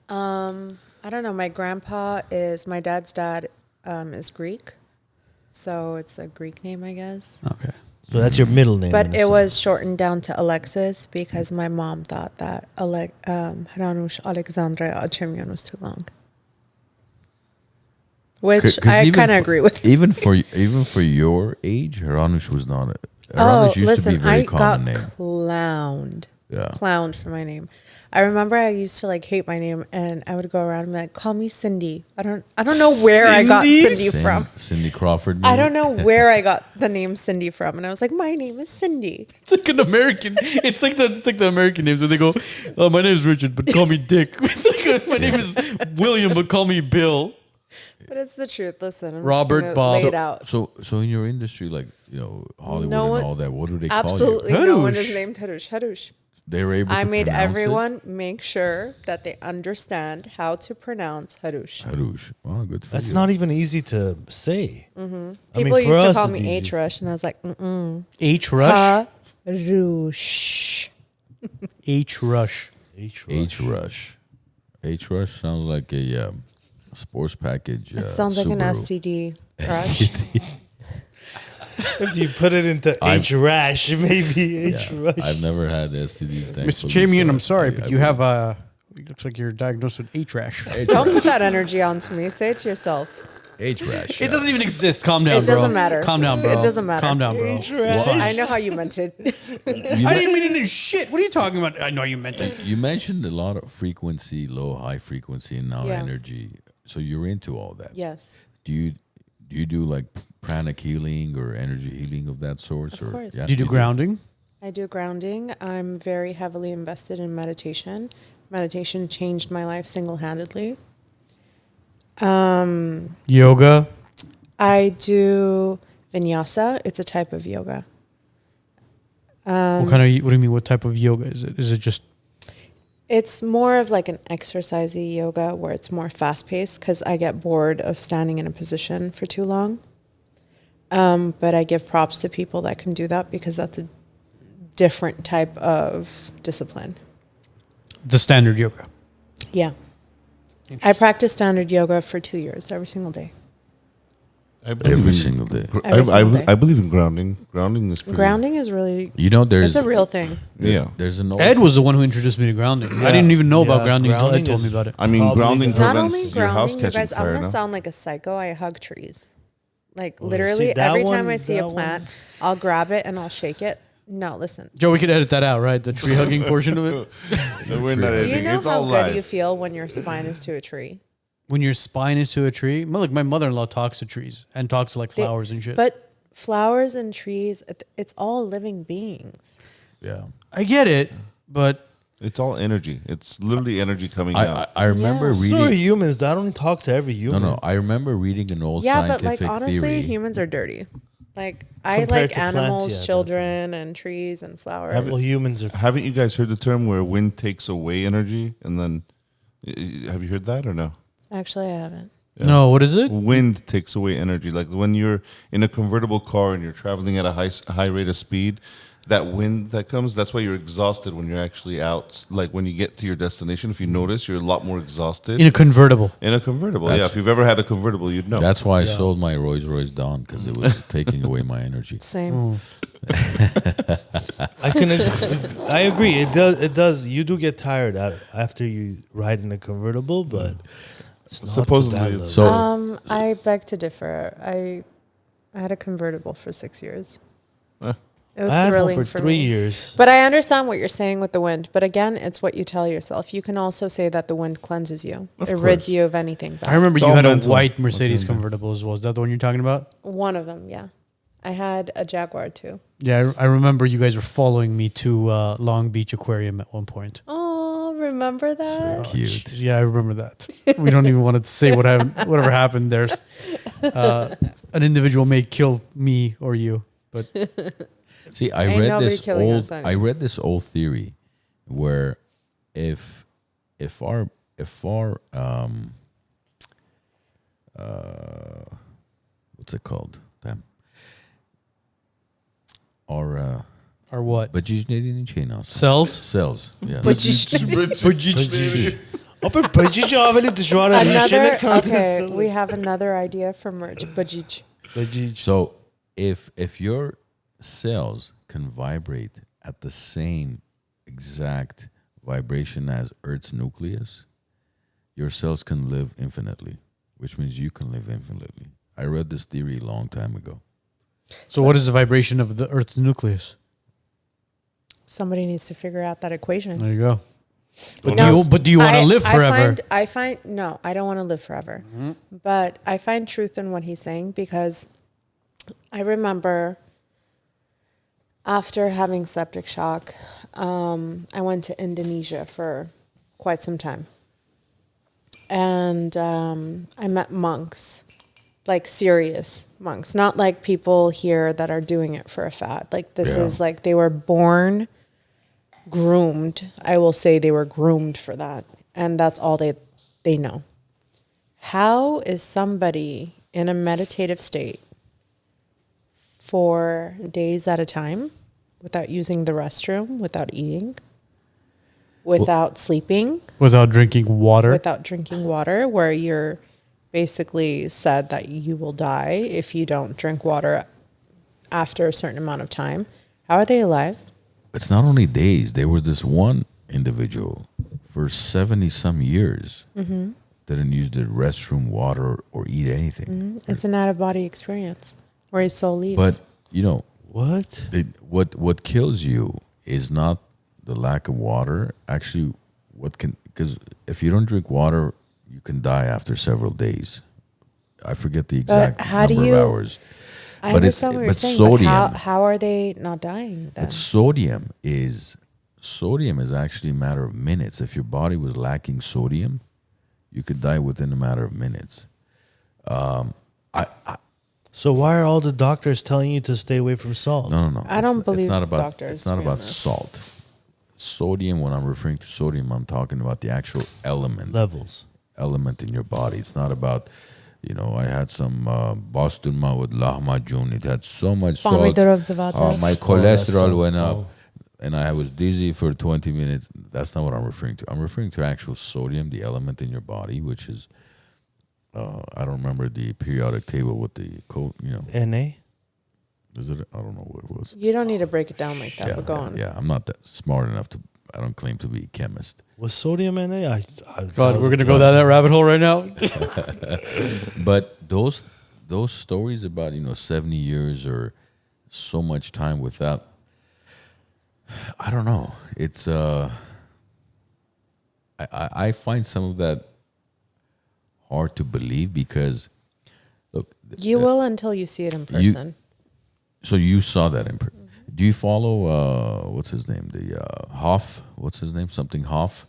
I don't know. My dad's dad is Greek, so it's a Greek name, I guess. Okay. So that's your middle name. But in a it sense. was shortened down to Alexis because my mom thought that Hranush Alexandra Achemyan was too long. Which 'Cause I even kind of for- agree with. even for your age, Hranush was not. Oh, Hranush used to be listen, a very I got common name. clowned. Yeah. Clowned for my name. I remember I used to like hate my name, and I would go around and be like, "Call me Cindy." I don't know where I got Cindy from. Cindy Crawford. I maybe? don't know where I got the name Cindy from, and I was like, "My name is Cindy." It's like an American. It's like the American names where they go, "Oh, my name is Richard, but call me Dick." It's like my name is William, but call me Bill. But it's the truth. Listen, I'm Robert, just gonna Bob. lay it out. So in your industry, like Hollywood No one- and all that, what do they call Absolutely, you? no one Harush. is named Hrush. Hrush. They were able. I to made pronounce everyone make sure that they understand how to pronounce Hrush. it? Hrush. Well, good for That's you. not even easy to say. People used to call me H Rush, and I was like, H Rush. Hrush. H Rush. H Rush. H Rush sounds like a sports package. It sounds like an Subaru. STD crush. If you put it into H rash, maybe H Yeah. rush. I've never had STDs. Mr. thankfully, Chamian, so I'm sorry, I but you have it looks like you're diagnosed with H rash. Don't put that energy onto me. Say it to yourself. H rash. It doesn't even exist. Calm down, It bro. doesn't matter. Calm down, bro. It doesn't matter. Calm down, bro. I know how you meant it. I didn't mean any shit. What are you talking about? I know you meant it. You mentioned a lot of frequency, low, high frequency, and now Yeah. energy. So you're into all that. Yes. Do you do like pranic healing or energy healing of that sort? Of course. Do you do grounding? I do grounding. I'm very heavily invested in meditation. Meditation changed my life single-handedly. Yoga. I do vinyasa. It's a type of yoga. What do you mean? What type of yoga is it? Is it just It's more of like an exercisey yoga where it's more fast-paced because I get bored of standing in a position for too long. But I give props to people that can do that because that's a different type of discipline. the standard yoga? Yeah. I practice standard yoga for 2 years, every single day. I believe Every in- single day. Every single day. I believe in grounding. Grounding is pretty. Grounding is really, You know, it's a real thing. Yeah. There's an old Ed was the one who introduced me to grounding. I didn't even know about Yeah, grounding until Ed grounding told is- me about it. I mean, Probably grounding the- Not prevents only your house grounding, you catching guys, I'm fire. going to No? sound like a psycho. I hug trees. Like Oh, literally see, that every time one- I see a that plant, one- I'll grab it and I'll shake it. No, listen. Joe, we could edit that out, right? The tree hugging portion of it. So we're not Do you editing. know It's how all good you live. feel when your spine is to a tree? When your spine is to a tree. Look, my mother-in-law talks to trees and talks to like They- flowers and shit. But flowers and trees, it's all living beings. Yeah. I get it, but It's all energy. It's literally energy coming I out. I remember Yeah. So are reading. humans. I don't talk to every No, human. no. I remember reading an old Yeah, but like scientific honestly, theory. humans are dirty. Like I Compared like to plants, animals, yeah, children, and trees and flowers. Well, humans are. Haven't you guys heard the term where wind takes away energy? And then, have you heard that or no? Actually, I haven't. Yeah. no, what is it? Wind takes away energy. Like when you're in a convertible car and you're traveling at a high rate of speed, that wind that comes, that's why you're exhausted when you're actually out. Like when you get to your destination, if you notice, you're a lot more exhausted. In a convertible. In a convertible, That's- yeah. If you've ever had a convertible, you'd know. That's why I sold my Rolls Royce Dawn because it was taking away my energy. Same. I can. I agree. It does. It does. You do get tired after you ride in a convertible, but It's not to Supposedly that it's- level. So I beg to differ. I had a convertible for 6 years. Eh. It was I had one thrilling for for 3 me. years. But I understand what you're saying with the wind. But again, it's what you tell yourself. You can also say that the wind cleanses you. Of It rids course. you of anything bad. I remember It's you all had a mental. white Mercedes Okay. convertible as well. Is that the one you're talking about? One of them, yeah. I had a Jaguar too. Yeah, I remember you guys were following me to Long Beach Aquarium at one point. Oh, remember that? cute. Yeah, I remember that. We don't even want to say whatever happened there. An individual may kill me or you, but See, I Ain't read nobody this killing old. us anyway. I read this old theory where if our what's it called? Damn. Our or what? Bajijneri Chinos. Cells? Cells. Yeah. Up in Bajij aveli dishwara Another, nishane okay, we have another idea for merch. Bajij. Bajij. So if your cells can vibrate at the same exact vibration as Earth's nucleus, your cells can live infinitely, which means you can live infinitely. I read this theory a long time ago. So what is the vibration of the Earth's nucleus? Somebody needs to figure out that equation. There you go. But No, do you want to live forever? I find no, I don't want to live forever. But I find truth in what he's saying because I remember after having septic shock, I went to Indonesia for quite some time. And I met monks, like serious monks, not like people here that are doing it for a fad. Like this Yeah. is like they were born groomed. I will say they were groomed for that. And that's all they know. How is somebody in a meditative state for days at a time without using the restroom, without eating, without sleeping, Without drinking water? without drinking water, where you're basically said that you will die if you don't drink water after a certain amount of time? How are they alive? It's not only days. There was this one individual for 70 some years didn't use the restroom, water, or eat anything. It's an out of body experience where his soul leaves. But you know, What? what kills you is not the lack of water. Actually, because if you don't drink water, you can die after several days. I forget the exact how do number you- of hours. I but it's- understand what you're but saying, sodium- but how are they not dying then? But sodium is actually a matter of minutes. If your body was lacking sodium, you could die within a matter of minutes. So why are all the doctors telling you to stay away from salt? No. I don't It's believe not about, doctors, It's not to be about honest. salt. Sodium. When I'm referring to sodium, I'm talking about the actual Levels. element in your body. It's not about, I had some basturma with lahmacun. It had so much salt. Pomidorov zavata. My that cholesterol sounds went up, dull. and I was dizzy for 20 minutes. That's not what I'm referring to. I'm referring to actual sodium, the element in your body, which is, I don't remember the periodic table with the code. Na? Is it? I don't know what it was. You don't need to break it down like that, but go on. Yeah, I'm not that smart enough to. I don't claim to be a chemist. Was sodium Na? God, we're going to go down that rabbit hole right now? But those stories about 70 years or so much time without, I don't know. It's I find some of that hard to believe because look, You will until you see it in person. so you saw that in do you follow what's his name, the Hoff, what's his name, something Hoff,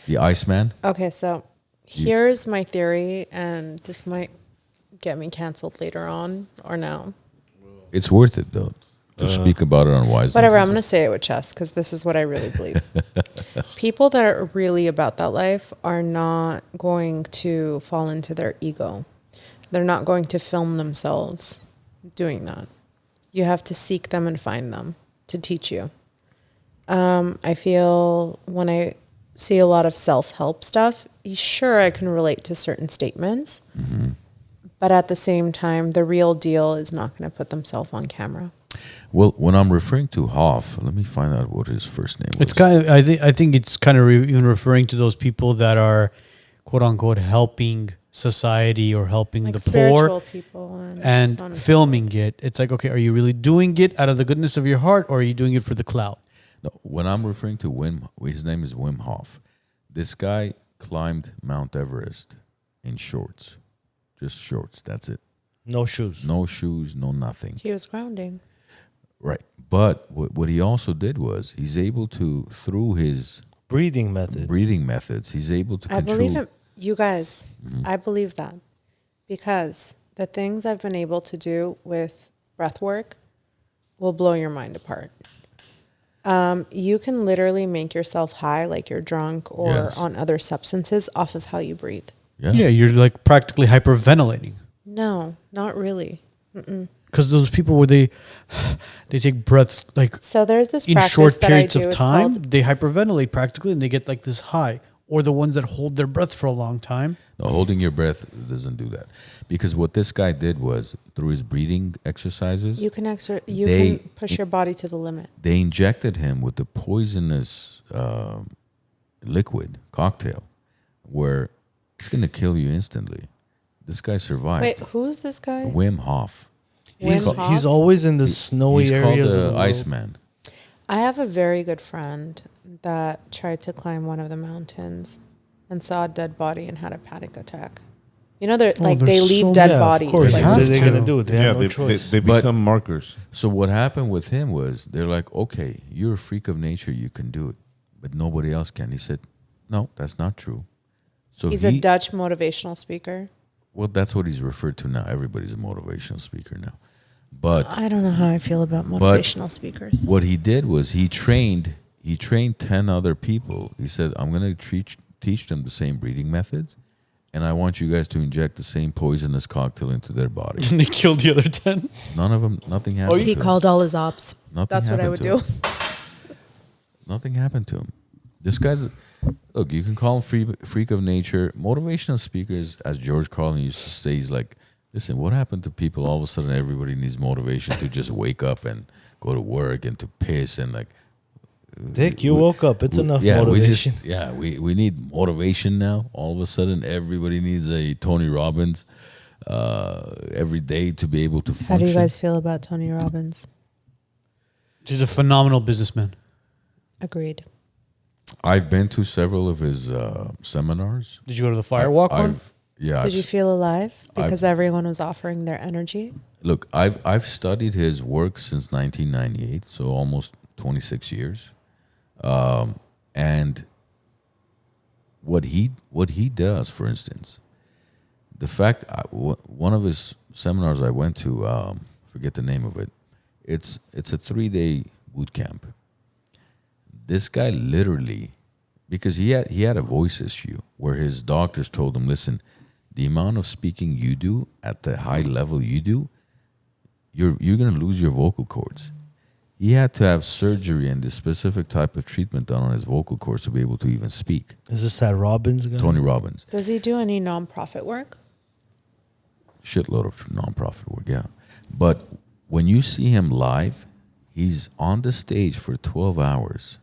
the Iceman? Okay, so here's my theory, and this might get me canceled later on or now. It's worth it though to speak about it on WiseNuts. Whatever, I'm going to say it with chest because this is what I really believe. People that are really about that life are not going to fall into their ego. They're not going to film themselves doing that. You have to seek them and find them to teach you. I feel when I see a lot of self-help stuff, sure, I can relate to certain statements. But at the same time, the real deal is not going to put themselves on camera. Well, when I'm referring to Hoff, let me find out what his first name was. It's kind of, I think it's kind of even referring to those people that are, quote unquote, helping society or helping Like the spiritual poor people so on and so filming it. It's like, okay, are you really doing it out of the goodness of your heart, or are you doing it for the clout? No, when I'm referring to Wim, his name is Wim Hof. This guy climbed Mount Everest in shorts, just shorts. That's it. No shoes. No shoes, no nothing. He was grounding. Right. But what he also did was he's able to, through his Breathing method. breathing methods, he's able to I control. believe it. You guys, I believe that because the things I've been able to do with breath work will blow your mind apart. You can literally make yourself high like you're drunk or Yes. on other substances off of how you breathe. Yeah, you're like practically hyperventilating. No, not really. Because those people where they take breaths like So there's this in practice short that periods I do. of It's time, called- they hyperventilate practically, and they get like this high. Or the ones that hold their breath for a long time. No, holding your breath doesn't do that. Because what this guy did was, through his breathing exercises, you can They- can push your body to the limit. they injected him with the poisonous liquid cocktail where it's going to kill you instantly. This guy survived. Wait, who's this guy? Wim Hof. He's, Wim Hof? he's always in the snowy He's called areas of the the world. Iceman. I have a very good friend that tried to climb one of the mountains and saw a dead body and had a panic attack. You know, they're like they there's leave so- dead Yeah, bodies. of course. Like, What are have they to. going to do? They Yeah, have no they choice. become But- markers. So what happened with him was they're like, okay, you're a freak of nature, you can do it, but nobody else can. He said, no, that's not true. So he's a Dutch motivational speaker. well, that's what he's referred to now. Everybody's a motivational speaker now. But I don't know how I feel about motivational speakers. what he did was he trained 10 other people. He said, I'm going to teach them the same breathing methods, and I want you guys to inject the same poisonous cocktail into their body. And they killed the other 10. None of them, nothing happened He to called all his ops. Nothing That's what I happened would to do. him. Nothing happened to him. This guy's, look, you can call him freak of nature. Motivational speakers, as George Carlin used to say, he's like, listen, what happened to people? All of a sudden, everybody needs motivation to just wake up and go to work and to piss and like. Dick, you woke up. It's enough Yeah, motivation. we need motivation now. All of a sudden, everybody needs a Tony Robbins every day to be able to function. How do you guys feel about Tony Robbins? He's a phenomenal businessman. Agreed. I've been to several of his seminars. Did you go to the Firewalk one? Yeah. Did you feel alive because everyone was offering their energy? Look, I've studied his work since 1998, so almost 26 years. And what he does, for instance, the fact one of his seminars I went to, forget the name of it. It's a 3-day boot camp. This guy literally, because he had a voice issue where his doctors told him, listen, the amount of speaking you do at the high level you do, you're gonna lose your vocal cords. He had to have surgery and this specific type of treatment done on his vocal cords to be able to even speak. Is this that Robbins guy? Tony Robbins, Does he do any nonprofit work? shitload of nonprofit work, yeah. But when you see him live, he's on the stage for 12 hours.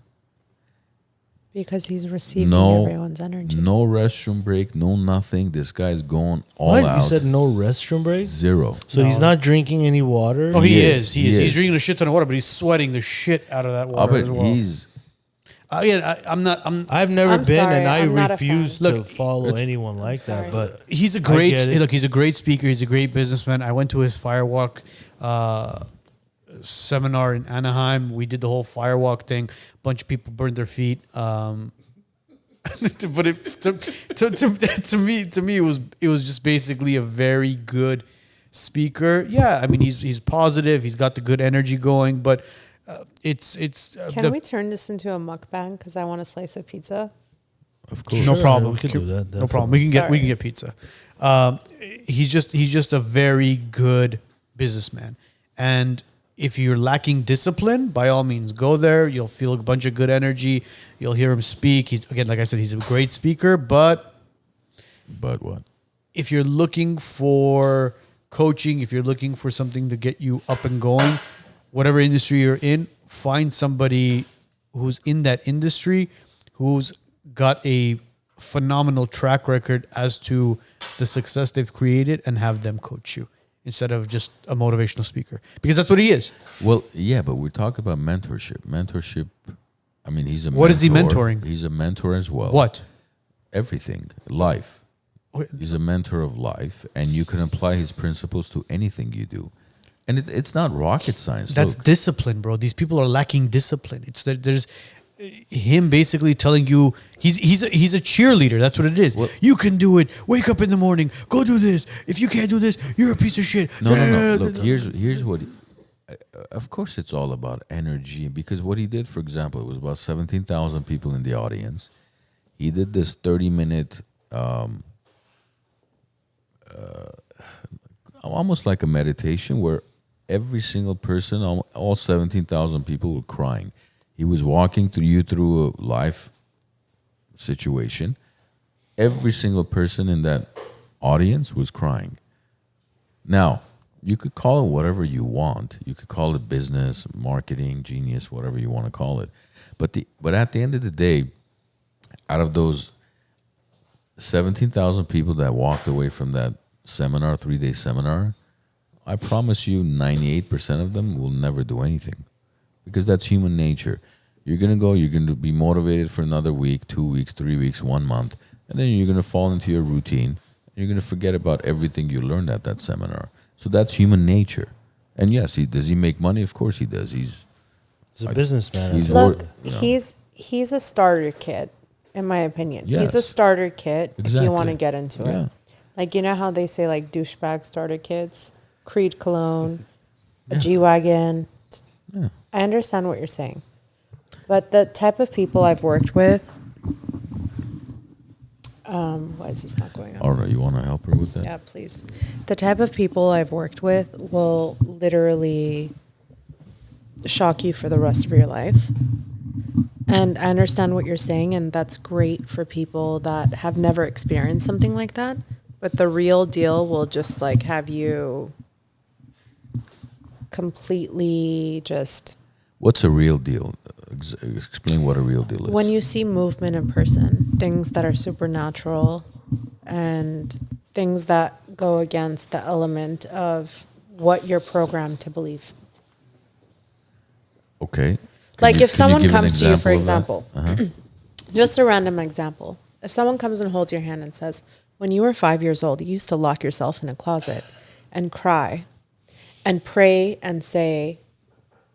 Because he's receiving No, everyone's energy. no restroom break, no nothing. This guy's going all What? out. You said no restroom break? Zero. So he's not drinking any water? Oh, He he is. is. He He is. is. He's drinking a shit ton of water, but he's sweating the shit out of that I water bet as well. he's I'm not. I've never I'm been, sorry, and I I'm not a refuse fan. to Look, follow anyone like sorry. that. But He's a I great. get it. Look, he's a great speaker. He's a great businessman. I went to his Firewalk seminar in Anaheim. We did the whole Firewalk thing. A bunch of people burned their feet. But to me, it was just basically a very good speaker. Yeah, I mean, he's positive. He's got the good energy going. But it's Can we turn this into a mukbang? Because I want a slice of pizza. of course. No Sure, problem. we could do that, No problem. We can Sorry. get pizza. He's just a very good businessman. And if you're lacking discipline, by all means, go there. You'll feel a bunch of good energy. You'll hear him speak. He's, again, like I said, he's a great speaker. But But what? if you're looking for coaching, if you're looking for something to get you up and going, whatever industry you're in, find somebody who's in that industry, who's got a phenomenal track record as to the success they've created and have them coach you instead of just a motivational speaker, because that's what he is. Well, yeah, but we're talking about mentorship. Mentorship. I mean, he's a. What is he mentor. mentoring? He's a mentor as well. What? Everything, life. He's a mentor of life, and you can apply his principles to anything you do. And it's not rocket science. That's Look, discipline, bro. These people are lacking discipline. It's that there's him basically telling you he's a cheerleader. That's what it is. Well- You can do it. Wake up in the morning. Go do this. If you can't do this, you're a piece of shit. no. Look, here's what. Of course, it's all about energy, because what he did, for example, it was about 17,000 people in the audience. He did this 30-minute, almost like a meditation, where every single person, all 17,000 people were crying. He was walking through a life situation. Every single person in that audience was crying. Now, you could call it whatever you want. You could call it business, marketing, genius, whatever you want to call it. But at the end of the day, out of those 17,000 people that walked away from that seminar, 3-day seminar, I promise you 98% of them will never do anything, because that's human nature. You're going to go, you're going to be motivated for another week, 2 weeks, 3 weeks, 1 month, and then you're going to fall into your routine. You're going to forget about everything you learned at that seminar. So that's human nature. And yes, does he make money? Of course he does. He's a businessman. he's Look, wor- you know. he's a starter kit, in my opinion. He's a Yes. starter kit if you want to Exactly. get into Yeah. it. Like, you know how they say, like, douchebag starter kits, Creed cologne, a G-Wagon. Yeah. I understand what you're saying. But the type of people I've worked with, why is this not going on? All right, you want to help her with that? Yeah, please. The type of people I've worked with will literally shock you for the rest of your life. And I understand what you're saying, and that's great for people that have never experienced something like that. But the real deal will just like have you completely just. What's a real deal? Explain what a real deal is. When you see movement in person, things that are supernatural and things that go against the element of what you're programmed to believe. Okay. Like if can someone give an comes to you, for example example, of that? Uh-huh. just a random example. If someone comes and holds your hand and says, when you were 5 years old, you used to lock yourself in a closet and cry and pray and say,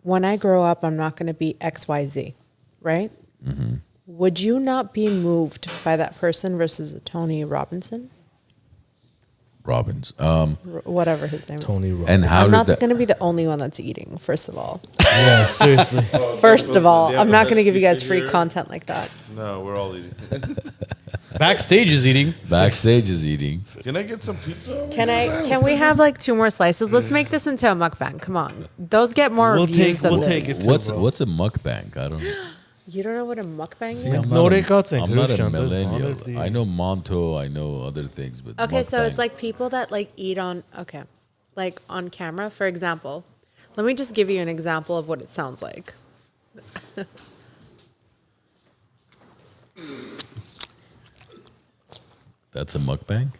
when I grow up, I'm not going to be XYZ, right? Mm-hmm. Would you not be moved by that person versus a Tony Robinson? Robbins. Whatever his name Tony is. Robbins. And how I'm did not that? going to be the only one that's eating, first of all. Yeah, seriously. First of all, Yeah, I'm the not going to best give you guys pizza free here. content like that. No, we're all eating. Backstage is eating. Backstage is eating. Can I get some pizza? Can we have like 2 more slices? Let's make this into a mukbang. Come on. Those get more reviews than we'll this. take it. What's a mukbang? I don't know. You don't know what a mukbang See, is? I'm No, not they a- got it. I'm not a Hrush, there's millennial. one. I know Monto. I know other things, but Okay, so it's mukbang. like people that like eat on, okay, like on camera, for example. Let me just give you an example of what it sounds like. That's a mukbang.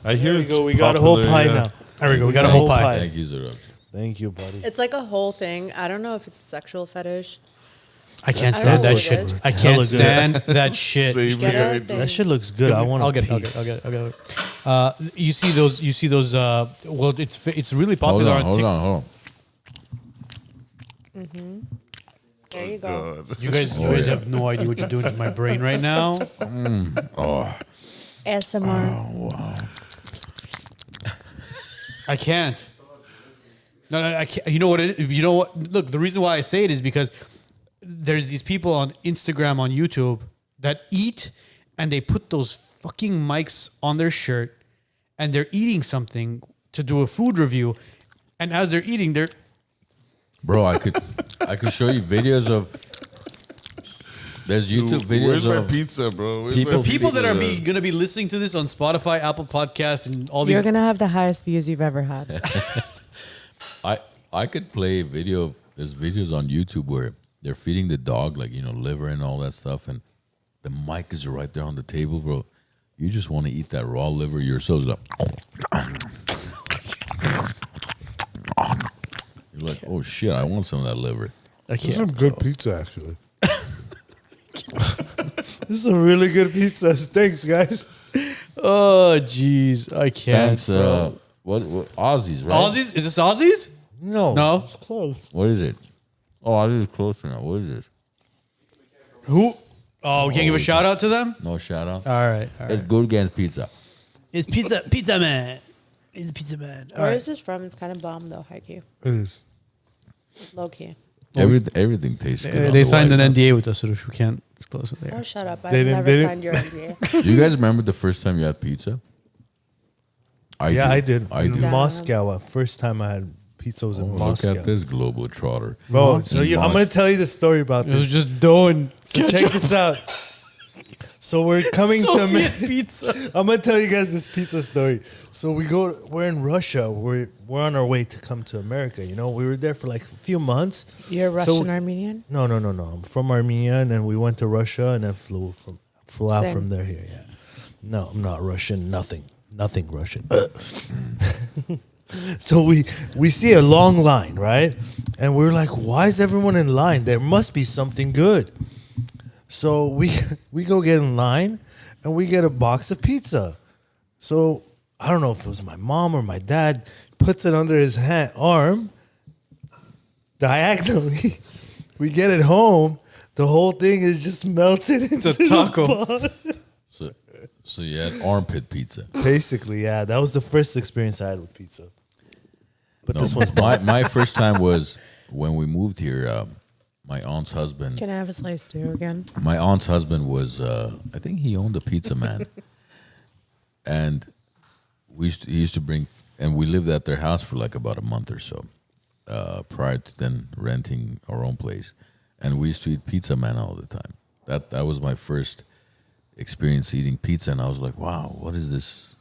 I hear There we it's go. We got a whole popular, pie yeah. now. There we go. We got a whole pie. Thank you, Zara. Thank you, buddy. It's like a whole thing. I don't know if it's a sexual fetish. I can't I don't stand know that what it shit. is. I Hella can't good. stand that shit. Same Get here. a It thing. That shit looks good. I want I'll a get it. piece. I'll get it. I'll get it. You see those. You see those. Well, it's really Hold popular on, on hold TikTok. on, hold on. There you go. God. You guys have no idea what you're doing to my brain right now. ASMR. I can't. No, I can't. You know what? You know what? Look, the reason why I say it is because there's these people on Instagram, on YouTube that eat, and they put those fucking mics on their shirt, and they're eating something to do a food review, and as they're eating, they're Bro, I could show you videos of. There's YouTube Where's videos my of pizza, bro? Where's people- my people that are pizza? gonna be listening to this on Spotify, Apple Podcast, and all these. You're going to have the highest views you've ever had. I could play a video. There's videos on YouTube where they're feeding the dog like liver and all that stuff, and the mic is right there on the table, bro. You just want to eat that raw liver yourself. Like, you're like, oh shit, I want some of that liver. I This is can't. some good pizza, actually. This is some really good pizza. Thanks, guys. Oh, jeez, I can't. Thanks. bro. What Aussies, right? Aussies? Is this Aussies? No. No. It's close. What is it? Oh, Aussies is closer now. What is this? Who? Oh, we can't give a shout out to them. No shout out. All right. It's good against pizza. It's Pizza Man. It's Pizza Man. Where is this from? It's kind of bomb though, haiku. It is. Low key. Everything tastes good. on They the signed an White House. NDA with us, so we can't disclose it there. Oh, shut up. I've They never didn't- signed your NDA. You guys remember the first time you had pizza? I did. I in do. Damn. Moscow. First time I had pizza was in Look Moscow. at this global trotter. Bro, so In I'm going to tell you the story about It was this. just doing So check this out. So we're coming to Soviet pizza. I'm gonna tell you guys this pizza story. So we're in Russia. We're on our way to come to America. We were there for like a few months. You're So- Russian Armenian? No. I'm from Armenia, and then we went to Russia, and then flew out Same. from there here. Yeah. No, I'm not Russian. Nothing Russian. So we see a long line, right? And we're like, why is everyone in line? There must be something good. So we go get in line, and we get a box of pizza. So I don't know if it was my mom or my dad puts it under his arm diagonally. We get it home. The whole thing is just melted into It's a taco. So you had armpit pizza. Basically, yeah. That was the first experience I had with pizza. But No, this one's my first time was when we moved here. My aunt's husband. Can I have a slice too again? My aunt's husband was, I think he owned a pizza man, and he used to bring, and we lived at their house for like about a month or so, prior to then renting our own place, and we used to eat pizza man all the time. That was my first experience eating pizza, and I was like, wow, what is this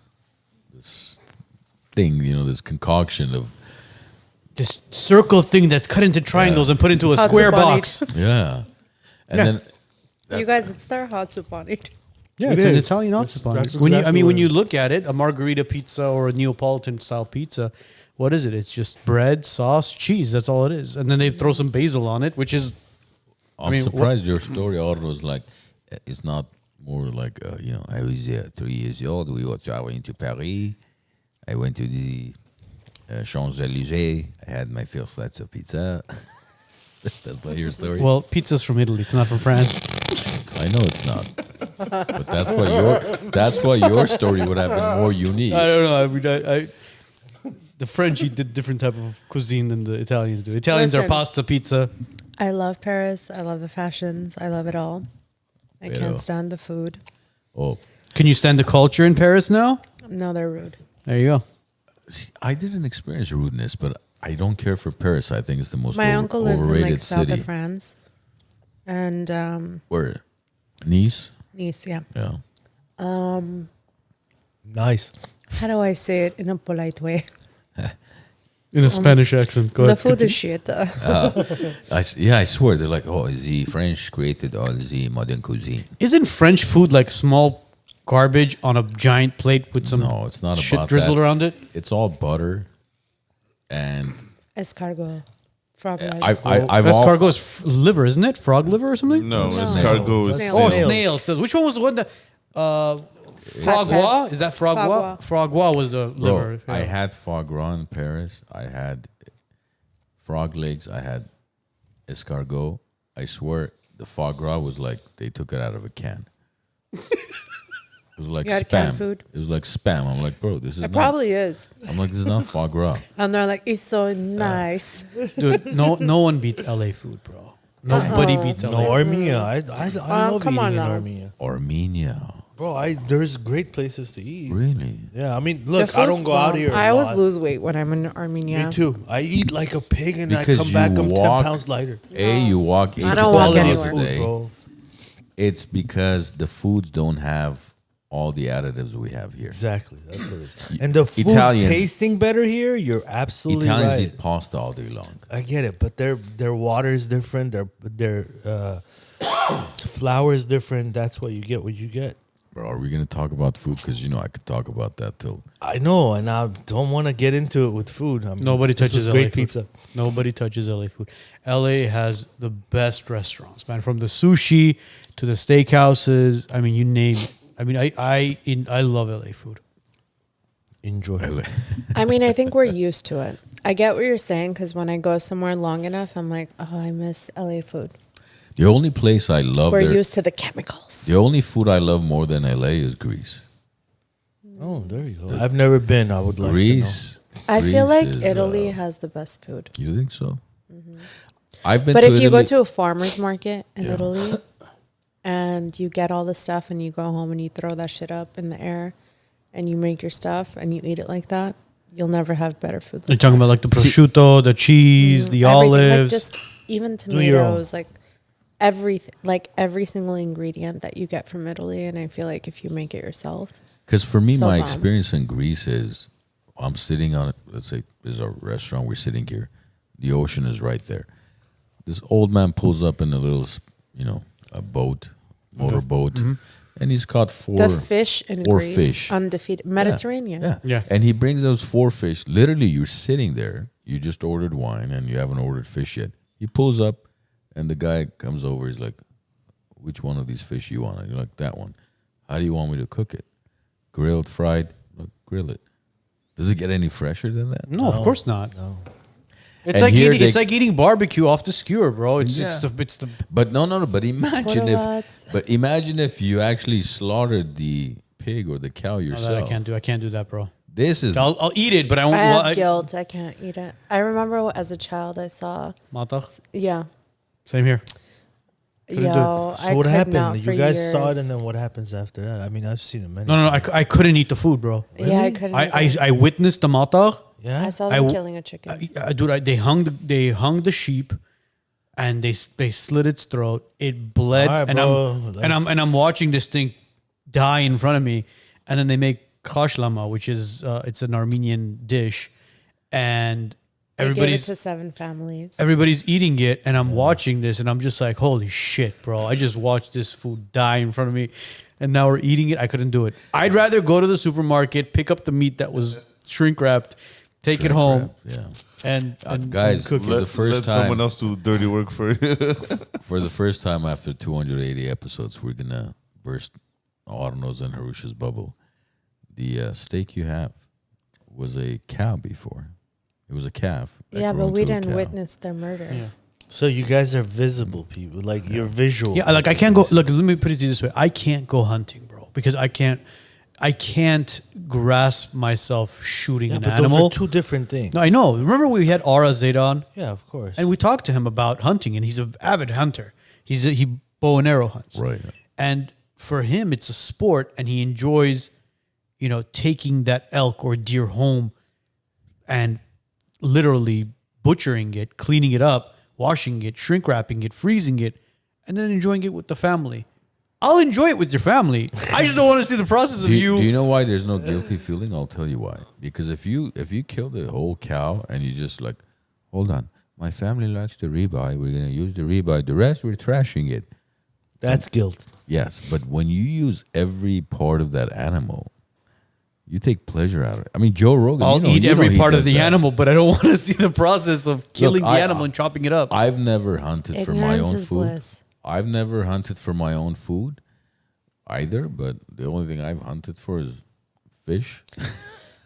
thing? This concoction of This circle thing that's cut into triangles and put into a Hot square soup on box. yeah, and Yeah. then. You guys, it's their hot soup on it. Yeah, It it's an is. Italian That's- octopus. that's When exactly when what you it look at it, a margarita pizza or a Neapolitan style pizza, what is it? It's just bread, sauce, cheese. That's all it is. And then they throw some basil on it, which is I'm mean, surprised your story, Otto, was like, it's not more like, I was 3 years old. We were traveling to Paris. I went to the Champs-Élysées. I had my first slice of pizza. That's not your story? well, pizza's from Italy. It's not from France. I know it's not. But that's why your story would have been more unique. I don't know. I mean, the French eat a different type of cuisine than the Italians do. Italians are Listen. pasta, pizza. I love Paris. I love the fashions. I love it all. I Pero. can't stand the food. Oh, Can you stand the culture in Paris now? No, they're rude. There you go. see, I didn't experience rudeness, but I don't care for Paris. I think it's the most My uncle lives in overrated like south city. of France, and Where? Nice? Nice. Yeah. Yeah. nice. How do I say it in a polite way? In a Spanish accent. Go The ahead. food is shit. Though. I swear they're like, oh, the French created all the modern cuisine. Isn't French food like small garbage on a giant plate with some No, it's not shit about drizzled that. around it? It's all butter, and Escargot, frog legs. I've Escargot is liver, isn't it? Frog liver or something? No, No. escargot is Snail. Oh, Snails. snails. Which one was the one that? Frogois? Is that Frogois? Frogois was the bro, liver. I yeah. had foie gras in Paris. I had frog legs. I had escargot. I swear, the foie gras was like they took it out of a can. It was like You had spam. canned food? It was like spam. I'm like, bro, this is It not. probably is. I'm like, this is not foie gras. And they're like, it's so nice. Dude, no one beats LA food, bro. Nobody beats LA. No, food. Armenia. I love come eating on in now. Armenia. Armenia, Bro, there's great places to eat. really? Yeah, I mean, The look, I food's don't go out bomb. here. I a always lot. lose weight when I'm in Armenia. Me too. I eat like a pig, and Because I come back, you I'm walk- 10 pounds lighter. You walk. I eight don't walk miles Quality anywhere. of a food, day. bro. It's because the foods don't have all the additives we have here. Exactly. That's what it is. And the food Italians- tasting better here, you're absolutely Italians right. eat pasta all day long. I get it, but their water is different. Their flour is different. That's why you get what you get. Bro, are we gonna talk about food? Because I could talk about that till. I know, and I don't want to get into it with food. Nobody this touches was LA great food. pizza. Nobody touches LA food. LA has the best restaurants, man. From the sushi to the steakhouses. I mean, you name it. I mean, I love LA food. Enjoy. I mean, I think we're used to it. I get what you're saying because when I go somewhere long enough, I'm like, oh, I miss LA food. The only place I love We're there, used to the chemicals. the only food I love more than LA is Greece. Oh, there you go. I've never been. I would like Greece. I feel Greece like is, Italy has the best food. You think so? I've been. But to if you go Italy- to a farmer's market in Yeah. Italy and you get all the stuff and you go home and you throw that shit up in the air and you make your stuff and you eat it like that, you'll never have better food. You're Like talking about like the prosciutto, the cheese, the everything, olives. like just even your own. tomatoes, like everything, like every single ingredient that you get from Italy. And I feel like if you make it yourself, Because for me, So my bomb. experience in Greece is I'm sitting on, let's say, there's a restaurant, we're sitting here. The ocean is right there. This old man pulls up in a little, a boat, motorboat, and he's caught the fish in four Greece, fish. undefeated, Mediterranean. Yeah. And he brings those 4 fish. Literally, you're sitting there. You just ordered wine and you haven't ordered fish yet. He pulls up and the guy comes over. He's like, which one of these fish you want? And you're like, that one. How do you want me to cook it? Grilled, fried? Look, grill it. Does it get any fresher than that? No, of course not. No. It's And like here eating, it's they- like eating barbecue off the skewer, bro. It's Yeah. it's the But no. But imagine What? imagine if you actually slaughtered the pig or the cow no, yourself. that I can't do that, bro. This is I'll eat it, but I won't. I have I- guilt. I can't eat it. I remember as a child, I saw, Matach. yeah. Same here. Couldn't do it. Yo, So what not happened? for You guys saw it, years. and then what happens after that? I mean, I've seen it many. No, I couldn't eat the food, bro. Yeah, I couldn't. eat it. I witnessed the matach. Yeah. I saw I them w- killing a chicken. Dude, they hung the sheep, and they slit its throat. It bled, All right, and bro. I'm watching this thing die in front of me, and then they make kashlama, which is it's an Armenian dish, and They gave it everybody's to 7 families. everybody's eating it, and I'm watching this, and I'm just like, holy shit, bro! I just watched this food die in front of me, and now we're eating it. I couldn't do it. I'd rather go to the supermarket, pick up the meat that was shrink wrapped, take it home, Yeah. and Guys, cook for it. the first let time, someone else do the dirty work for you. for the first time after 280 episodes, we're gonna burst Arno's and Hrush's bubble. The steak you have was a cow before. It was a calf. that Yeah, grew but we into a didn't cow. witness their murder. Yeah. So you guys are visible people, like you're visual. Yeah, like I can't go. Look, let me put it to you this way: I can't go hunting, bro, because I can't grasp myself shooting Yeah, an but animal. those are two different things. No, I know. Remember we had Ara Zaid on, Yeah, of course. and we talked to him about hunting, and he's an avid hunter. He bow and arrow hunts, Right. and for him, it's a sport, and he enjoys, taking that elk or deer home, and literally butchering it, cleaning it up, washing it, shrink wrapping it, freezing it, and then enjoying it with the family. I'll enjoy it with your family. I just don't want to see the process of Do you. you know why there's no guilty feeling? I'll tell you why. Because if you kill the whole cow and you just like, hold on, my family likes the ribeye, we're gonna use the ribeye. The rest we're trashing it. That's guilt. Yes, but when you use every part of that animal, you take pleasure out of it. I mean, Joe Rogan. I'll eat you know every he part of does the that. animal, but I don't want to see the process of killing the I- animal and chopping it up. I've never hunted for my Ignorance own is food. bliss. I've never hunted for my own food either, but the only thing I've hunted for is fish.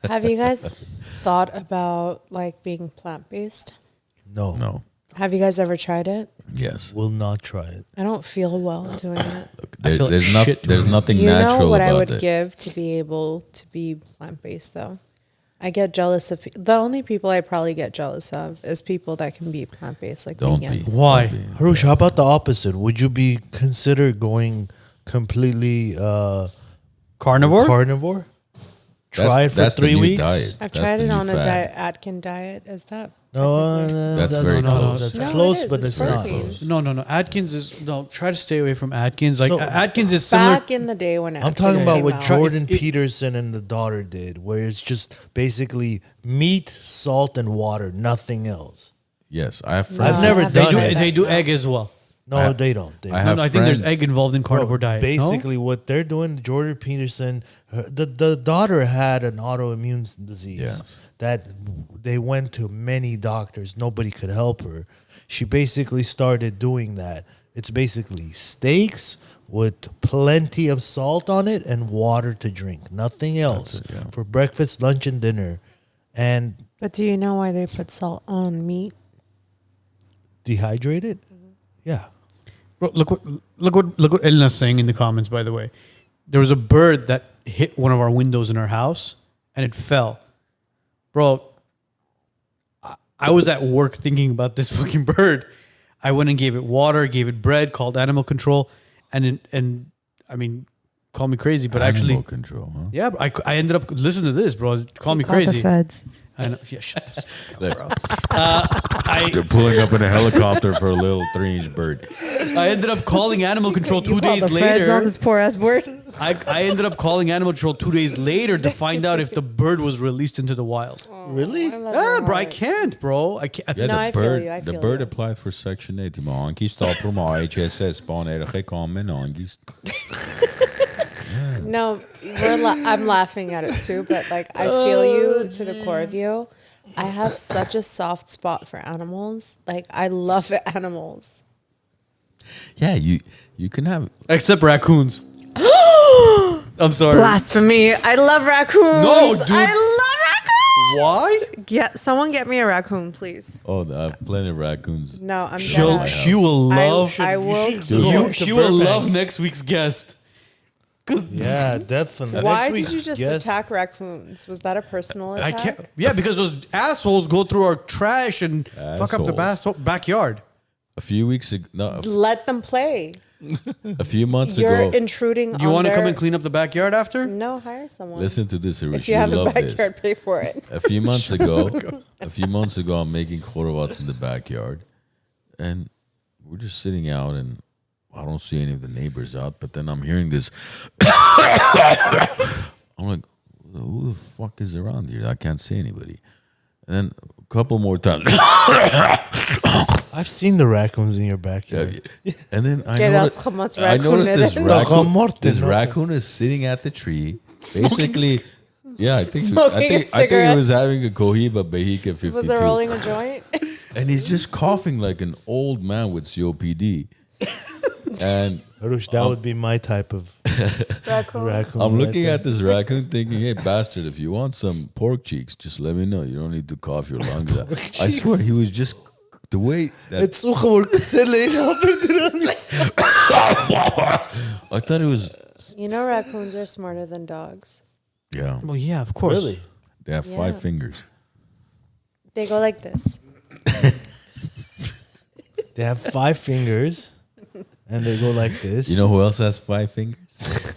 Have you guys thought about like being plant-based? No, No. Have you guys ever tried it? Yes. will not try it. I don't feel well doing it. I feel like there's shit there's doing it. nothing You natural know what about I would it. give to be able to be plant-based though? I get jealous of the only people I probably get jealous of is people that can be plant-based like Don't vegan. be. Why? Don't be. Harush, how about the opposite? Would you be consider going completely Carnivore? carnivore? try it for that's the 3 new weeks. diet. I've That's tried the it new on a fad. Atkin diet. Is that? No, technically- That's very close. That's No, it close, is. but It's it's protein. not. No. Atkins is no. Try to stay away from Atkins. Like So- Atkins is similar. Back in the day when I'm Atkins talking about came what out. Jordan It- Peterson and the daughter did, where it's just basically meat, salt, and water, nothing else. Yes, I have No, friends. I've never I haven't They done do. tried it. that. They do No. egg as well. No, they don't. They I don't. have No, I think there's friends- egg involved in carnivore Bro, diet. no? Basically, what they're doing, Jordan Peterson, the daughter had an autoimmune disease Yeah. that they went to many doctors. Nobody could help her. She basically started doing that. It's basically steaks with plenty of salt on it and water to drink. Nothing else it, yeah. for breakfast, lunch, and dinner. And But do you know why they put salt on meat? dehydrated? Yeah. Bro, look what Elna's saying in the comments. By the way, there was a bird that hit one of our windows in our house and it fell. Bro, I was at work thinking about this fucking bird. I went and gave it water, gave it bread, called animal control, and I mean, call me crazy, but Animal actually, control. Huh? yeah, I ended up listen to this, bro. Call me Call the crazy. feds. I know. Yeah, shut the Like, I they're pulling up in a helicopter for a little 3-inch bird. I ended up calling animal control You 2 call days the feds later. on this poor ass bird. I ended up calling animal control 2 days later to find out if the bird was released into the wild. Really? Ah, bro, I can't, bro. I can't. Yeah, No, I the feel bird. you, I The feel bird you. applied for Section 8. Anki står på mig HSS barn är det kommer angist. No, I'm laughing at it too, but like I feel you to the core of you. I have such a soft spot for animals. Like I love animals. Yeah, you can have. Except raccoons. I'm sorry. Blasphemy! I love raccoons. No, dude. I love raccoons. Why? Someone get me a raccoon, please. Oh, I have plenty of raccoons. No, I'm She'll, dead. she will love. I will. She will love next week's guest. Yeah, definitely. Why Next did week's you just guest- attack raccoons? Was that a personal I attack? can't. Yeah, because those assholes go through our trash and fuck up the backyard. A few weeks ago, no, Let them play. a few months You're ago. intruding. You on want to their- come and clean up the backyard after? No, hire someone. Listen to this, Hrush. if you have a love backyard, this. pay for it. A few months ago, I'm making khorovats in the backyard, and we're just sitting out, and I don't see any of the neighbors out. But then I'm hearing this. I'm like, who the fuck is around here? I can't see anybody. And then a couple more times, I've seen the raccoons in your backyard. and then I Get out, noticed, Hamas I noticed this raccoon. this raccoon is sitting at the tree, basically. Yeah, I think Smoking a I think he cigarette. was having a Cohiba Behika 52. Was it rolling a joint? And he's just coughing like an old man with COPD. And Hrush, that would be my type of Raccoon. raccoon. I'm right looking there. at this raccoon thinking, hey, bastard, if you want some pork cheeks, just let me know. You don't need to cough your lungs out. I swear, he was just the way that Het zoeken wordt gezellen. I thought it was. You know, raccoons are smarter than dogs. Yeah, Well, yeah, of course. Really? they have Yeah. 5 fingers. They go like this. They have 5 fingers, and they go like this. You know who else has 5 fingers?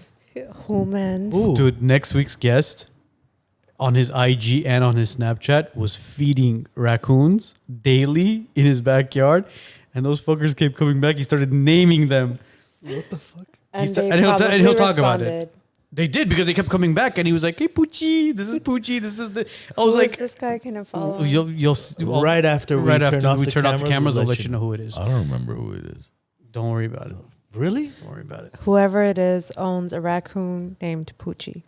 Humans. Ooh. Dude, next week's guest on his IG and on his Snapchat was feeding raccoons daily in his backyard. And those fuckers kept coming back. He started naming them. And sta- they and he'll probably talk about it. responded. They did because they kept coming back. And he was like, hey, Poochie, this is Poochie. This is the. I Who was is like, this guy can follow? Right after we turn off the cameras, I'll we'll let you know who it is. I don't remember who it is. Don't worry about it. Really? Don't worry about it. Whoever it is owns a raccoon named Poochie.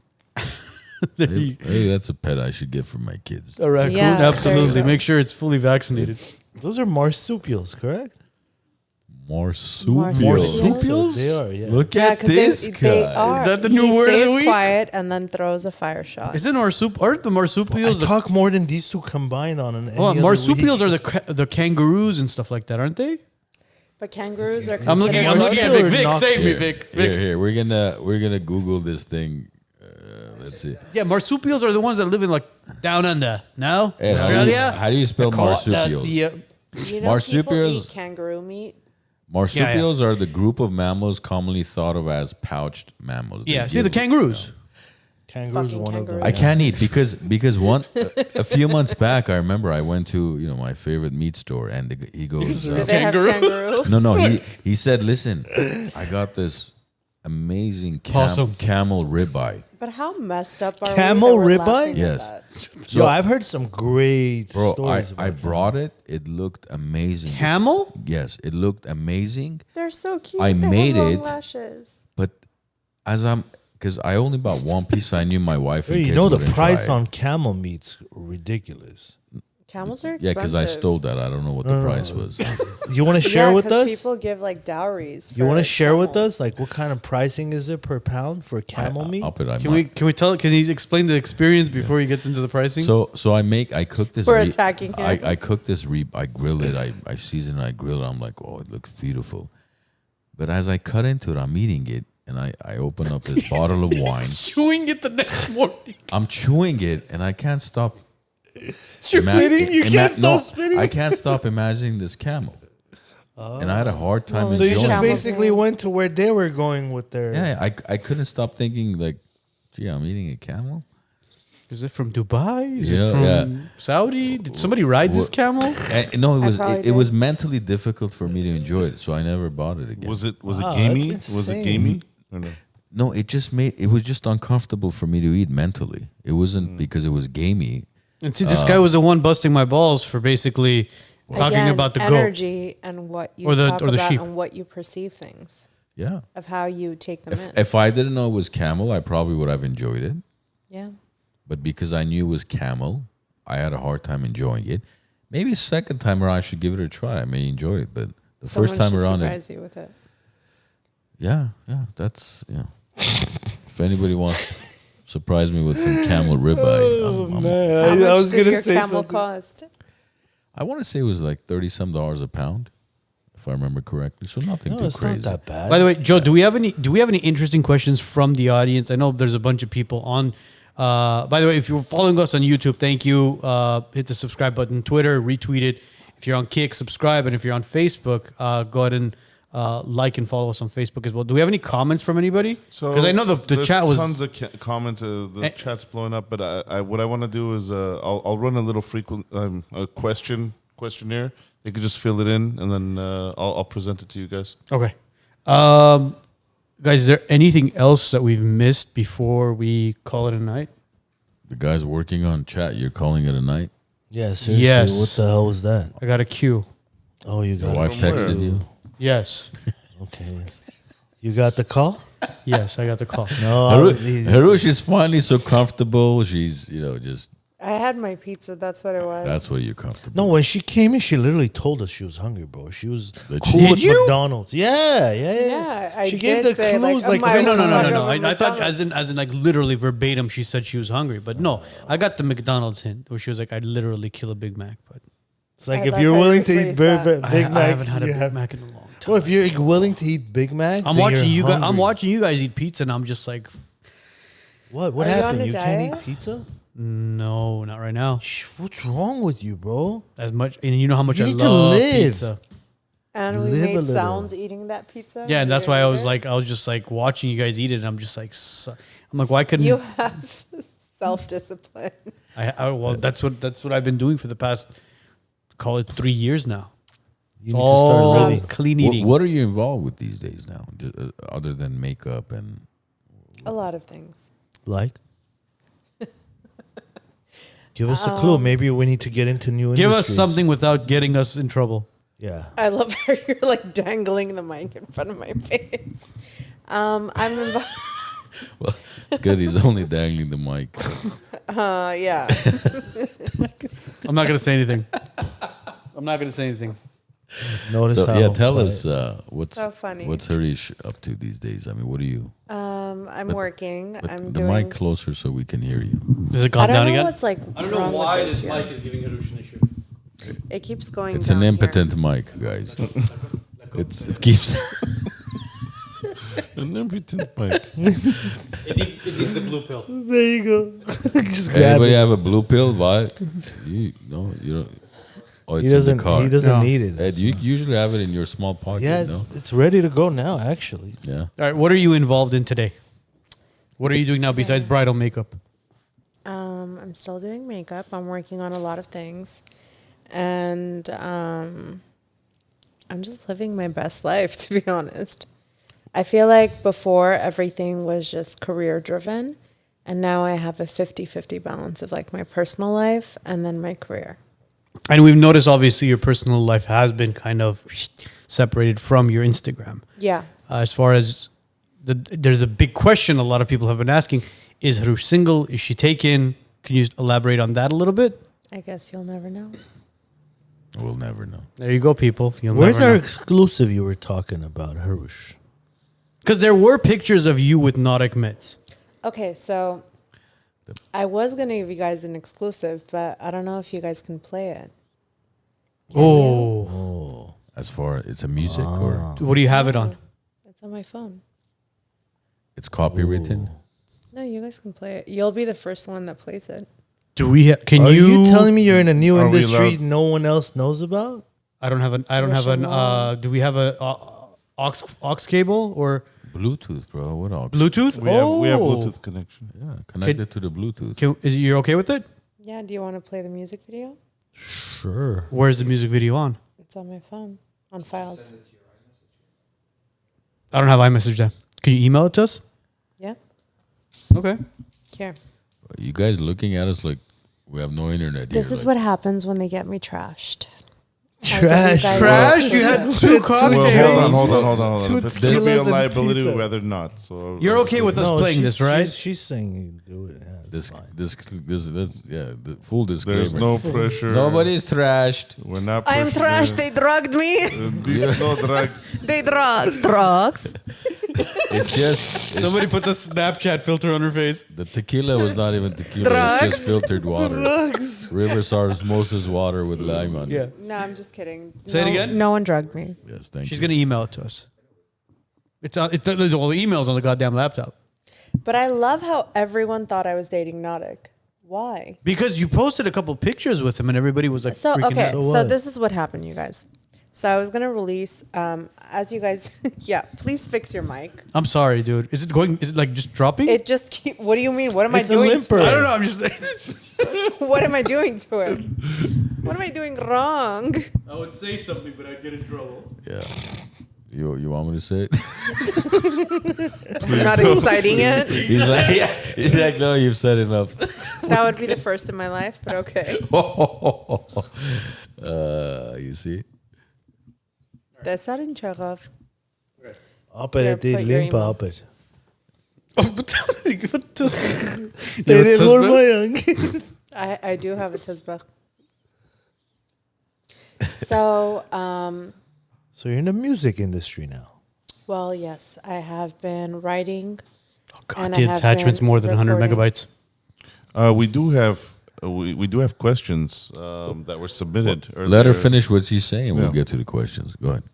There Hey, you- hey, that's a pet I should get for my kids. a raccoon, Yeah, there you absolutely. go. Make sure it's fully vaccinated. Those are marsupials, correct? Marsupials. Marsupials? They are, yeah. Look Yeah, at because this they guy. are. Is that the he new word of the stays week? quiet and then throws a fire shot. Isn't aren't the I marsupials? talk more than these two combined on an. Well, marsupials are the kangaroos and stuff like that, aren't they? But kangaroos are. I'm looking at Marsupials Vic. Vic, not- save me, Here, Vic. here, Vic. here. We're gonna Google this thing. Let's see. Yeah, marsupials are the ones that live in like down under. No, Hey, Australia. how do you spell They're called- marsupials? You know, people Marsupials- eat kangaroo meat. Marsupials are the group of mammals commonly thought of as pouched mammals. They yeah, see the give- kangaroos. Kangaroo's Fucking one of them. kangaroo. I can't eat because a few months back I remember I went to my favorite meat store and he goes Do they have kangaroo? no he said, listen, I got this amazing Awesome. camel ribeye. But how messed up are Camel we that we're ribeye? laughing at Yes. that? Yo, I've heard some great Bro, stories I about brought it. It looked amazing. Camel? Yes, it looked amazing. They're so cute. I They have made long it. lashes. But because I only bought one piece, I knew my wife. Yo, you know the price on camel meat's ridiculous. Camels are expensive. Yeah, because I stole that. I don't know what the price was. You want to share with 'cause us? people give like dowries. You for want to share with camels. us like what kind of pricing is it per pound for camel meat? Can we tell? Can you explain the experience before he gets into the pricing? So I cook this. We're attacking him. I cook this I grill it. I season it. I grill it. I'm like, oh, it looks beautiful. But as I cut into it, I'm eating it, and I open up this bottle of wine. chewing it the next morning. I'm chewing it, and I can't stop. Spitting? You can't stop spitting? I can't stop imagining this camel. And I had a hard time So you enjoying just it. Camel basically meat. went to where they were going with their. Yeah, I couldn't stop thinking like, gee, I'm eating a camel. Is it from Dubai? Is Yeah, it from yeah. Saudi? Did somebody ride this camel? And, no, probably it was did. mentally difficult for me to enjoy it, so I never bought it again. Was it Wow, gamey? that's Was it insane. gamey? Or no? No, it was just uncomfortable for me to eat mentally. It wasn't because it was gamey. And see, this guy was the one busting my balls for basically talking Again, about the goat. energy and what you Or the- talk or the about sheep. and what you perceive things Yeah. of how you take them in. If I didn't know it was camel, I probably would have enjoyed it. Yeah. But because I knew it was camel, I had a hard time enjoying it. Maybe second time around, I should give it a try. I may enjoy it, but the Someone first time should around, surprise you with it. that's. If anybody wants to surprise me with some camel ribeye, How much did your camel cost? I want to say it was like $30-some a pound, if I remember correctly. So nothing No, too it's crazy. not that bad. By the way, Joe, do we have any interesting questions from the audience? I know there's a bunch of people on. By the way, if you're following us on YouTube, thank you. Hit the subscribe button. Twitter, retweet it. If you're on Kick, subscribe. And if you're on Facebook, go ahead and like and follow us on Facebook as well. Do we have any comments from anybody? So Because I know the there's chat was. tons of comments. The chat's blowing up, but what I want to do is I'll run a little a questionnaire. They could just fill it in, and then I'll present it to you guys. Okay. Guys, is there anything else that we've missed before we call it a night? The guy's working on chat. You're calling it a night? Yeah, seriously. Yes. What the hell was that? I got a cue. Oh, you Your got wife it. texted you? Yes. Okay. You got the call? Yes, I got the call. No. Harush is finally so comfortable. She's, just, I had my pizza. That's what it was. that's where you're comfortable. No, when she came in, she literally told us she was hungry, bro. She was Did cool she? with Did you? McDonald's. Yeah. Yeah, I She gave did the say, clues like, like, oh my No, no, no, no, God, no. I I thought McDonald's. as in like literally verbatim, she said she was hungry. But no, I got the McDonald's hint where she was like, I'd literally kill a Big Mac. But it's like I if like you're how you willing to eat phrased that. Big Mac, I haven't had a you Big have- Mac in a long time. Well, if you're willing to eat Big Mac, I'm then watching you're you guys. I'm hungry. watching you guys eat pizza, and I'm just like, What Are you on happened? a You can't diet? eat pizza? no, not right now. What's wrong with you, bro? As much, and you know how much You I need to love live. pizza. And we Live a made little. sounds eating that pizza. Yeah, and Did that's you why I eat was it? like, I was just like watching you guys eat it, and I'm just like, I'm like, why couldn't You have self-discipline. well, that's what I've been doing for the past, call it 3 years now. You need to All start living. clean eating. What are you involved with these days now, just, other than makeup and? A lot of things. Like? Give us a clue. Maybe we need to get into new Give us industries. something without getting us in trouble. Yeah. I love how you're like dangling the mic in front of my face. I'm involved. Well, it's good. He's only dangling the mic. Yeah. I'm not gonna say anything. I'm not gonna say anything. Notice So how yeah, tell quiet- us what's So funny. what's Harish up to these days. I mean, what are you? I'm working. But I'm the doing. mic closer so we can hear you. Does it I calm don't down know again? what's like. I don't know wrong why with this here. mic is giving Harush an issue. It keeps going. It's down an here. impotent mic, guys. It keeps. An impotent mic. It needs the blue pill. There you go. Just grab Anybody it. have a blue pill? Why? You don't. Oh, it's He in doesn't. the car. He doesn't No. need it. Ed, you usually have it in your small pocket. Yeah, no? it's ready to go now. Actually, Yeah. All right, what are you involved in today? What are you doing now besides bridal makeup? I'm still doing makeup. I'm working on a lot of things. And I'm just living my best life, to be honest. I feel like before everything was just career driven. And now I have a 50-50 balance of like my personal life and then my career. And we've noticed, obviously, your personal life has been kind of separated from your Instagram. Yeah. As far as there's a big question a lot of people have been asking: is Hrush single? Is she taken? Can you elaborate on that a little bit? I guess you'll never know. We'll never know. There you go, people. Where's our exclusive you were talking about, Hrush? Because there were pictures of you with Nautic mitts. Okay, so I was going to give you guys an exclusive, but I don't know if you guys can play it. Oh. As far it's a music or What do you have it on? It's on my phone. it's copywritten. No, you guys can play it. You'll be the first one that plays it. Do we? Can Are you? you telling me you're in a new Are we industry allowed- no one else knows about? I don't have an. I don't have an. Do we have a aux cable or Bluetooth, bro. What else? Bluetooth? We have Bluetooth connection. Yeah, connected to the Bluetooth. You okay with it? Yeah, do you want to play the music video? Sure. Where's the music video on? It's on my phone, on files. I don't have iMessage there. Can you email it to us? Yeah? Okay. Here. You guys looking at us like we have no internet. This here, is like, what happens when they get me trashed. Trash. Trash? You had two cocktails. Well, hold on. Two If it's going to be a tequilas and liability, pizza. we'd rather not. So You're okay with us playing this, right? She's saying you do it. Yeah, it's fine. this, yeah. The full disclaimer. There's no pressure. Nobody's trashed. We're not. I am pushing trashed. it. They drugged me. This no drug. They drugs. It's just Somebody put the Snapchat filter on her face. the tequila was not even tequila. Drugs. It's just filtered water. River osmosis water with lime on it. Yeah. No, I'm just kidding. Say it again? No one drugged me. Yes, thank She's you. gonna email it to us. It's all the emails on the goddamn laptop. But I love how everyone thought I was dating Nautic. Why? Because you posted a couple pictures with him and everybody was like So, freaking okay, out. So so what? this is what happened, you guys. So I was going to release, as you guys, yeah, please fix your mic. I'm sorry, dude. Is it like just dropping? It just keep, what do you mean? What am It's I a doing? limper. I don't know. I'm just. What am I doing to it? What am I doing wrong? I would say something, but I'd get in trouble. Yeah. You want me to say it? I'm not exciting it. He's like, yeah. He's like, no, you've said enough. That would be the first in my life, but okay. You see? Dessa din çaraf. Operate put your limpa email. opet. They Dere vurmayın. I do have a tezbah. So, So you're in the music industry now. well, yes, I have been writing. Oh God, And the I have attachment's been more than 100 recording. megabytes. We do have we do have questions that were submitted. Let her earlier. finish what she's saying. We'll Yeah. get to the questions. Go ahead.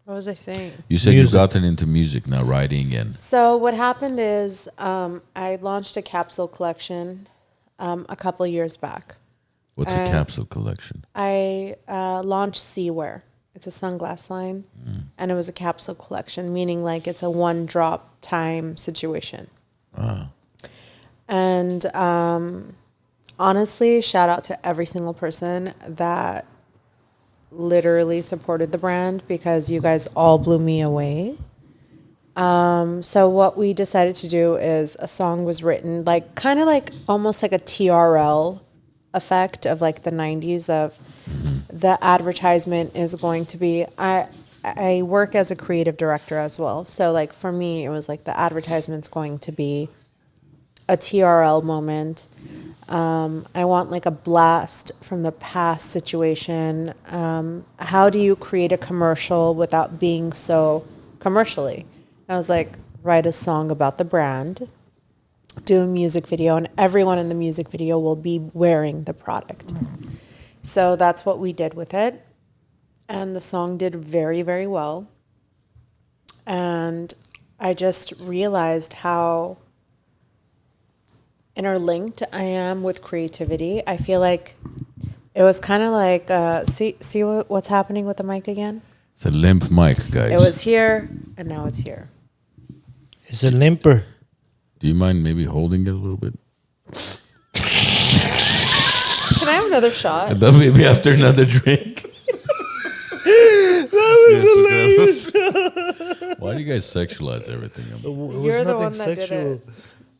What was I saying? You said Music. you've gotten into music now, writing and So what happened is I launched a capsule collection a couple years back. what's a capsule collection? I launched Seaware. It's a sunglass line, and it was a capsule collection, meaning like it's a one drop time situation. And honestly, shout out to every single person that literally supported the brand because you guys all blew me away. So what we decided to do is a song was written like kind of like almost like a TRL effect of like the 90s of the advertisement is going to be I work as a creative director as well. So like for me it was like the advertisement's going to be a TRL moment. I want like a blast from the past situation. How do you create a commercial without being so commercially? I was like, write a song about the brand, do a music video, and everyone in the music video will be wearing the product. So that's what we did with it. And the song did very, very well. And I just realized how interlinked I am with creativity. I feel like it was kind of like, see what's happening with the mic again? It's a limp mic, guys. It was here, and now it's here. It's a limper. Do you mind maybe holding it a little bit? Can I have another shot? And then maybe after another drink. Yes, Why do you guys sexualize everything? It was You're the nothing one that did sexual. it.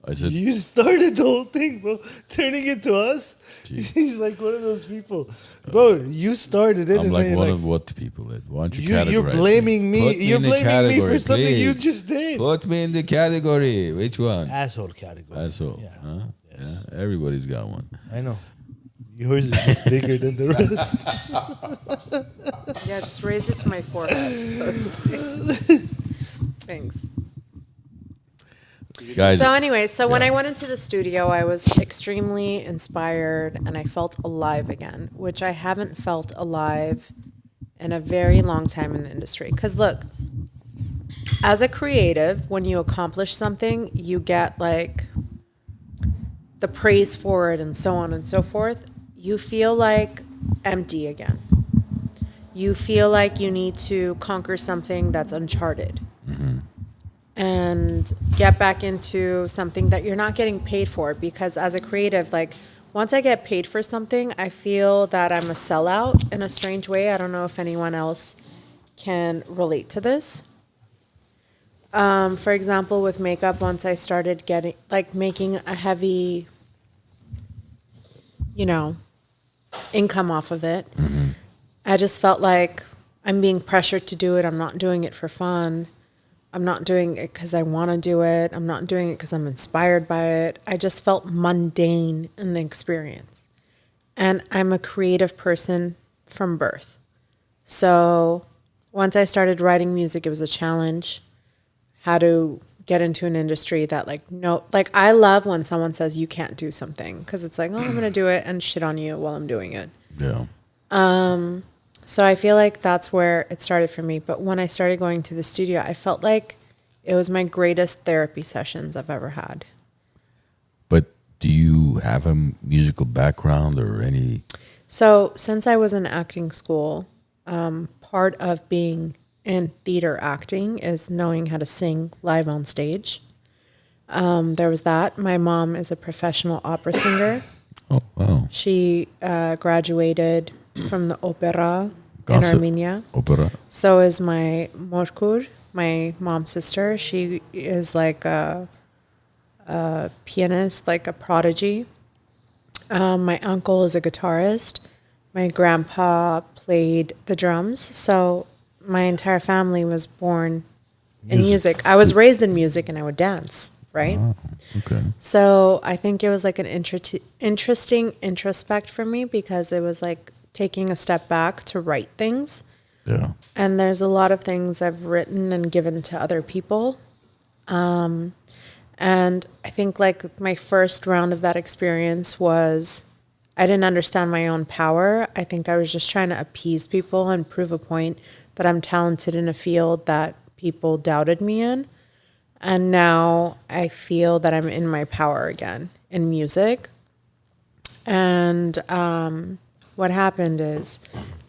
I said, You started the whole thing, bro. Turning it to us. Gee. He's like one of those people, bro. You started it, I'm and like then one you're of what people? Why don't you you're categorize blaming me. Put You're in the blaming me category, for something you please. just did. Put me in the category. Which one? Asshole category. Asshole. Yeah. Huh? Yes. Yeah. Everybody's got one. I know. Yours is just bigger than the rest. Yeah, just raise it to my forehead. So it's Thanks. Guys, So anyway, when yeah. I went into the studio, I was extremely inspired and I felt alive again, which I haven't felt alive in a very long time in the industry. Because look, as a creative, when you accomplish something, you get like the praise for it and so on and so forth. You feel like empty again. You feel like you need to conquer something that's uncharted. And get back into something that you're not getting paid for, because as a creative, like once I get paid for something, I feel that I'm a sellout in a strange way. I don't know if anyone else can relate to this. For example, with makeup, once I started getting like making a heavy, income off of it, I just felt like I'm being pressured to do it. I'm not doing it for fun. I'm not doing it because I want to do it. I'm not doing it because I'm inspired by it. I just felt mundane in the experience. And I'm a creative person from birth. So once I started writing music, it was a challenge. How to get into an industry that I love when someone says you can't do something, because it's like, oh, I'm going to do it and shit on you while I'm doing it. yeah. So I feel like that's where it started for me. But when I started going to the studio, I felt like it was my greatest therapy sessions I've ever had. But do you have a musical background or any? So since I was in acting school, part of being in theater acting is knowing how to sing live on stage. There was that. My mom is a professional opera singer. Oh, wow. She graduated from the opera in Concert. Armenia. Opera. So is my morkur, my mom's sister. She is like a pianist, like a prodigy. My uncle is a guitarist. My grandpa played the drums. So my entire family was born in music. I was raised in music and I would dance, right? Oh, okay. So I think it was like an interesting introspect for me, because it was like taking a step back to write things. Yeah. And there's a lot of things I've written and given to other people. And I think like my first round of that experience was, I didn't understand my own power. I think I was just trying to appease people and prove a point that I'm talented in a field that people doubted me in. And now I feel that I'm in my power again in music. And what happened is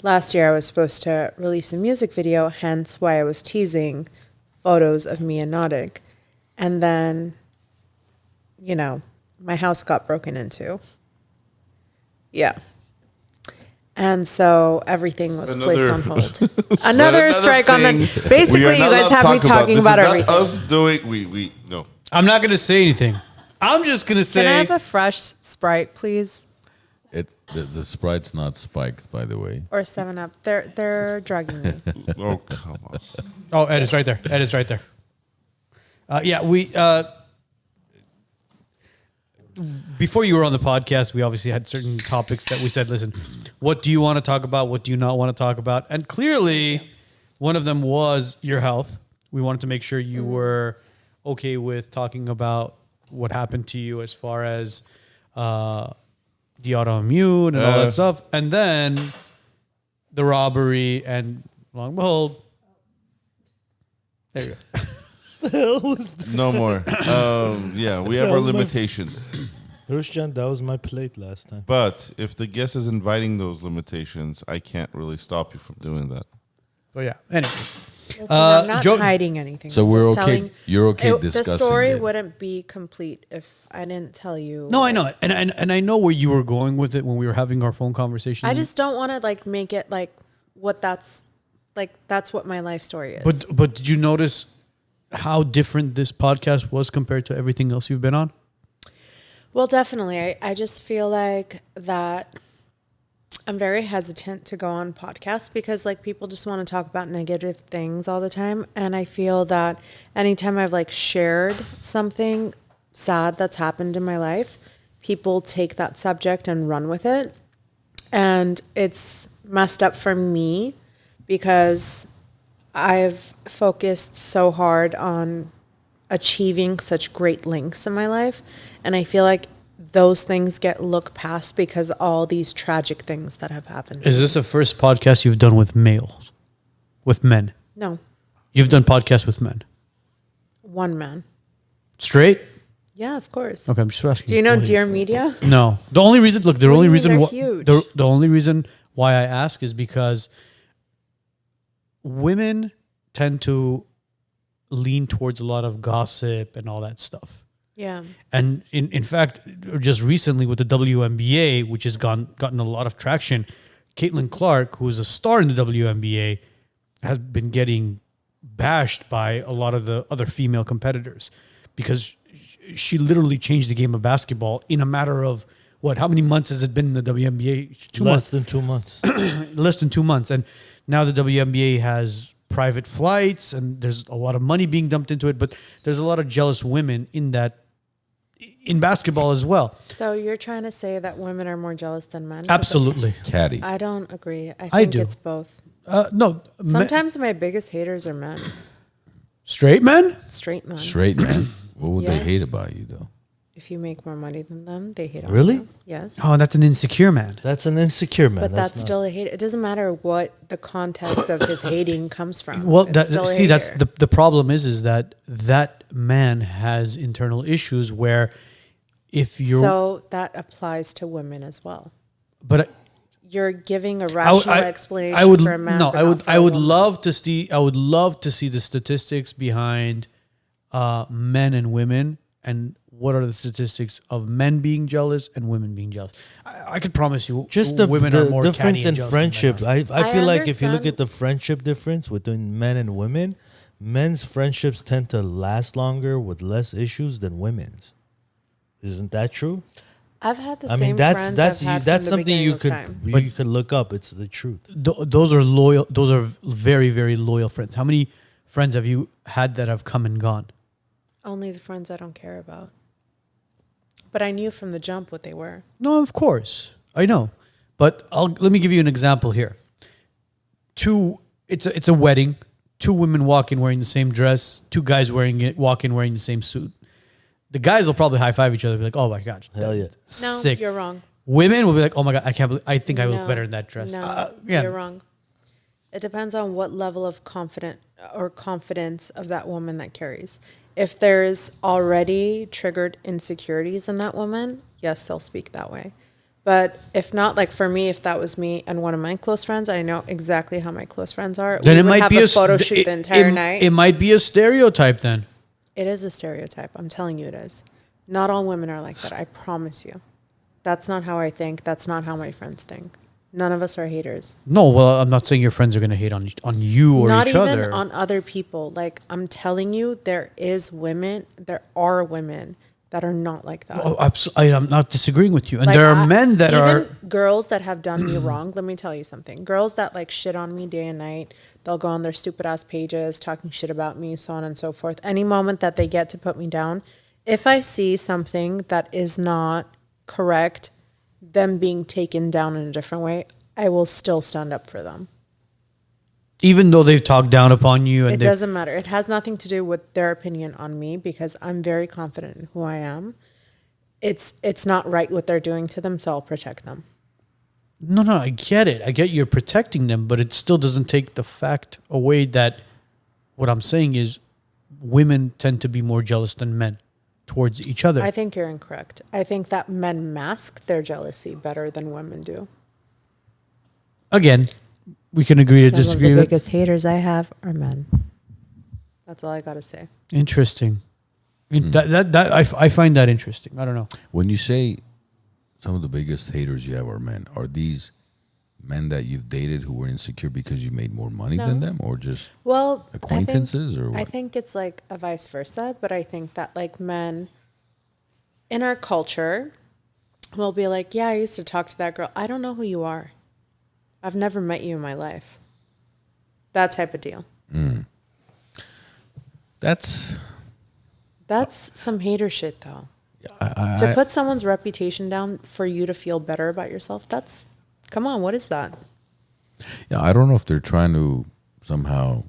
last year I was supposed to release a music video, hence why I was teasing photos of me and Nautic. And then, my house got broken into. Yeah. And so everything was placed on hold. Another strike on the... Basically, you guys have me talking about everything. Us doing... We no. I'm not going to say anything. I'm just going to say... Can I have a fresh Sprite, please? The Sprite's not spiked, by the way. Or 7-Up. They're drugging me. Oh, come on. Oh, Ed is right there. Ed is right there. Before you were on the podcast, we obviously had certain topics that we said, listen, what do you want to talk about? What do you not want to talk about? And clearly, one of them was your health. We wanted to make sure you were okay with talking about what happened to you as far as the autoimmune and all that stuff. And then the robbery, and lo and behold, there you go. No more. We have our was my- limitations. Hrush, that was my plate last time. But if the guest is inviting those limitations, I can't really stop you from doing that. So yeah. Anyways, Listen, I'm not Joe- hiding anything. So I'm we're just okay. telling- You're okay the discussing story it. wouldn't be complete if I didn't tell you. no, I know it, and I know where you were going with it when we were having our phone conversation. I just don't want to like make it like what that's what my life story is. But did you notice how different this podcast was compared to everything else you've been on? Well, definitely. I just feel like that I'm very hesitant to go on podcasts because like people just want to talk about negative things all the time. And I feel that anytime I've like shared something sad that's happened in my life, people take that subject and run with it. And it's messed up for me because I've focused so hard on achieving such great lengths in my life. And I feel like those things get looked past because all these tragic things that have happened. Is this the first podcast you've done with males, with men? No, You've done podcasts with men, one man. straight? Yeah, of course. Okay, I'm just asking. Do you know Dear Media? No. The only reason, look, the What do only you mean reason, they're wh- huge? the only reason why I ask is because women tend to lean towards a lot of gossip and all that stuff. Yeah. And in fact, just recently with the WNBA, which has gotten a lot of traction, Caitlin Clark, who is a star in the WNBA, has been getting bashed by a lot of the other female competitors because she literally changed the game of basketball in a matter of what? How many months has it been in the WNBA? Less than 2 months. Less than 2 months. And now the WNBA has private flights and there's a lot of money being dumped into it, but there's a lot of jealous women in basketball as well. So you're trying to say that women are more jealous than men? Absolutely. Caddy. I don't agree. I think I do. it's both. No. Sometimes my biggest haters are men, Straight men? straight men. Straight man. What would they Yes. hate about you though? If you make more money than them, they hate on Really? you. Yes. Oh, that's an insecure man. That's an insecure man. But that's not- still a hate. It doesn't matter what the context of his hating comes from. Well, It's still a that's hater. the problem is that man has internal issues where if you're, So that applies to women as well. but You're giving a I would- rational I- explanation I would for a man. no, but I not would for I a would woman. love to see the statistics behind men and women and what are the statistics of men being jealous and women being jealous. I could promise you, just the, women are the more difference catty and in jealous than men friendship. are. I feel like if you look understand. at the friendship difference between men and women, men's friendships tend to last longer with less issues than women's. Isn't that true? I've had the I same mean, that's friends that's I've had you, that's from the something you beginning could of time. you could look up. It's the truth. Those are loyal. Those are very, very loyal friends. How many friends have you had that have come and gone? Only the friends I don't care about. But I knew from the jump what they were. No, of course. I know. But let me give you an example here. It's a wedding. Two women walk in wearing the same dress. Two guys walk in wearing the same suit. The guys will probably high five each other and be like, oh my gosh. Hell yeah. No, Sick. you're wrong. Women will be like, oh my God, I think I look No, better in that dress. No, Yeah. you're wrong. It depends on what level of confidence of that woman that carries. If there's already triggered insecurities in that woman, yes, they'll speak that way. But if not, like for me, if that was me and one of my close friends, I know exactly how my close friends are. Then we it would might have be a photo shoot the entire night. It might be a stereotype then. It is a stereotype. I'm telling you it is. Not all women are like that. I promise you. That's not how I think. That's not how my friends think. None of us are haters. No, well, I'm not saying your friends are going to hate on you or Not each even other. on other people. Like I'm telling you, there are women that are not like that. Oh, I'm not disagreeing with you. And Like, there are men that even are. girls that have done me wrong. Let me tell you something. Girls that like shit on me day and night. They'll go on their stupid ass pages talking shit about me, so on and so forth. Any moment that they get to put me down, if I see something that is not correct, them being taken down in a different way, I will still stand up for them. Even though they've talked down upon you, and It doesn't matter. It has nothing to do with their opinion on me because I'm very confident in who I am. It's not right what they're doing to them, so I'll protect them. no, I get it. I get you're protecting them, but it still doesn't take the fact away that what I'm saying is women tend to be more jealous than men towards each other. I think you're incorrect. I think that men mask their jealousy better than women do. Again, We can agree to Some disagree of the with. biggest haters I have are men. That's all I got to say. Interesting. I find that interesting. I don't know. When you say some of the biggest haters you have are men, are these men that you've dated who were insecure because you made more money than No. them, or just Well, acquaintances, or what? I think it's like a vice versa, but I think that like men in our culture will be like, yeah, I used to talk to that girl. I don't know who you are. I've never met you in my life. That type of deal. That's That's some hater shit though. To put someone's reputation down for you to feel better about yourself, that's, come on, what is that? yeah. I don't know if they're trying to somehow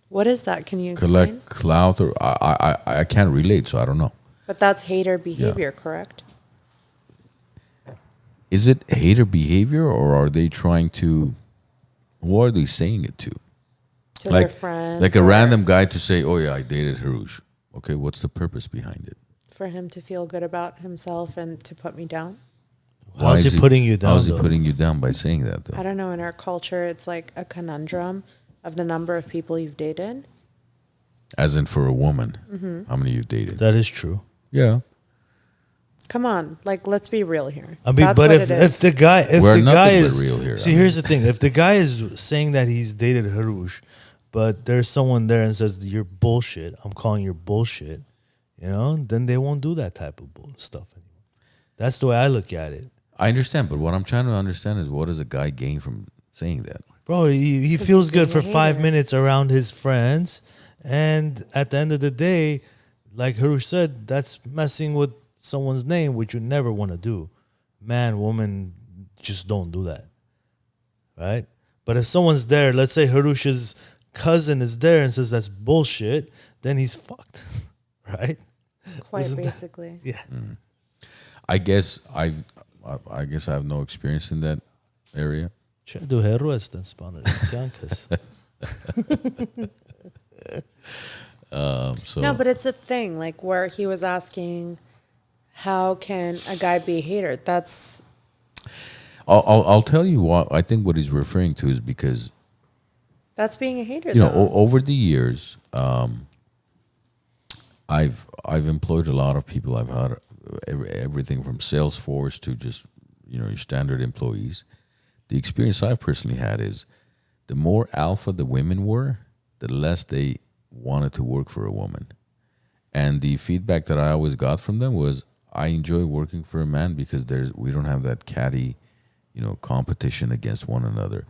What is that? Can you explain? collect clout, or I can't relate, so I don't know. But that's hater behavior, correct? Is it hater behavior, or are they trying to? Who are they saying it to? To their friends. like a or random guy to say, "Oh yeah, I dated Hrush." Okay, what's the purpose behind it? for him to feel good about himself and to put me down. Why How's is he putting you down? How's he though? putting you down by saying that, I though? don't know, in our culture, it's like a conundrum of the number of people you've dated. As in, for a woman, Mm-hmm. how many you've dated? That is true. Yeah, Come on, like, let's be real here. I mean, That's but what if it is. the guy We're the nothing guy but is real here. See, I here's the thing: if the guy is saying that he's dated Hrush, but there's someone there and says you're bullshit, I'm calling you bullshit, then they won't do that type of stuff anymore. That's the way I look at it, I understand, but what I'm trying to understand is, what does a guy gain from saying that? bro. He 'Cause feels he's good being for a 5 hater. minutes around his friends, and at the end of the day, like Hrush said, that's messing with someone's name, which you never want to do. Man, woman, just don't do that, right? But if someone's there, let's say Harush's cousin is there and says that's bullshit, then he's fucked, right? Quite Isn't that- basically. Yeah. I guess I have no experience in that area. Tja, du herrösten spanades kankas. So No, but it's a thing, like where he was asking, how can a guy be a hater? That's I'll tell you what I think. What he's referring to is because being a hater. you know though. over the years, I've employed a lot of people. I've had everything from Salesforce to just your standard employees. The experience I've personally had is the more alpha the women were, the less they wanted to work for a woman. And the feedback that I always got from them was, I enjoy working for a man because we don't have that catty, competition against one another.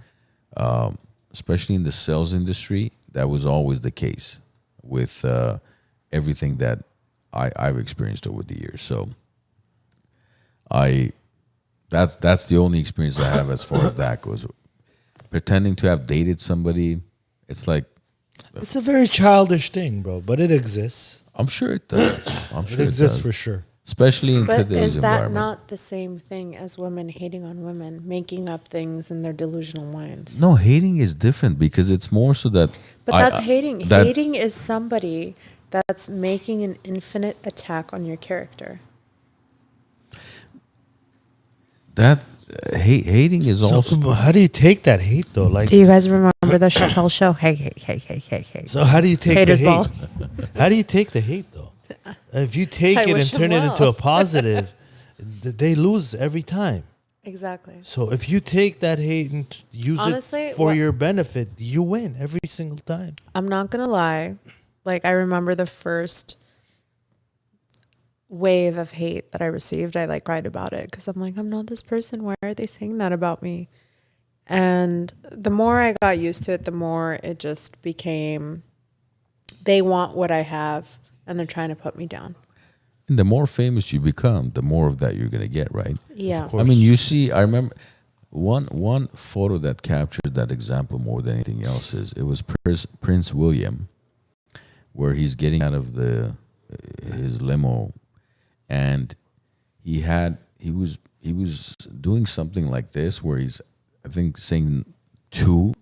Especially in the sales industry, that was always the case with everything that I've experienced over the years. So that's the only experience I have as far as that goes. Pretending to have dated somebody, it's like, It's a very childish thing, bro, but it exists. I'm sure it does. I'm It sure it exists does. for sure. Especially in But today's is that environment. not the same thing as women hating on women, making up things in their delusional minds? No, hating is different because it's more so that. But that's hating. that- Hating is somebody that's making an infinite attack on your character. That hating is So also. how do you take that hate though? Like, Do you guys remember the Chappelle show? Hey, hey, hey, hey, hey, hey. so how do you take Haters the ball. hate? How do you take the hate though? If you take I it and wish turn him it into well. a positive, they lose every time. Exactly. So if you take that hate and use Honestly, it for what- your benefit, you win every single time. I'm not gonna lie. Like, I remember the first wave of hate that I received. I cried about it because I'm like, I'm not this person. Why are they saying that about me? And the more I got used to it, the more it just became, they want what I have and they're trying to put me down. And the more famous you become, the more of that you're going to get, right? Yeah. course. I mean, you see, I remember one photo that captured that example more than anything else is it was Prince William, where he's getting out of his limo, and he was doing something like this where he's, I think, saying two,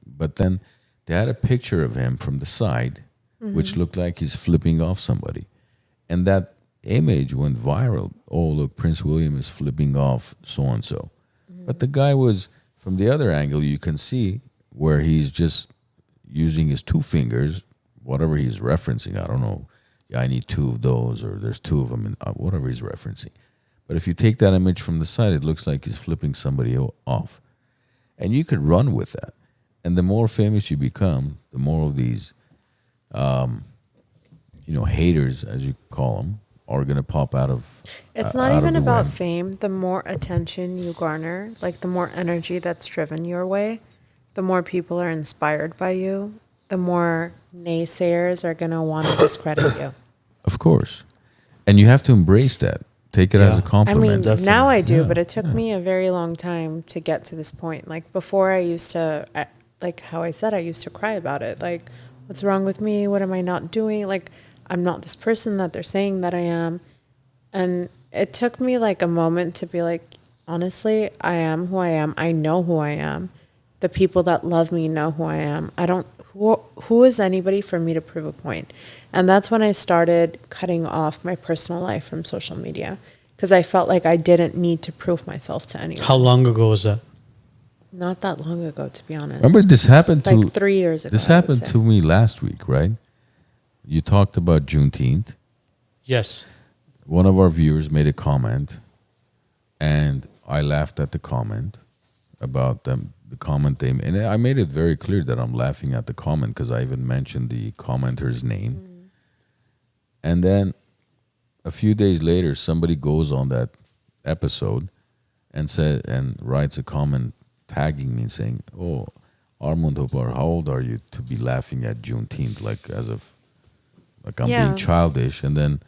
but then they had a picture of him from the side, which looked like he's flipping off somebody, and that image went viral. Oh, look, Prince William is flipping off so and so, but the guy was from the other angle, you can see where he's just using his two fingers, whatever he's referencing. I don't know. Yeah, I need two of those, or there's two of them, and whatever he's referencing. But if you take that image from the side, it looks like he's flipping somebody off. And you could run with that. And the more famous you become, the more of these, haters, as you call them, are going to pop out of. It's not out of even the about wind. fame. The more attention you garner, like the more energy that's driven your way, the more people are inspired by you, the more naysayers are going to want to discredit you. Of course. And you have to embrace that. Take it as Yeah. a compliment. I mean, Definitely. now I do, Yeah, but it took me a very long time to get to this point. Like before, I used to, like how I said, I used to cry about it. Like, what's wrong with me? What am I not doing? Like, I'm not this person that they're saying that I am. And it took me like a moment to be like, honestly, I am who I am. I know who I am. The people that love me know who I am. I don't, who is anybody for me to prove a point? And that's when I started cutting off my personal life from social media because I felt like I didn't need to prove myself to anyone. How long ago was that? Not that long ago, to be honest. Remember, this happened to like 3 years ago. This I would happened say. to me last week, right? You talked about Juneteenth. Yes. One of our viewers made a comment, and I laughed at the comment about them. The comment they made, and I made it very clear that I'm laughing at the comment because I even mentioned the commenter's name. And then a few days later, somebody goes on that episode and writes a comment tagging me saying, "Oh, Armand Hopar, how old are you to be laughing at Juneteenth? Like as if like I'm Yeah. being childish." And then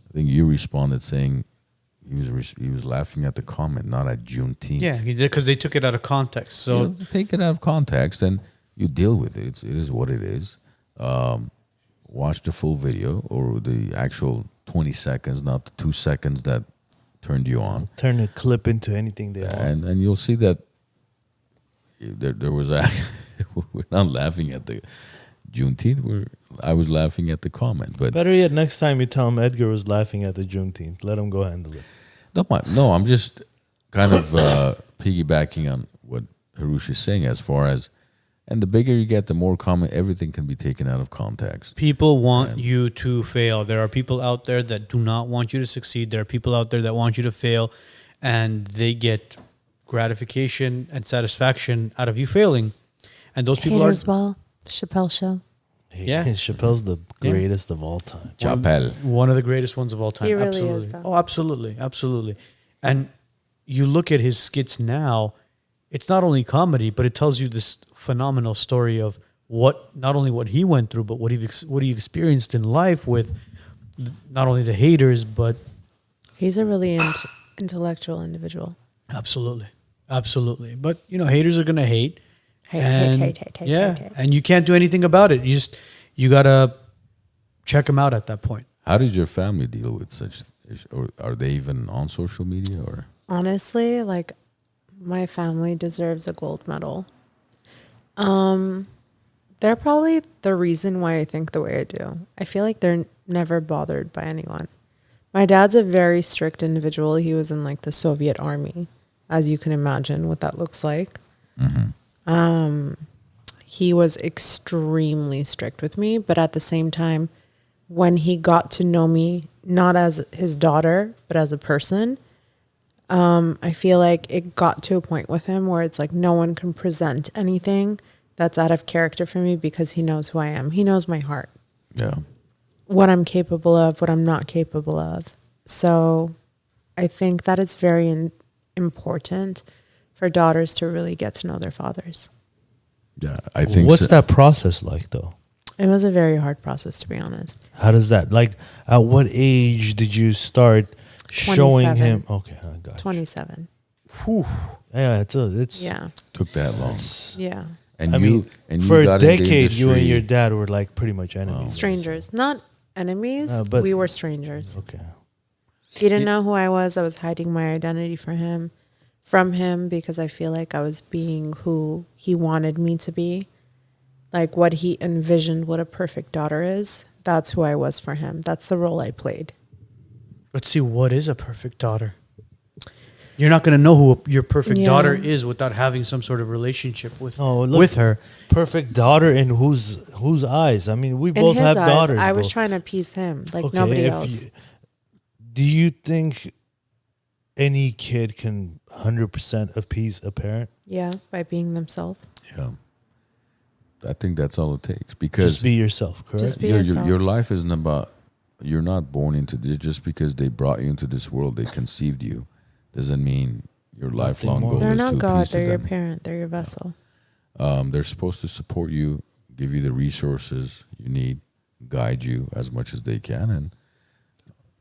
I think you responded saying he was laughing at the comment, not at Juneteenth. Yeah, because they took it out of context. So You take it out of context and you deal with it. It is what it is. Watch the full video or the actual 20 seconds, not the 2 seconds that turned you on. Turn a clip into anything they want. And you'll see that there was we're not laughing at the Juneteenth. I was laughing at the comment, but Better yet, next time you tell him Edgar was laughing at the Juneteenth. Let him go handle it. no, I'm just kind of piggybacking on what Hrush is saying as far as, and the bigger you get, the more common everything can be taken out of context. people want you to fail. There are people out there that do not want you to succeed. There are people out there that want you to fail, and they get gratification and satisfaction out of you failing. And those people Haters are Ball, Chappelle Show. Yeah. Chappelle's the Yeah. greatest of all time. Chapelle. one of the greatest ones of all time. He really absolutely. is, though. Oh, absolutely, absolutely. And you look at his skits now, it's not only comedy, but it tells you this phenomenal story of not only what he went through, but what he experienced in life with not only the haters, but He's a really intellectual individual. absolutely, absolutely. But haters are gonna hate. Hate, And, hate, hate, hate, yeah, hate, hate. and you can't do anything about it. You gotta check them out at that point. How does your family deal with such? Or are they even on social media? Or Honestly, like my family deserves a gold medal. They're probably the reason why I think the way I do. I feel like they're never bothered by anyone. My dad's a very strict individual. He was in like the Soviet army, as you can imagine what that looks like. He was extremely strict with me, but at the same time, when he got to know me, not as his daughter, but as a person, I feel like it got to a point with him where it's like no one can present anything that's out of character for me because he knows who I am. He knows my heart, yeah, what I'm capable of, what I'm not capable of. So I think that it's very important for daughters to really get to know their fathers. yeah. I think. What's so. that process like, though? It was a very hard process, to be honest. How does that, like, at what age did you start showing 27. him? Okay, I got you. 27. Yeah, it's Yeah. Took that long. Yeah. And I you mean, and you for a got in the decade, you and industry- your dad were like pretty much enemies. Strangers. Not enemies. but- We were strangers. Okay. He didn't know who I was. I was hiding my identity from him because I feel like I was being who he wanted me to be. Like what he envisioned what a perfect daughter is. That's who I was for him. That's the role I played. Let's see, what is a perfect daughter? You're not going to know who your perfect Yeah. daughter is without having some sort of relationship with Oh, look, with her. perfect daughter in whose eyes? I mean, we In both his have eyes, daughters. I was bro. trying to appease him, like Okay, nobody if else. do you think any kid can 100% appease a parent? Yeah, by being themselves. Yeah. I think that's all it takes because Just be yourself, correct? Just be yourself. your life isn't about, you're not born into this just because they brought you into this world, they conceived you, doesn't mean your lifelong more. goal They're is not to God. appease to They're your them. parent. They're your vessel. They're supposed to support you, give you the resources you need, guide you as much as they can, and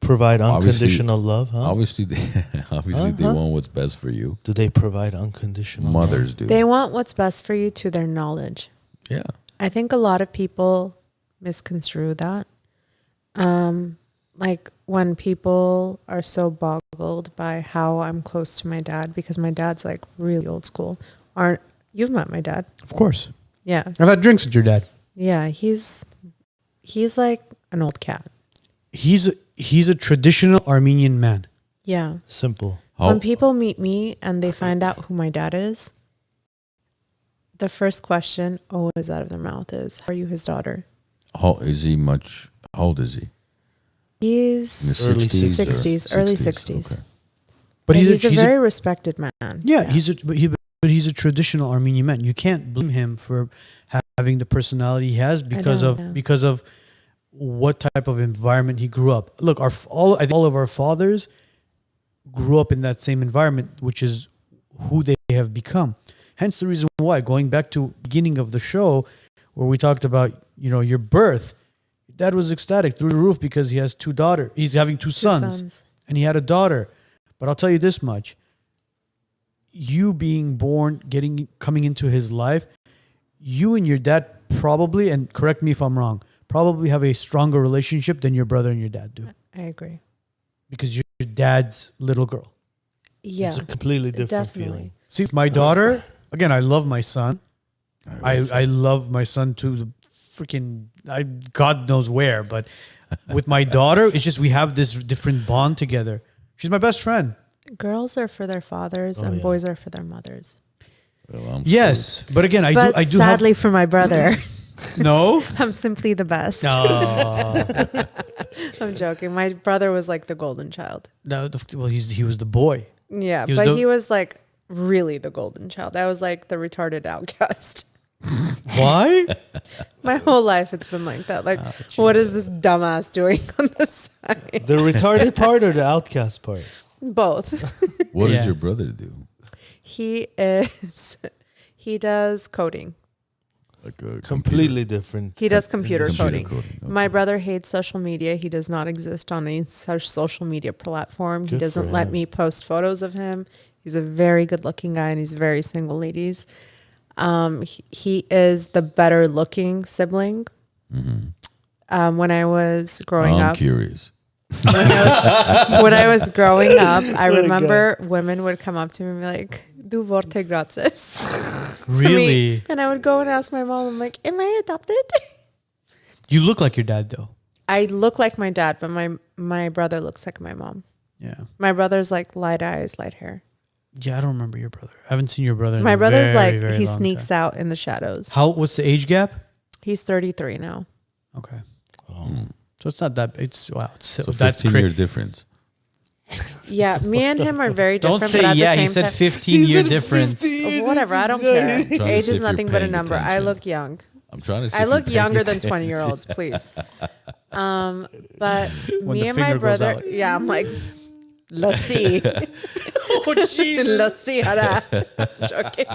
Provide Obviously- unconditional love, huh? obviously, they want what's best for you. Do they provide unconditional Mothers love? do. They want what's best for you to their knowledge. Yeah. I think a lot of people misconstrue that. Like when people are so boggled by how I'm close to my dad, because my dad's like really old school. You've met my dad? Of course. Yeah. I've had drinks with your dad. Yeah. He's like an old cat. He's a traditional Armenian man. Yeah. Simple. When people meet me and they find out who my dad is, the first question always out of their mouth is, "Are you his daughter?" How old is he? He's In the Early 60s? 60s, or early 60s? 60s. Okay. But he's a he's very respected man. yeah, he's a traditional Armenian man. You can't blame him for having the personality he has because of what type of environment he grew up. Look, I think all of our fathers grew up in that same environment, which is who they have become. Hence the reason why, going back to beginning of the show where we talked about, your birth, dad was ecstatic through the roof because he has two daughters. He's having two sons and he had a daughter. But I'll tell you this much. You being born, coming into his life, you and your dad probably, and correct me if I'm wrong, probably have a stronger relationship than your brother and your dad do. I agree. Because you're your dad's little girl. Yeah. It's a completely different Definitely. feeling. See, my daughter, again, I love my son. I love my son to the freaking, God knows where. But with my daughter, it's just we have this different bond together. She's my best friend. Girls are for their fathers and boys are for their mothers. Well, Yes, but again, I do sadly for my brother, no. I'm simply the best. No, I'm joking. My brother was like the golden child. no. Well, he was the boy. Yeah, He was but the- he was like really the golden child. I was like the retarded outcast. Why? My whole life it's been like that. Like, what is this dumbass doing on the side? The retarded part or the outcast part? Both. what Yeah. does your brother do? He does coding. Like a Completely different. He does computer computer coding. coding. Okay. My brother hates social media. He does not exist on any such social media platform. He Good for doesn't let him. me post photos of him. He's a very good looking guy and he's very single, ladies. He is the better looking sibling. When I was growing I'm up, curious. when I was growing up, I What a remember women would come up to me and be like, "Du vorte gratis." to me. Really? And I would go and ask my mom, I'm like, "Am I adopted?" You look like your dad, though. I look like my dad, but my brother looks like my mom. Yeah. My brother's like light eyes, light hair. Yeah, I don't remember your brother. I haven't seen your brother. My in a brother's very, like, very he long sneaks time. out in the shadows. What's the age gap? He's 33 now. Okay. Mm. So it's not that. It's wow. It's So that's 15-year crazy. difference. Yeah, me and him are very Don't different. say but at yeah. the He same said time, 15-year difference. whatever. I don't care. trying to Age see is if you're nothing but a paying number. I attention. look young. I'm trying to see I if you're look paying younger than attention. 20-year-olds, please. But When me the and my finger goes brother, out. yeah, I'm like, let's see. Oh Jesus! Let's see how that. Joking.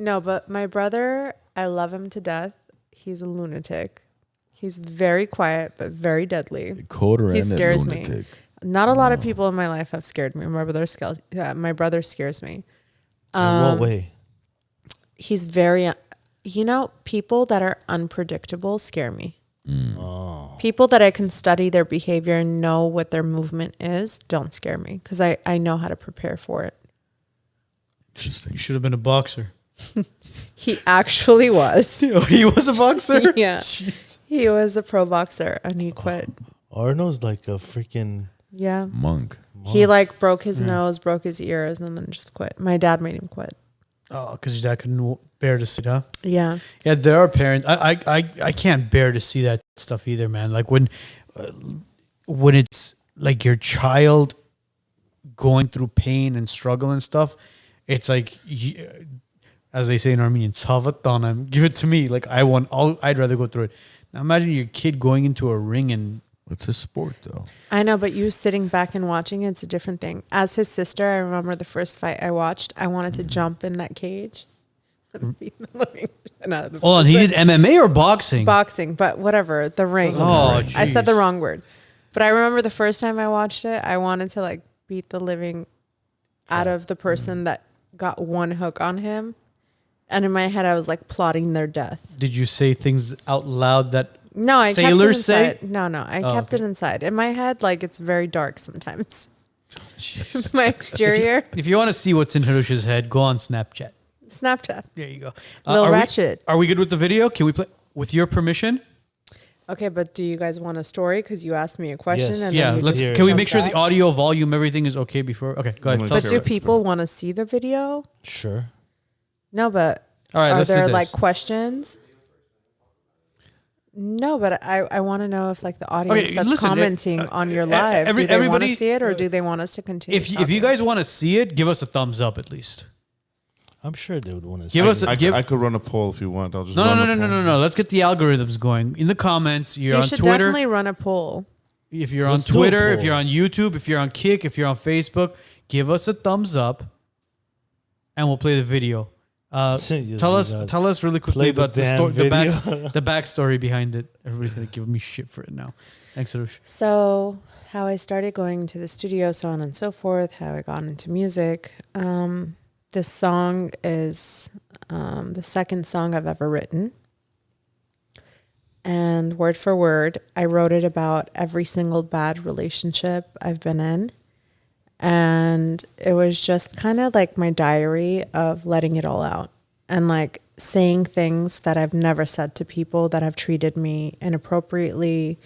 No, but my brother, I love him to death. He's a lunatic. He's very quiet, but very deadly. Coder He and a scares me. lunatic. Not a lot of people in my life have scared me. My brother scares me. In what way? He's very, people that are unpredictable scare me. Oh. People that I can study their behavior and know what their movement is don't scare me because I know how to prepare for it. Interesting. You should have been a boxer. He actually was. He was a boxer. Yeah. Jeez. He was a pro boxer and he quit. Arno's like a freaking Yeah. Monk. He like broke his nose, broke his ears, and then just quit. My dad made him quit. Oh, because your dad couldn't bear to see it, huh? Yeah. Yeah, there are parents. I can't bear to see that stuff either, man. Like when it's like your child going through pain and struggle and stuff, it's like, as they say in Armenian, "Tsavat give it to me." Like I'd rather go through it. Now imagine your kid going into a ring and It's a sport, though. I know, but you sitting back and watching it's a different thing. As his sister, I remember the first fight I watched, I wanted to jump in that cage. hold on, he did MMA or boxing? Boxing, but whatever, the ring. Oh, I said the jeez. wrong word. But I remember the first time I watched it, I wanted to like beat the living out of the person that got one hook on him. And in my head, I was like plotting their death. Did you say things out loud that No, I sailors kept it inside. say? No, I Oh, kept okay. it inside. In my head, like it's very dark sometimes. My exterior, If you want to see what's in Hrush's head, go on Snapchat. Snapchat. There you go. Lil are Ratchet. Are we good with the video? Can we play with your permission? Okay, but do you guys want a story? Because you asked me a question. Yes. And Yeah. then you Let's. just Can we jumped make sure the out. audio, volume, everything is okay before? Okay, go ahead. But Tell But us. do Okay. people want to see the video? Sure. No, but All right, are let's do there this. like questions? No, but I want to know if like the audience Okay, that's listen, commenting on your live, do they want everybody- to see it or do they want us to continue? If you talking? guys want to see it, give us a thumbs up at least. I'm sure they would want to Give see us it. a- I could run a poll if you want. I'll just No, run no, a no, no, poll. no, no. Let's get the algorithms going. In the comments, you're you on should Twitter. definitely run a poll. If you're on Let's do a Twitter, if poll. you're on YouTube, if you're on Kick, if you're on Facebook, give us a thumbs up, and we'll play the video. Yes, Tell we us got- really play quickly the about the damn story, video. the backstory behind it. Everybody's gonna give me shit for it now. Thanks, Hrush. So how I started going to the studio, so on and so forth, how I got into music. This song is the second song I've ever written. And word for word, I wrote it about every single bad relationship I've been in. And it was just kind of like my diary of letting it all out and like saying things that I've never said to people that have treated me inappropriately,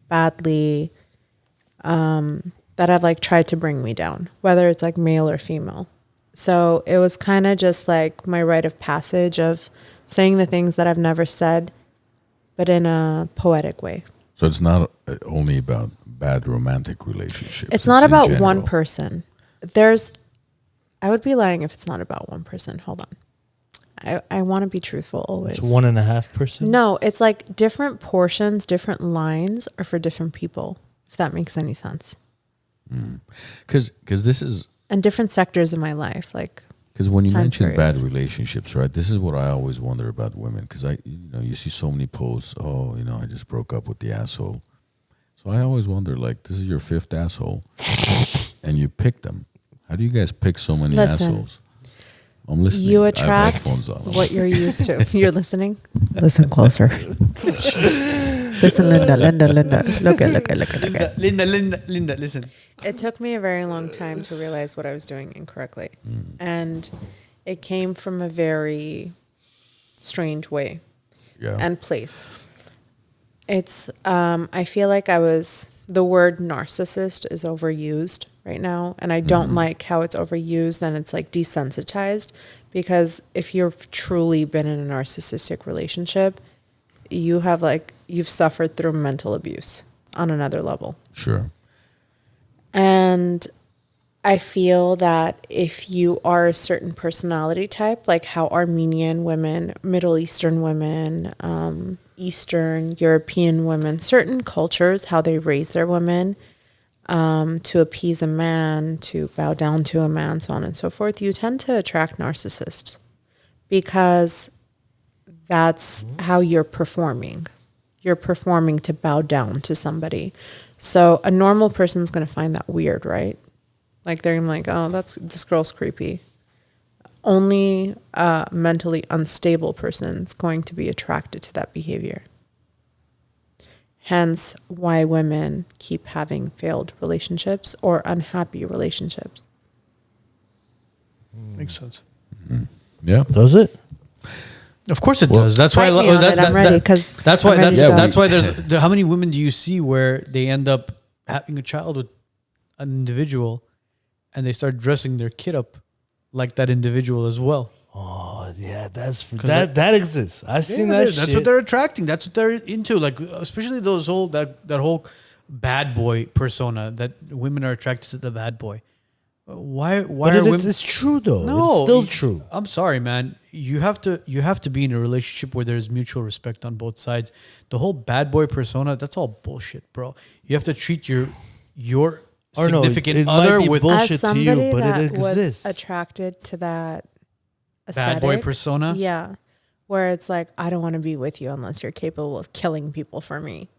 badly, that have like tried to bring me down, whether it's like male or female. So it was kind of just like my rite of passage of saying the things that I've never said, but in a poetic way. So it's not only about bad romantic relationships. It's not in about one general. person. I would be lying if it's not about one person. Hold on. I want to be truthful always. It's 1.5%. No, it's like different portions, different lines are for different people, if that makes any sense. Because this is And different sectors of my life. Like, because when you Time mention bad periods. relationships, right? This is what I always wonder about women. Because you see so many posts. Oh, I just broke up with the asshole. So I always wonder, like, this is your fifth asshole, and you pick them. How do you guys pick so many Listen. assholes? I'm listening. you I have attract headphones on. what you're used to. You're listening? Listen closer. Listen, Linda. Look at. Linda, listen. It took me a very long time to realize what I was doing incorrectly. And it came from a very strange way Yeah. and place. It's, I feel like the word narcissist is overused right now. And I don't like how it's overused and it's like desensitized, because if you've truly been in a narcissistic relationship, you've suffered through mental abuse on another level. Sure. And I feel that if you are a certain personality type, like how Armenian women, Middle Eastern women, Eastern European women, certain cultures, how they raise their women to appease a man, to bow down to a man, so on and so forth, you tend to attract narcissists because that's how you're performing. You're performing to bow down to somebody. So a normal person's going to find that weird, right? Like they're gonna be like, oh, this girl's creepy. Only a mentally unstable person's going to be attracted to that behavior. Hence why women keep having failed relationships or unhappy relationships. Makes sense. Yeah. Does it? Of course it Well, does. That's why Fight me on it. I'm ready, 'cause that's why I'm ready to go. that's why there's how many women do you see where they end up having a child with an individual and they start dressing their kid up like that individual as well. Oh yeah, that exists. I've seen that. That's what they're attracting. That's what they're into. Like especially those whole that whole bad boy persona that women are attracted to the bad boy. Why But are women? it's true though. No, it's still true. I'm sorry, man. You have to be in a relationship where there's mutual respect on both sides. The whole bad boy persona, that's all bullshit, bro. You have to treat your Or no, significant it might other be with bullshit As to somebody you, but that it exists. was attracted to that bad boy aesthetic, persona. yeah, where it's like I don't want to be with you unless you're capable of killing people for me.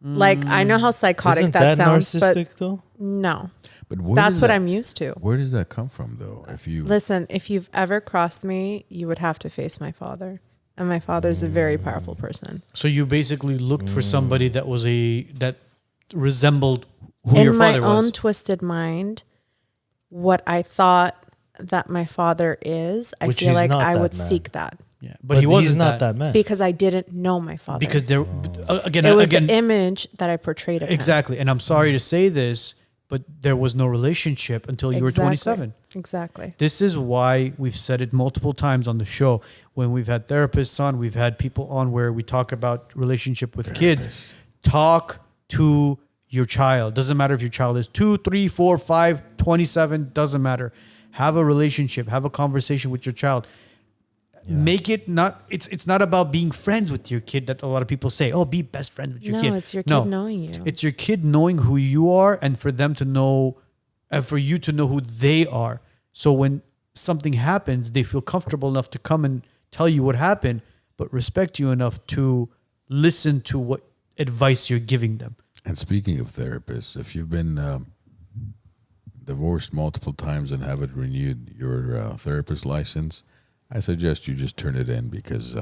Like I know how psychotic Isn't that that sounds, but narcissistic though? no, But where that's does what that- I'm used to. Where does that come from, though? If you Listen, if you've ever crossed me, you would have to face my father, and my father's a very powerful person. So you basically looked for somebody that was that resembled who In your my father own was. twisted mind, what I thought that my father is, I Which feel he's like not I that would man. seek that Yeah, But he wasn't he's not that man. because I didn't know my father. because there again it was again the image that I portrayed of him. exactly. And I'm sorry to say this, but there was no relationship until you were 27. Exactly. This is why we've said it multiple times on the show. When we've had therapists on, we've had people on where we talk about relationship with kids. Talk to your child. Doesn't matter if your child is 2, 3, 4, 5, 27, doesn't matter. Have a relationship, have a conversation with your child. Make it not it's not about being friends with your kid that a lot of people say, oh, be best friends with your kid. No, it's your kid knowing you. It's your kid knowing who you are and for them to know and for you to know who they are. So when something happens, they feel comfortable enough to come and tell you what happened, but respect you enough to listen to what advice you're giving them. And speaking of therapists, if you've been divorced multiple times and haven't renewed your therapist license, I suggest you just turn it in because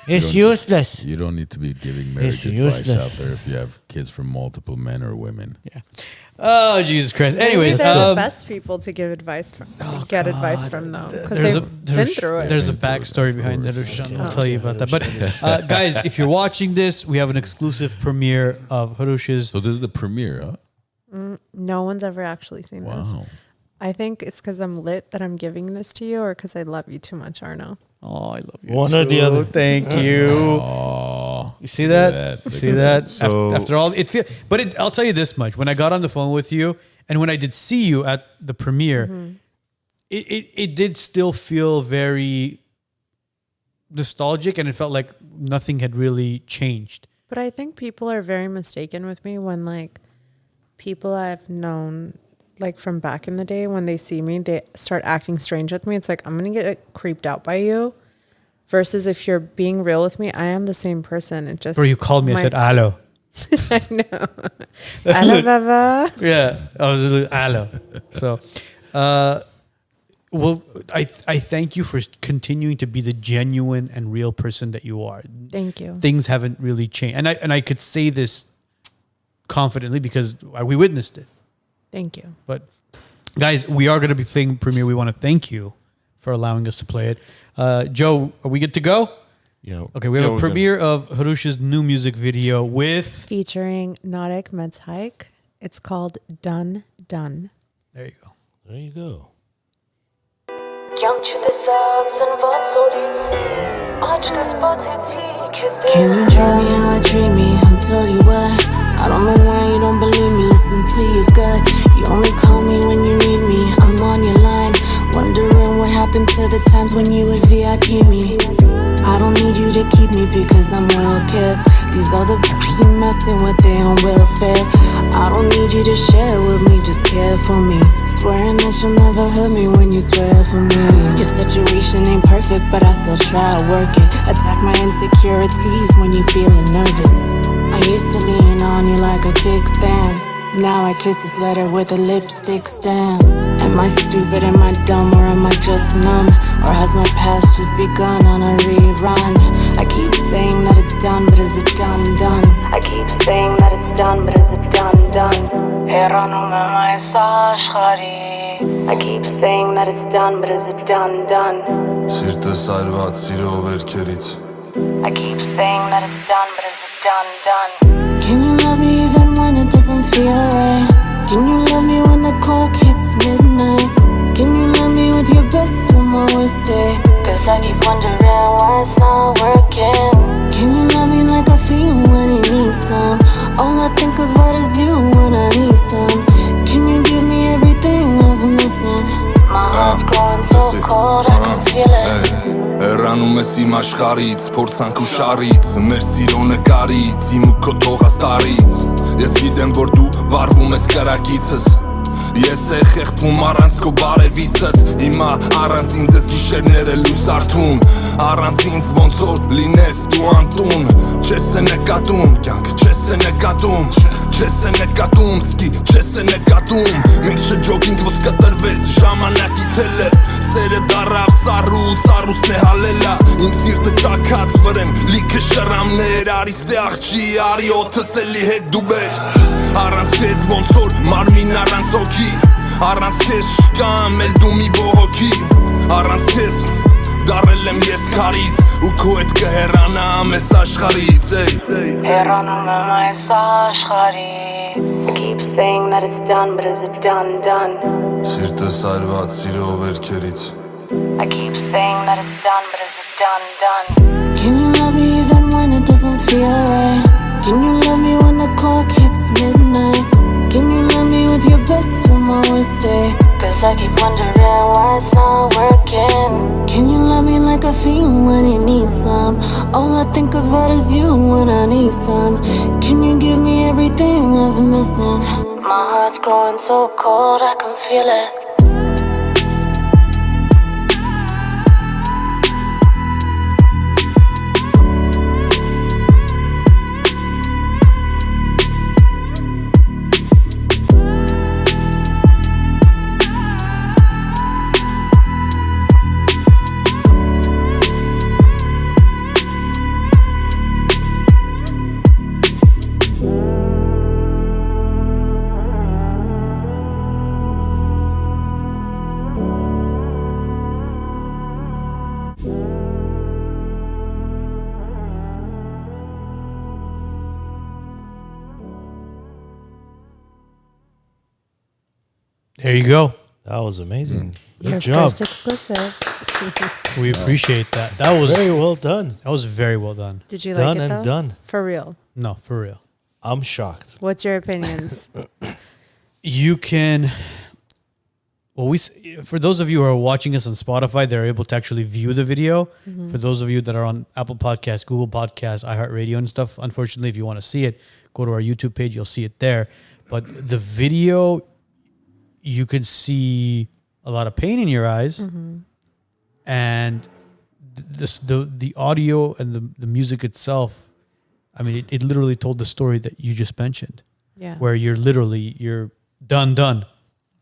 It's don't- useless. you don't need to be giving marriage It's advice useless. out there if you have kids from multiple men or women. Yeah. Oh, Jesus Christ. Anyways, Maybe they're the best people to give advice from, get advice from though, because they've been through it. There's a backstory behind that. I'll tell you about that. But guys, if you're watching this, we have an exclusive premiere of Hrush's. So this is the premiere, huh? No one's ever actually seen this. Wow. I think it's because I'm lit that I'm giving this to you, or because I love you too much, Arno. Oh, I love you. One or the other. Thank you. Oh, You see that? Look See at that? So- After all, I'll tell you this much: when I got on the phone with you, and when I did see you at the premiere, it did still feel very nostalgic, and it felt like nothing had really changed. But I think people are very mistaken with me when like people I've known like from back in the day, when they see me, they start acting strange with me. It's like, I'm going to get creeped out by you versus if you're being real with me, I am the same person. It just, Bro, you called me. I said, "Hello." I know. Hello, Baba. Yeah, I was like, "Hello." So, well, I thank you for continuing to be the genuine and real person that you are. Thank you. Things haven't really changed, and I could say this confidently because we witnessed it. Thank you. But guys, we are going to be playing premiere. We want to thank you for allowing us to play it. Joe, are we good to go? Yeah. Okay, we have we're a premiere of Hrush's new music video with. Featuring Narek Medshike. It's called Done Done. There you go. There you go. Can you treat me how I treat me? Who told you what? I don't know why you don't believe me. Listen to your gut. You only call me when you need me. I'm on your line, wondering what happened to the times when you would VIP me. I don't need you to keep me because I'm well kept. These other you messing with their own welfare. I don't need you to share with me, just care for me. Swearing that you'll never hurt me when you swear for me. Your situation ain't perfect, but I still try to work it. Attack my insecurities when you feeling nervous. I used to lean on you like a kickstand. Now I kiss this letter with a lipstick stamp. Am I stupid, am I dumb, or am I just numb? Or has my past just begun on a rerun? I keep saying that it's done, but is it done, done? I keep saying that it's done, but is it done, done? I keep saying that it's done, but is it done, done? I keep saying that it's done, but is it done, done? Can you love me even when it doesn't feel right? իմ աշխարից, փորձանք ու շարից, մեր սիրո նկարից, իմ ու քո թողած տարից։ Ես գիտեմ, որ դու վառվում ես կրակիցս, ես է խեղդվում առանց քո բարևիցդ, հիմա առանց ինձ ես գիշերները լույս արթուն, առանց ինձ ոնց որ լինես դու անտուն, չես է նկատում, կյանք չես է նկատում, չես է նկատում, սկի չես է նկատում, մենք շջոքինք ոնց կտրվեց ժամանակի թելը, սերը դարավ սարու, սարուսն է հալելա, իմ սիրտը ճակած վրեն, լիքը շրամներ, արի ստե աղջի, արի օթս էլի հետ դու բեր, առանց քեզ ոնց որ մարմին առանց հոգի, առանց քեզ շկամ էլ դու մի բողոքի, առանց քեզ դարել եմ ես քարից, ու քո հետ կհեռանամ ես աշխարից, Հեռանում եմ այս աշխարից I keep saying that it's done, but is it done? Սիրտս այրված սիրո վերքերից I keep saying that it's done, but is it done? Can you love me even when it doesn't feel right? Can you love me when the clock hits midnight? Can you love me with your best on my worst day? Cause I keep wondering why it's not working. Can you love me like a fiend when you need some? All I think about is you when I need some. Can you give me everything I've been missing? My heart's growing so cold, I can feel it. There you go. That was amazing. Good Your job. first exclusive. We appreciate that. That was Very well done. That was very well done. Did you Done like it and though? done. For real. No, for real. I'm shocked. What's your opinions? You can. Well, for those of you who are watching us on Spotify, they're able to actually view the video. For those of you that are on Apple Podcasts, Google Podcasts, iHeartRadio and stuff, unfortunately, if you want to see it, go to our YouTube page. You'll see it there. But the video, you could see a lot of pain in your eyes, and the audio and the music itself. I mean, it literally told the story that you just mentioned, Yeah. where you're done.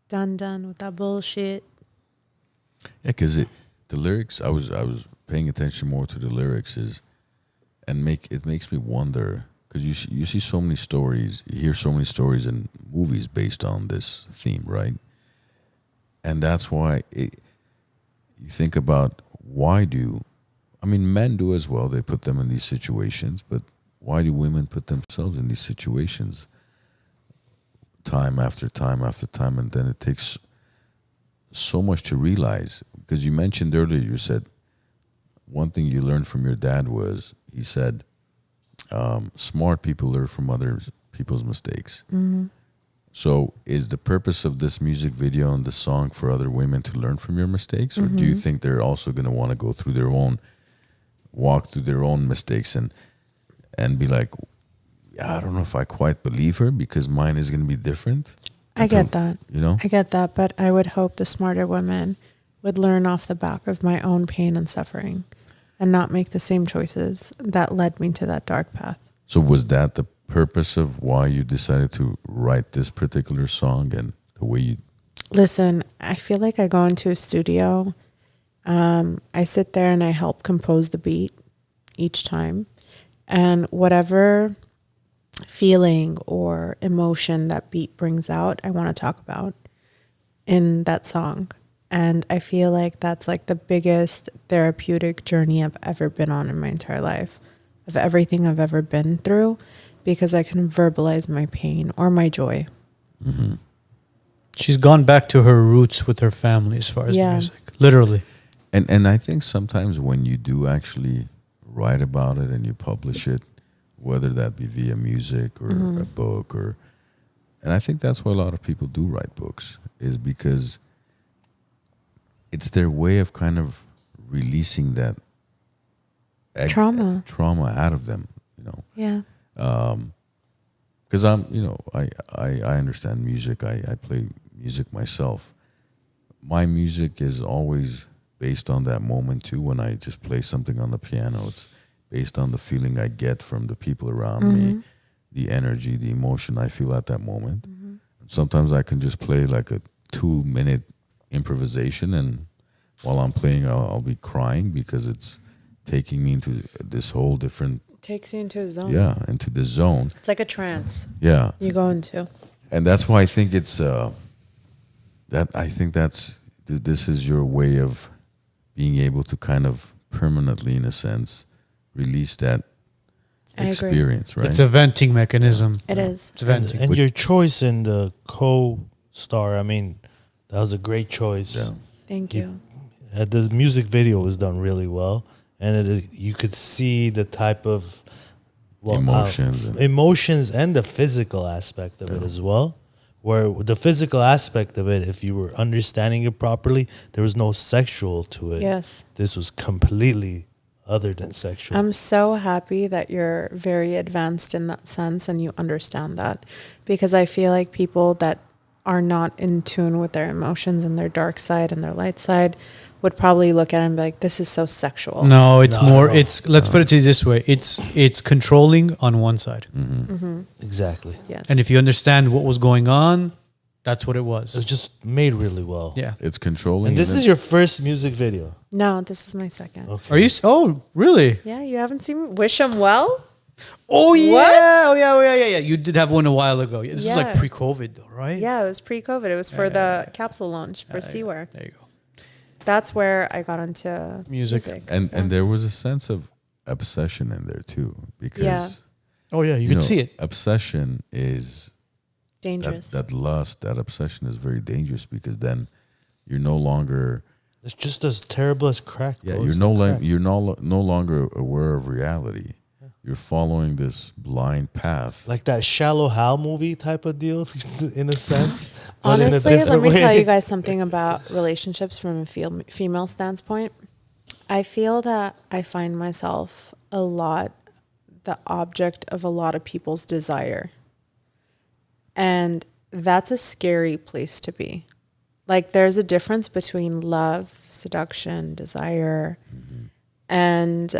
Done with that bullshit. Yeah, because the lyrics, I was paying attention more to the lyrics it makes me wonder, because you see so many stories, you hear so many stories in movies based on this theme, right? And that's why you think about men do as well. They put them in these situations, but why do women put themselves in these situations time after time after time? And then it takes so much to realize, because you mentioned earlier, you said one thing you learned from your dad was, he said, smart people learn from other people's mistakes. So is the purpose of this music video and the song for other women to learn from your mistakes? Or do you think they're also going to want to go through walk through their own mistakes and be like, yeah, I don't know if I quite believe her because mine is going to be different? I get that. You know? I get that, but I would hope the smarter women would learn off the back of my own pain and suffering and not make the same choices that led me to that dark path. So was that the purpose of why you decided to write this particular song and the way you... Listen, I feel like I go into a studio, I sit there and I help compose the beat each time. And whatever feeling or emotion that beat brings out, I want to talk about in that song. And I feel like that's like the biggest therapeutic journey I've ever been on in my entire life, of everything I've ever been through, because I can verbalize my pain or my joy. She's gone back to her roots with her family as far as music, literally. And I think sometimes when you do actually write about it and you publish it, whether that be via music or a book and I think that's why a lot of people do write books, is because it's their way of kind of releasing that Trauma. trauma out of them, you know. Yeah. Because I understand music. I play music myself. My music is always based on that moment too. When I just play something on the piano, it's based on the feeling I get from the people around me, the energy, the emotion I feel at that moment. Sometimes I can just play like a 2-minute improvisation, and while I'm playing, I'll be crying because it's taking me into this whole different, Takes you into a zone. into this zone. It's like a trance Yeah. you go into. And that's why I think it's this is your way of being able to kind of permanently, in a sense, release that I agree. experience, right? It's a venting mechanism. It is. It's venting. And your choice in the co-star, I mean, that was a great choice. Yeah. Thank you. The music video was done really well, and you could see the type of emotions and the physical aspect of it as well. Where the physical aspect of it, if you were understanding it properly, there was no sexual to it. Yes. This was completely other than sexual. I'm so happy that you're very advanced in that sense and you understand that, because I feel like people that are not in tune with their emotions and their dark side and their light side would probably look at it and be like, this is so sexual. No, it's Not more. at all. It's let's put it to you this way. It's controlling on one side, Exactly. Yes. and if you understand what was going on, that's what it It was was. just made really well. Yeah. It's controlling. And this then- is your first music video. No, this is my second. Okay. Are you? Oh, really? Yeah, you haven't seen me? Wish 'em well? Oh yeah. What? Oh yeah. You did have one a while ago. This was like Yeah. pre-COVID, though, right? Yeah, it was pre-COVID. It was for the capsule launch for Seaware. There you go. That's where I got into Music. and there was a sense of obsession in there too, because Yeah. Oh yeah, you could see it. Obsession is Dangerous. that lust, that obsession is very dangerous, because then you're no longer It's just as terrible as crack. yeah bro. you're It's no like lo- crack. you're no longer aware of reality. You're following this blind path. Like that Shallow Hal movie type of deal, in a sense. but in a Honestly, let different me way. tell you guys something about relationships from a female standpoint. I feel that I find myself a lot the object of a lot of people's desire. And that's a scary place to be. Like, there's a difference between love, seduction, desire, and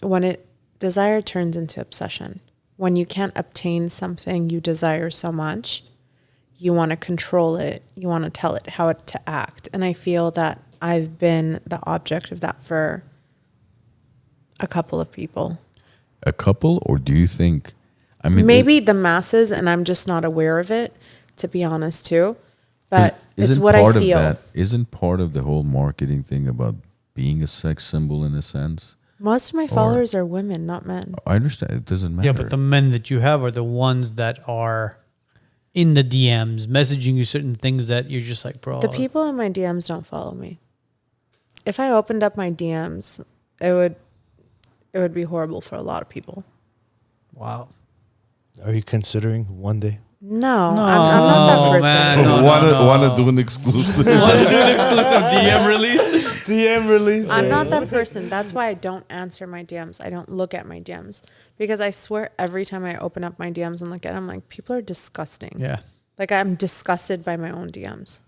when desire turns into obsession. When you can't obtain something you desire so much, you want to control it. You want to tell it how to act. And I feel that I've been the object of that for a couple of people. A couple, or do you think? I mean, Maybe the masses, and I'm just not aware of it, to be honest, too. But it's isn't what I part of feel. that- isn't part of the whole marketing thing about being a sex symbol in a sense? Most of my followers are women, not men. I understand. It doesn't matter. Yeah, but the men that you have are the ones that are in the DMs messaging you certain things that you're just like, bro. The people in my DMs don't follow me. If I opened up my DMs, it would be horrible for a lot of people. Wow. Are you considering one day? No, I'm not that person. man. No, Want to do an exclusive? Want to do an exclusive DM release? DM release. I'm not that person. That's why I don't answer my DMs. I don't look at my DMs, because I swear every time I open up my DMs and look at it, I'm like, people are disgusting. Yeah. Like, I'm disgusted by my own DMs.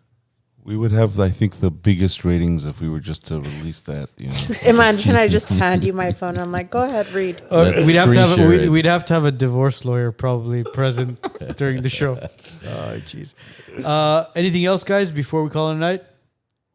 We would have, I think, the biggest ratings if we were just to release that. You know, Imagine I just hand you my phone and I'm like, go ahead, read. Let's We'd have to have screen share it. we'd have to have a divorce lawyer probably present during the show. Oh, jeez. Anything else, guys, before we call it a night?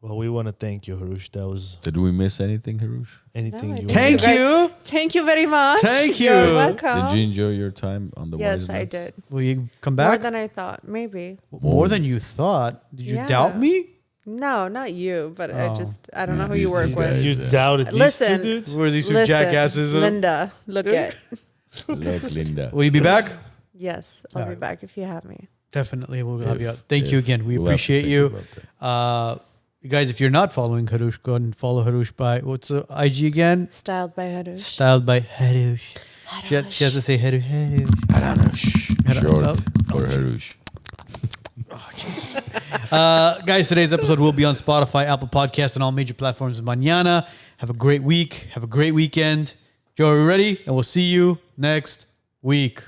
Well, we want to thank you, Hrush. That was Did we miss anything, Hrush? anything No, I you think want. Thank you. Thank you very much. Thank you. You're welcome. Did you enjoy your time on the Yes, WiseNuts? I did. Will you come More back? than I thought. Maybe. More than you thought. Did you Yeah. doubt me? No, not you, but Oh. I don't know who These you work two with. guys. You Yeah. doubted these Listen. two dudes? Were these two Listen, jackasses? Linda, look at. Look, Linda. Will you be back? Yes, I'll be back if you have me. Definitely, we'll have you out. If- Thank you if- again. We we'll have to appreciate think you. about that. You guys, if you're not following Hrush, go ahead and follow Hrush by what's the IG again? Styled by Harush. Styled by Hrush. She has to say Hrush. Harush. Harush. Short for Harush. Guys, today's episode will be on Spotify, Apple Podcasts, and all major platforms mañana. Have a great week. Have a great weekend. Joe, are we ready? And we'll see you next week.